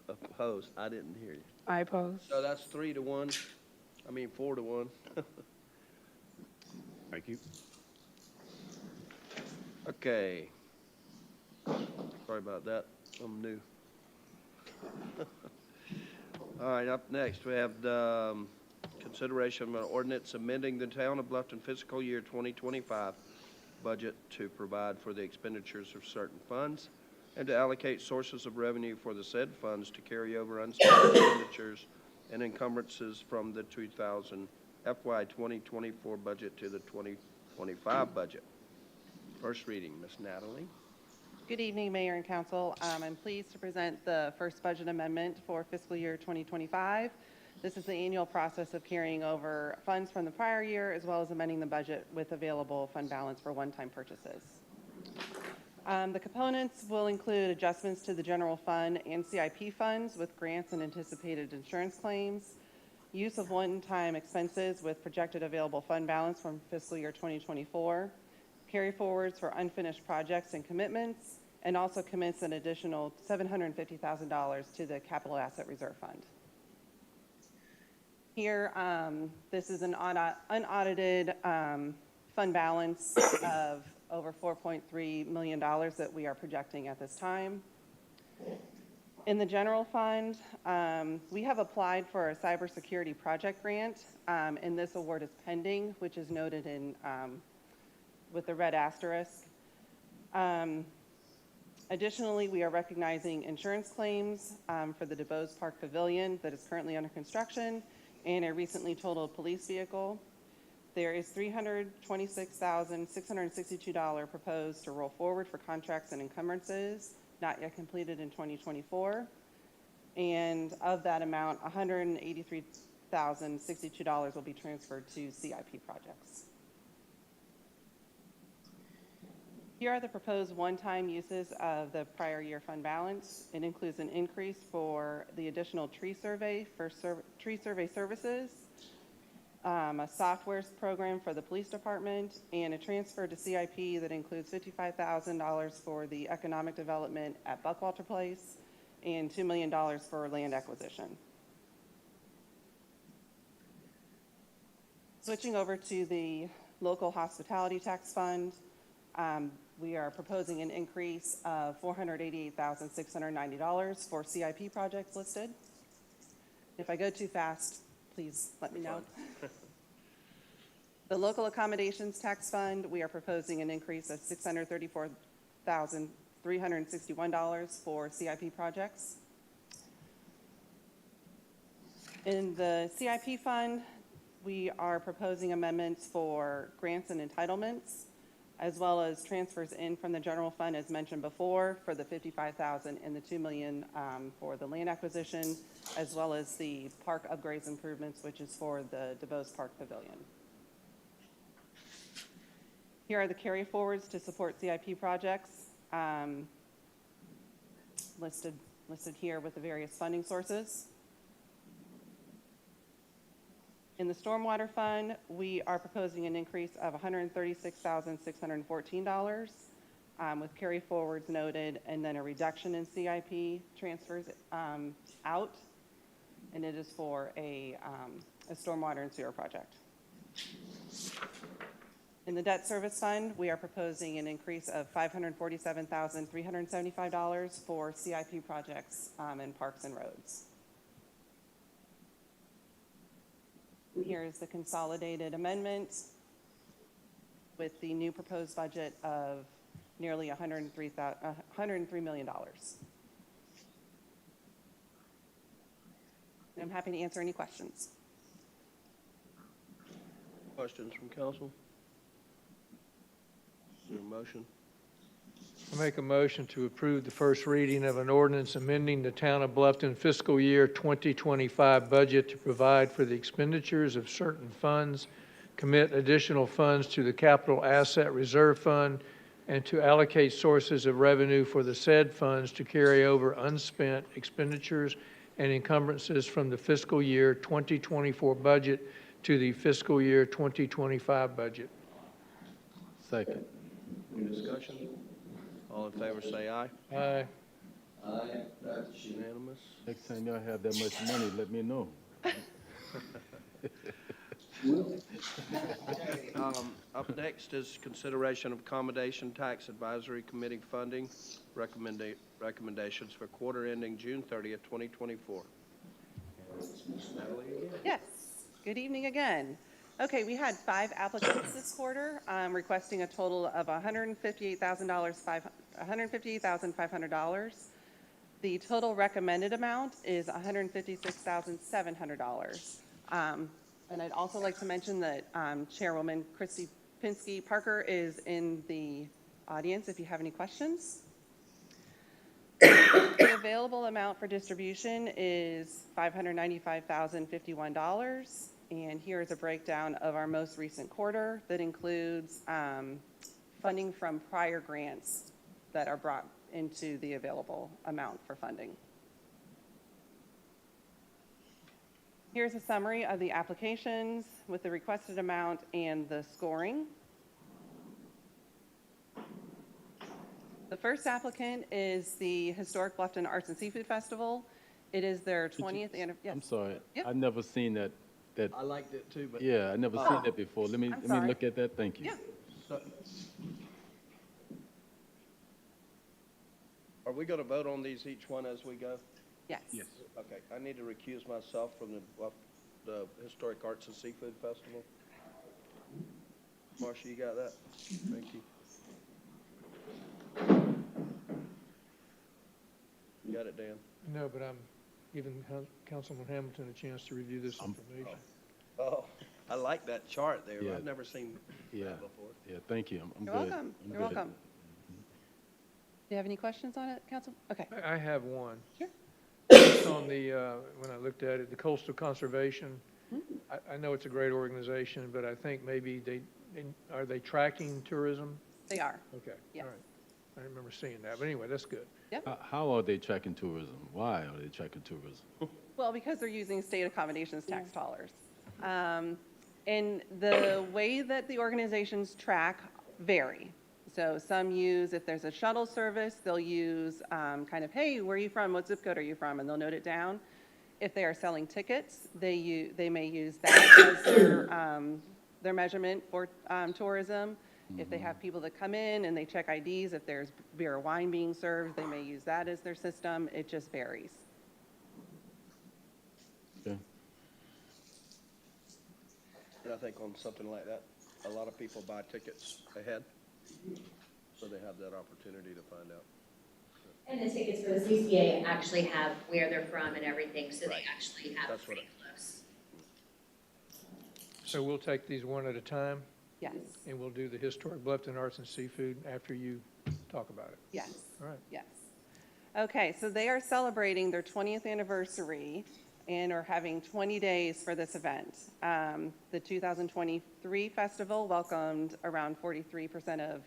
opposed. I didn't hear you. I oppose. So that's 3-1. I mean, 4-1. Thank you. Okay. Sorry about that. I'm new. All right, up next, we have the consideration of an ordinance amending the Town of Bluffton fiscal year 2025 budget to provide for the expenditures of certain funds and to allocate sources of revenue for the said funds to carry over unspent expenditures and encumbrances from the FY 2024 budget to the 2025 budget. First reading, Ms. Natalie. Good evening, Mayor and Council. I'm pleased to present the first budget amendment for fiscal year 2025. This is the annual process of carrying over funds from the prior year, as well as amending the budget with available fund balance for one-time purchases. The components will include adjustments to the general fund and CIP funds with grants and anticipated insurance claims, use of one-time expenses with projected available fund balance from fiscal year 2024, carry forwards for unfinished projects and commitments, and also commits an additional $750,000 to the Capital Asset Reserve Fund. Here, this is an unaudited fund balance of over $4.3 million that we are projecting at this time. In the general fund, we have applied for a cybersecurity project grant, and this award is pending, which is noted in with the red asterisk. Additionally, we are recognizing insurance claims for the DuBose Park Pavilion that is currently under construction and a recently totaled police vehicle. There is $326,662 proposed to roll forward for contracts and encumbrances not yet completed in 2024. And of that amount, $183,062 will be transferred to CIP projects. Here are the proposed one-time uses of the prior year fund balance. It includes an increase for the additional tree survey for tree survey services, a software program for the police department, and a transfer to CIP that includes $55,000 for the economic development at Buckwalter Place and $2 million for land acquisition. Switching over to the local hospitality tax fund, we are proposing an increase of $488,690 for CIP projects listed. If I go too fast, please let me know. The local accommodations tax fund, we are proposing an increase of $634,361 for CIP projects. In the CIP fund, we are proposing amendments for grants and entitlements, as well as transfers in from the general fund, as mentioned before, for the $55,000 and the $2 million for the land acquisition, as well as the park upgrades improvements, which is for the DeVos Park Pavilion. Here are the carry forwards to support CIP projects, listed here with the various funding sources. In the Stormwater Fund, we are proposing an increase of $136,614 with carry forwards noted, and then a reduction in CIP transfers out, and it is for a stormwater and sewer project. In the Debt Service Fund, we are proposing an increase of $547,375 for CIP projects in parks and roads. Here is the consolidated amendment with the new proposed budget of nearly $103 million. I'm happy to answer any questions. Questions from council? Is there a motion? I make a motion to approve the first reading of an ordinance amending the Town of Bluffton fiscal year 2025 budget to provide for the expenditures of certain funds, commit additional funds to the Capital Asset Reserve Fund, and to allocate sources of revenue for the said funds to carry over unspent expenditures and encumbrances from the fiscal year 2024 budget to the fiscal year 2025 budget. Second. Any discussion? All in favor say aye. Aye. Aye. That's unanimous. Next time y'all have that much money, let me know. Okay, up next is consideration of accommodation tax advisory committee funding recommendations for quarter ending June 30th, 2024. Natalie again. Yes, good evening again. Okay, we had 5 applicants this quarter requesting a total of $158,500. The total recommended amount is $156,700. And I'd also like to mention that Chairwoman Christy Pinsky Parker is in the audience if you have any questions. The available amount for distribution is $595,051. And here is a breakdown of our most recent quarter that includes funding from prior grants that are brought into the available amount for funding. Here's a summary of the applications with the requested amount and the scoring. The first applicant is the Historic Bluffton Arts and Seafood Festival. It is their 20th anniversary. Yes. I'm sorry. Yep. I've never seen that. I liked it too, but. Yeah, I never seen that before. Let me sorry. look at that. Thank you. Yeah. So- Are we going to vote on these each one as we go? Yes. Yes. Okay, I need to recuse myself from the Historic Arts and Seafood Festival. Marcia, you got that? Thank you. You got it, Dan? No, but I'm giving Councilman Hamilton a chance to review this information. Oh, I like that chart there. Yeah. I've never seen Yeah, that before. yeah, thank you. I'm You're good. welcome. I'm You're good. welcome. Do you have any questions on it, Council? Okay. I have one. Sure. Just on the, when I looked at it, the Coastal Conservation, I know it's a great organization, but I think maybe are they tracking tourism? They are. Okay, Yes. all right. I remember seeing that, but anyway, that's good. How are they tracking tourism? Why are they tracking tourism? Well, because they're using state accommodations tax dollars. And the way that the organizations track vary. So some use, if there's a shuttle service, they'll use kind of, hey, where are you from? What zip code are you from? And they'll note it down. If they are selling tickets, they may use that as their measurement for tourism. If they have people that come in and they check IDs, if there's beer or wine being served, they may use that as their system. It just varies. Okay. And I think on something like that, a lot of people buy tickets ahead, so they have that opportunity to find out. And the tickets for the CCA actually have where they're from and everything, so they actually have That's what pretty close. So we'll take these one at a time? Yes. And we'll do the historic Bluffton Arts and Seafood after you talk about it? Yes. All right. Yes. Okay, so they are celebrating their 20th anniversary and are having 20 days for this event. The 2023 festival welcomed around 43% of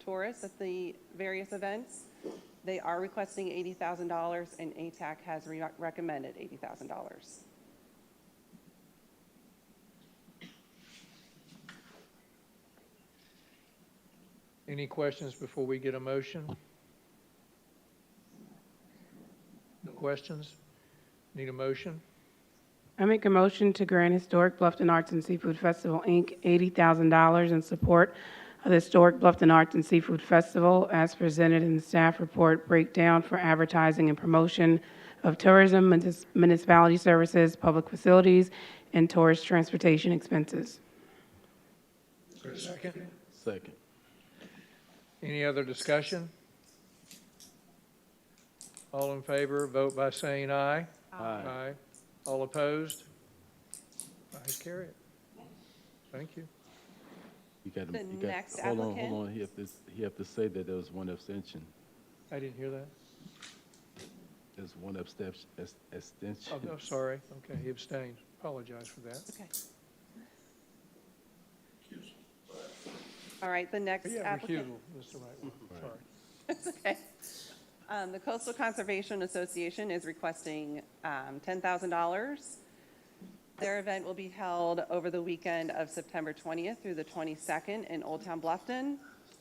tourists at the various events. They are requesting $80,000, and ATAC has recommended $80,000. Any questions before we get a motion? No questions? Need a motion? I make a motion to grant Historic Bluffton Arts and Seafood Festival, Inc., $80,000 in support of the Historic Bluffton Arts and Seafood Festival as presented in the staff report breakdown for advertising and promotion of tourism, municipality services, public facilities, and tourist transportation expenses. Is there a second? Second. Any other discussion? All in favor, vote by saying aye. Aye. All opposed? Ayes carry it. Thank you. You got The to, next hold on, applicant. hold on. He have to say that there was one abstention. I didn't hear that. There's one abstention. Oh, no, sorry. Okay, he abstained. Apologize for that. Okay. All right, the next Yeah, applicant. recusal is the right one. Sorry. It's okay. The Coastal Conservation Association is requesting $10,000. Their event will be held over the weekend of September 20th through the 22nd in Old Town Bluffton,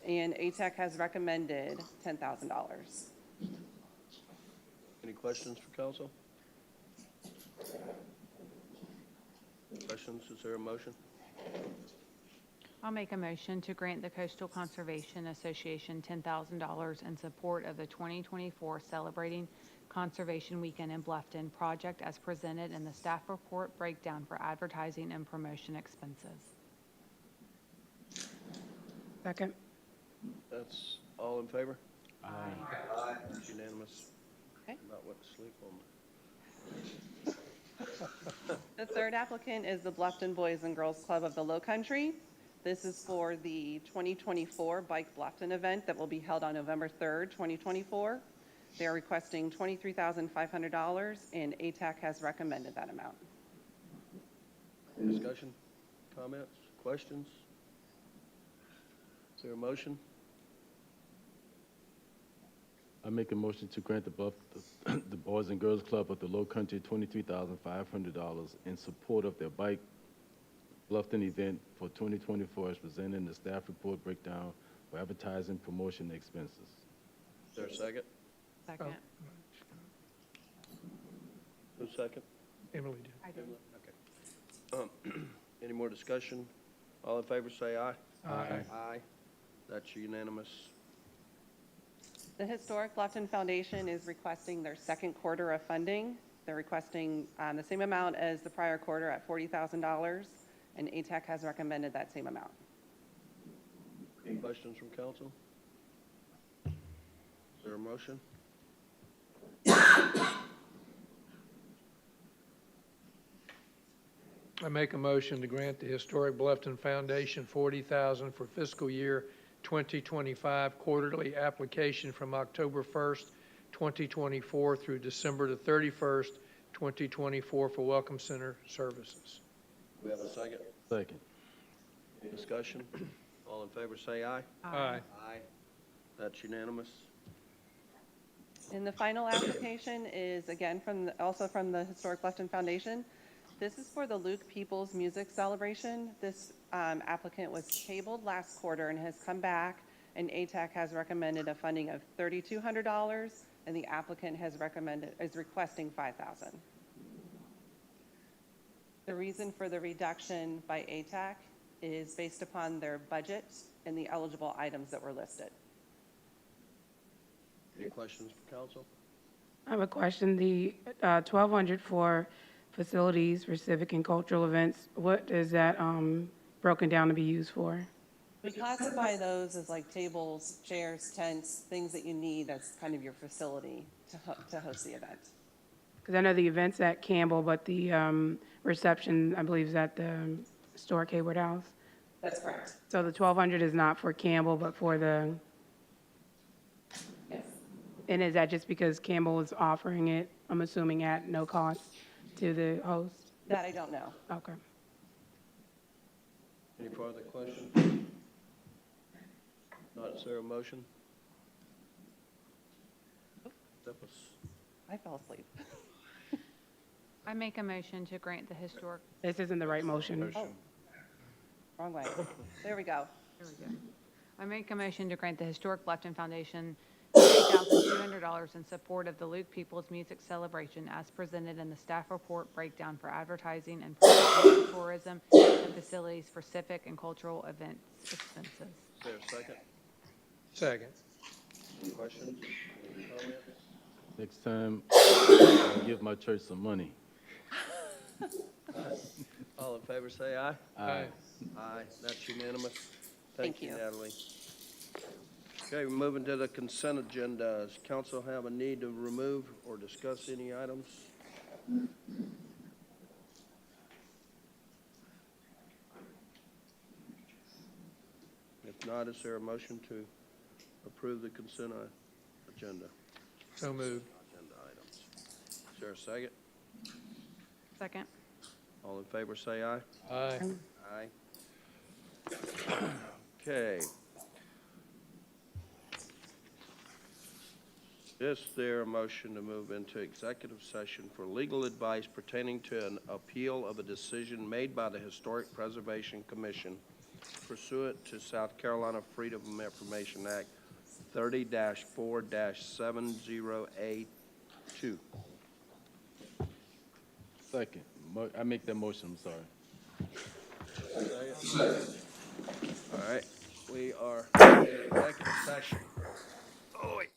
and ATAC has recommended $10,000. Any questions for council? Questions? Is there a motion? I'll make a motion to grant the Coastal Conservation Association $10,000 in support of the 2024 Celebrating Conservation Weekend in Bluffton project as presented in the staff report breakdown for advertising and promotion expenses. Second. That's all in favor? Aye. It's unanimous. Okay. Not what to sleep on. The third applicant is the Bluffton Boys and Girls Club of the Low Country. This is for the 2024 Bike Bluffton event that will be held on November 3rd, 2024. They are requesting $23,500, and ATAC has recommended that amount. Discussion, comments, questions? Is there a motion? I make a motion to grant the Boys and Girls Club of the Low Country $23,500 in support of their Bike Bluffton event for 2024 as presented in the staff report breakdown for advertising promotion expenses. Is there a second? Second. Who's second? Emily did. I did. Okay. Any more discussion? All in favor, say aye. Aye. Aye. That's unanimous. The Historic Bluffton Foundation is requesting their second quarter of funding. They're requesting the same amount as the prior quarter at $40,000, and ATAC has recommended that same amount. Any questions from council? Is there a motion? I make a motion to grant the Historic Bluffton Foundation $40,000 for fiscal year 2025 quarterly application from October 1st, 2024 through December the 31st, 2024 for Welcome Center services. We have a second. Second. Discussion? All in favor, say aye. Aye. Aye. That's unanimous. And the final application is, again, also from the Historic Bluffton Foundation. This is for the Luke Peoples Music Celebration. This applicant was tabled last quarter and has come back, and ATAC has recommended a funding of $3,200, and the applicant is requesting $5,000. The reason for the reduction by ATAC is based upon their budget and the eligible items that were listed. Any questions for council? I have a question. The 1,200 for facilities for civic and cultural events, what is that broken down to be used for? We classify those as like tables, chairs, tents, things that you need as kind of your facility to host the event. Because I know the event's at Campbell, but the reception, I believe, is at the historic Hayward House. That's correct. So the 1,200 is not for Campbell, but for the... Yes. And is that just because Campbell is offering it, I'm assuming, at no cost to the host? That I don't know. Okay. Any further questions? Not, is there a motion? That was, I fell asleep. I make a motion to grant the historic. This isn't the right motion. Oh, wrong way. There we go. There we go. I make a motion to grant the Historic Bluffton Foundation $8,200 in support of the Luke Peoples Music Celebration as presented in the staff report breakdown for advertising and promotion of tourism and facilities for civic and cultural events expenses. is there a second? Second. Any questions? Any comments? Next time, I'll give my church some money. All in favor, say aye. Aye. Aye, that's unanimous. Thank you. Natalie. Okay, we're moving to the consent agenda. Does council have a need to remove or discuss any items? If not, is there a motion to approve the consent agenda? So moved. Agenda items. Is there a second? Second. All in favor, say aye. Aye. Aye. Okay. Is there a motion to move into executive session for legal advice pertaining to an appeal of a decision made by the Historic Preservation Commission pursuant to South Carolina Freedom of Information Act 30-4-70A2? Second. I make that motion, I'm sorry. All right, we are in executive session. Oh, wait.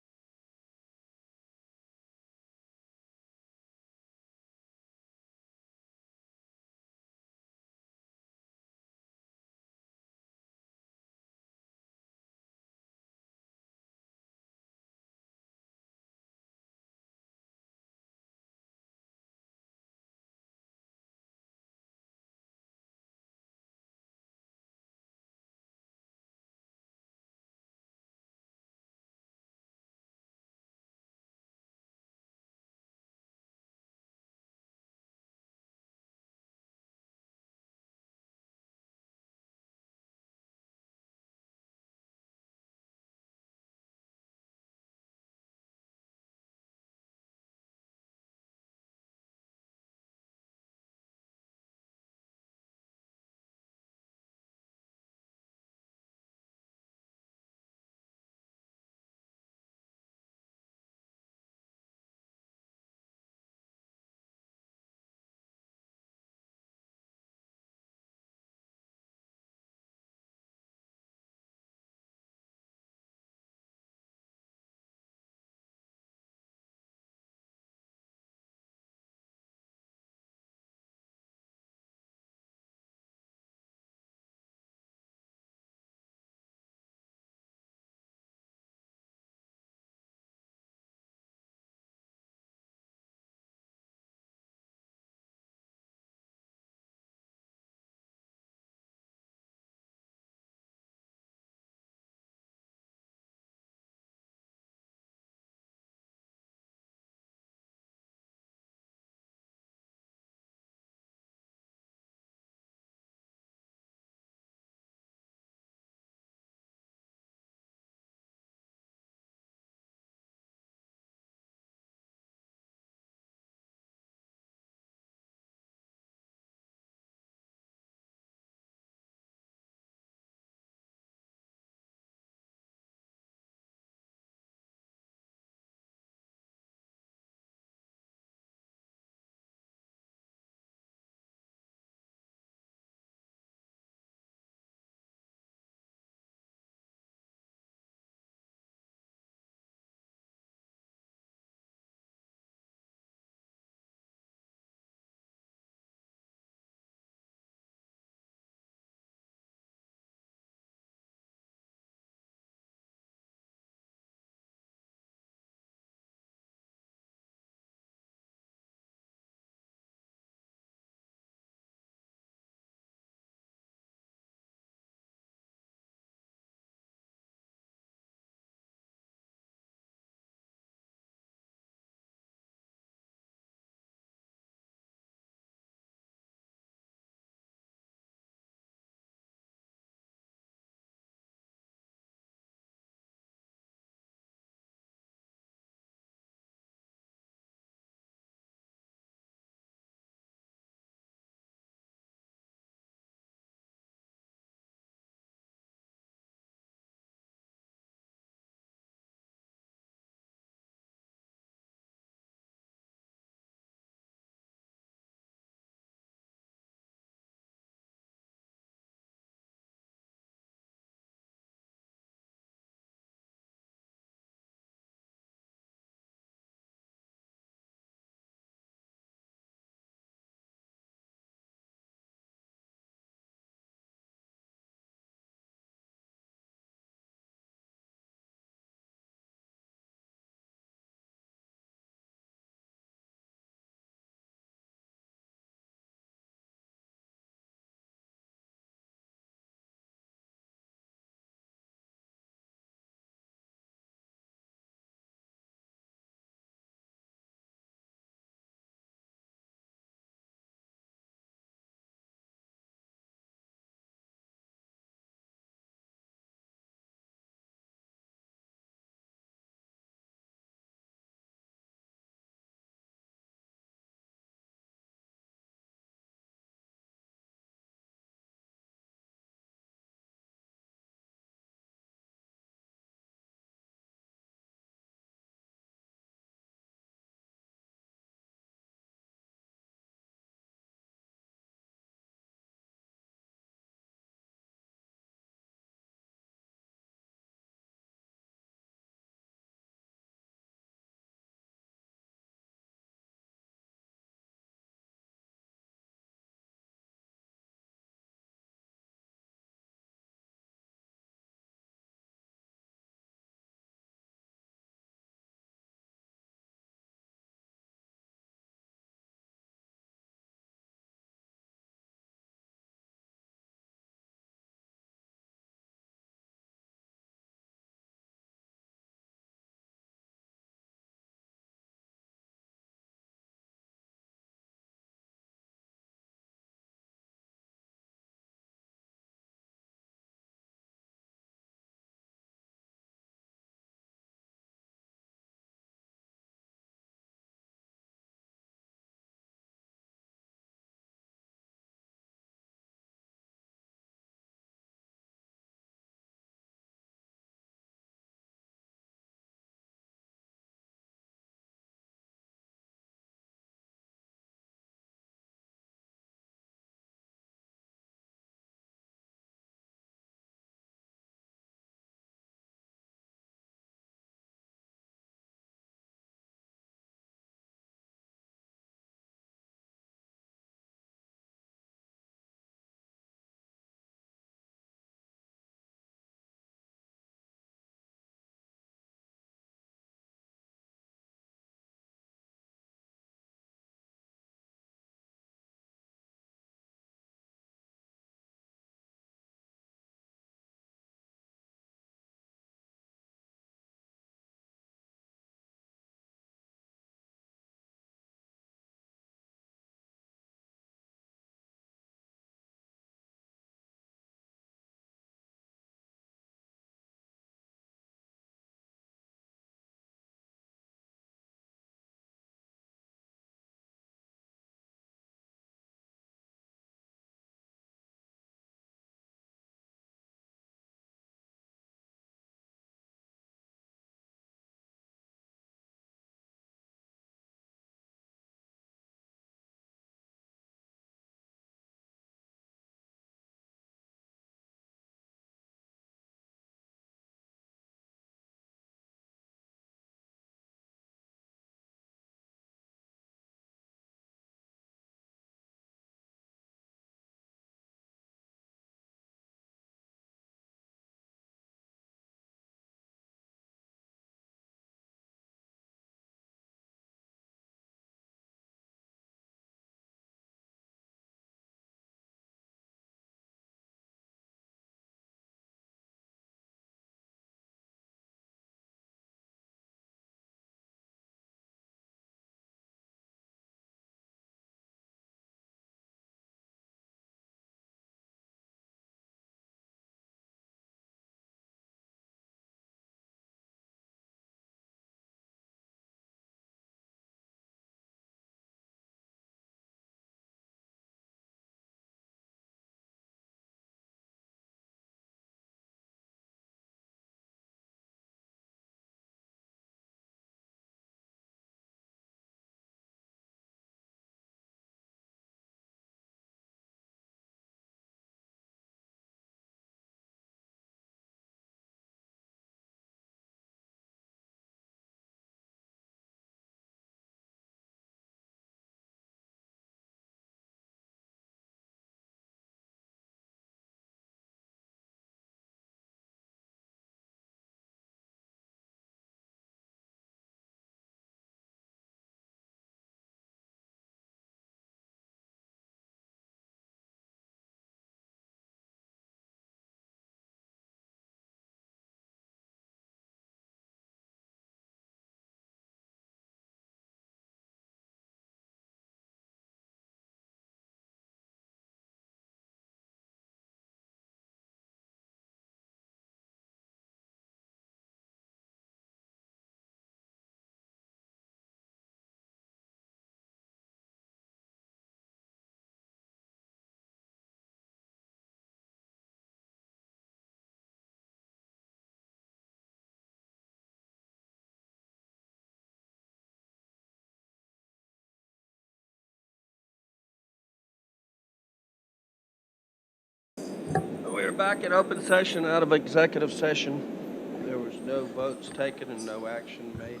We're back in open session out of executive session. There was no votes taken and no action made.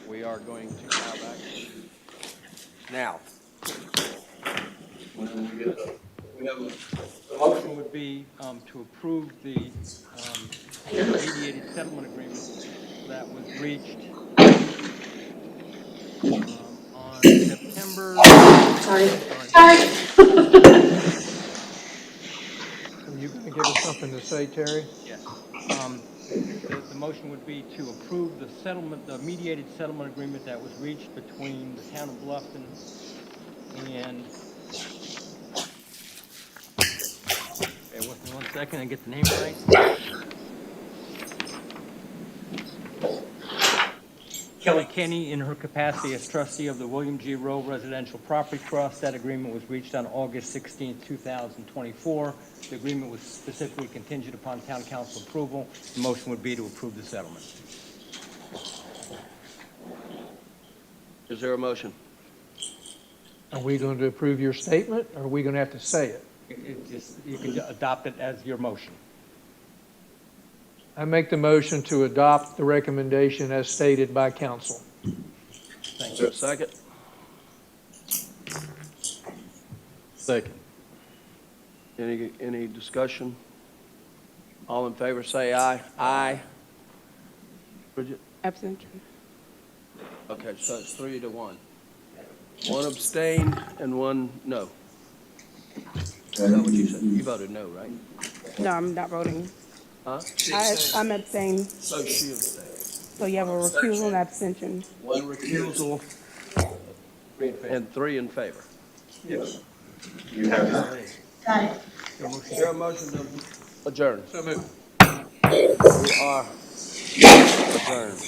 We are going to have action now. The motion would be to approve the mediated settlement agreement that was reached on September. Sorry. Are you going to give us something to say, Terry? Yes. The motion would be to approve the settlement, the mediated settlement agreement that was reached between the town of Bluffton and, bear with me 1 second and get the name right. Kelly Kenny, in her capacity as trustee of the William G. Rowe Residential Property Trust. That agreement was reached on August 16, 2024. The agreement was specifically contingent upon town council approval. The motion would be to approve the settlement. Is there a motion? Are we going to approve your statement, or are we going to have to say it? You can adopt it as your motion. I make the motion to adopt the recommendation as stated by council. Thank you. Second? Second. Any discussion? All in favor, say aye. Aye. Bridget? Abstention. Okay, so it's 3-1. One abstained and one no. Is that what you said? You voted no, right? No, I'm not voting. Huh? I'm abstaining. So she abstained. So you have a recusal and abstention. One recusal and 3 in favor. Yes. You have it. Got it. Is there a motion to adjourn? So moved. We are adjourned.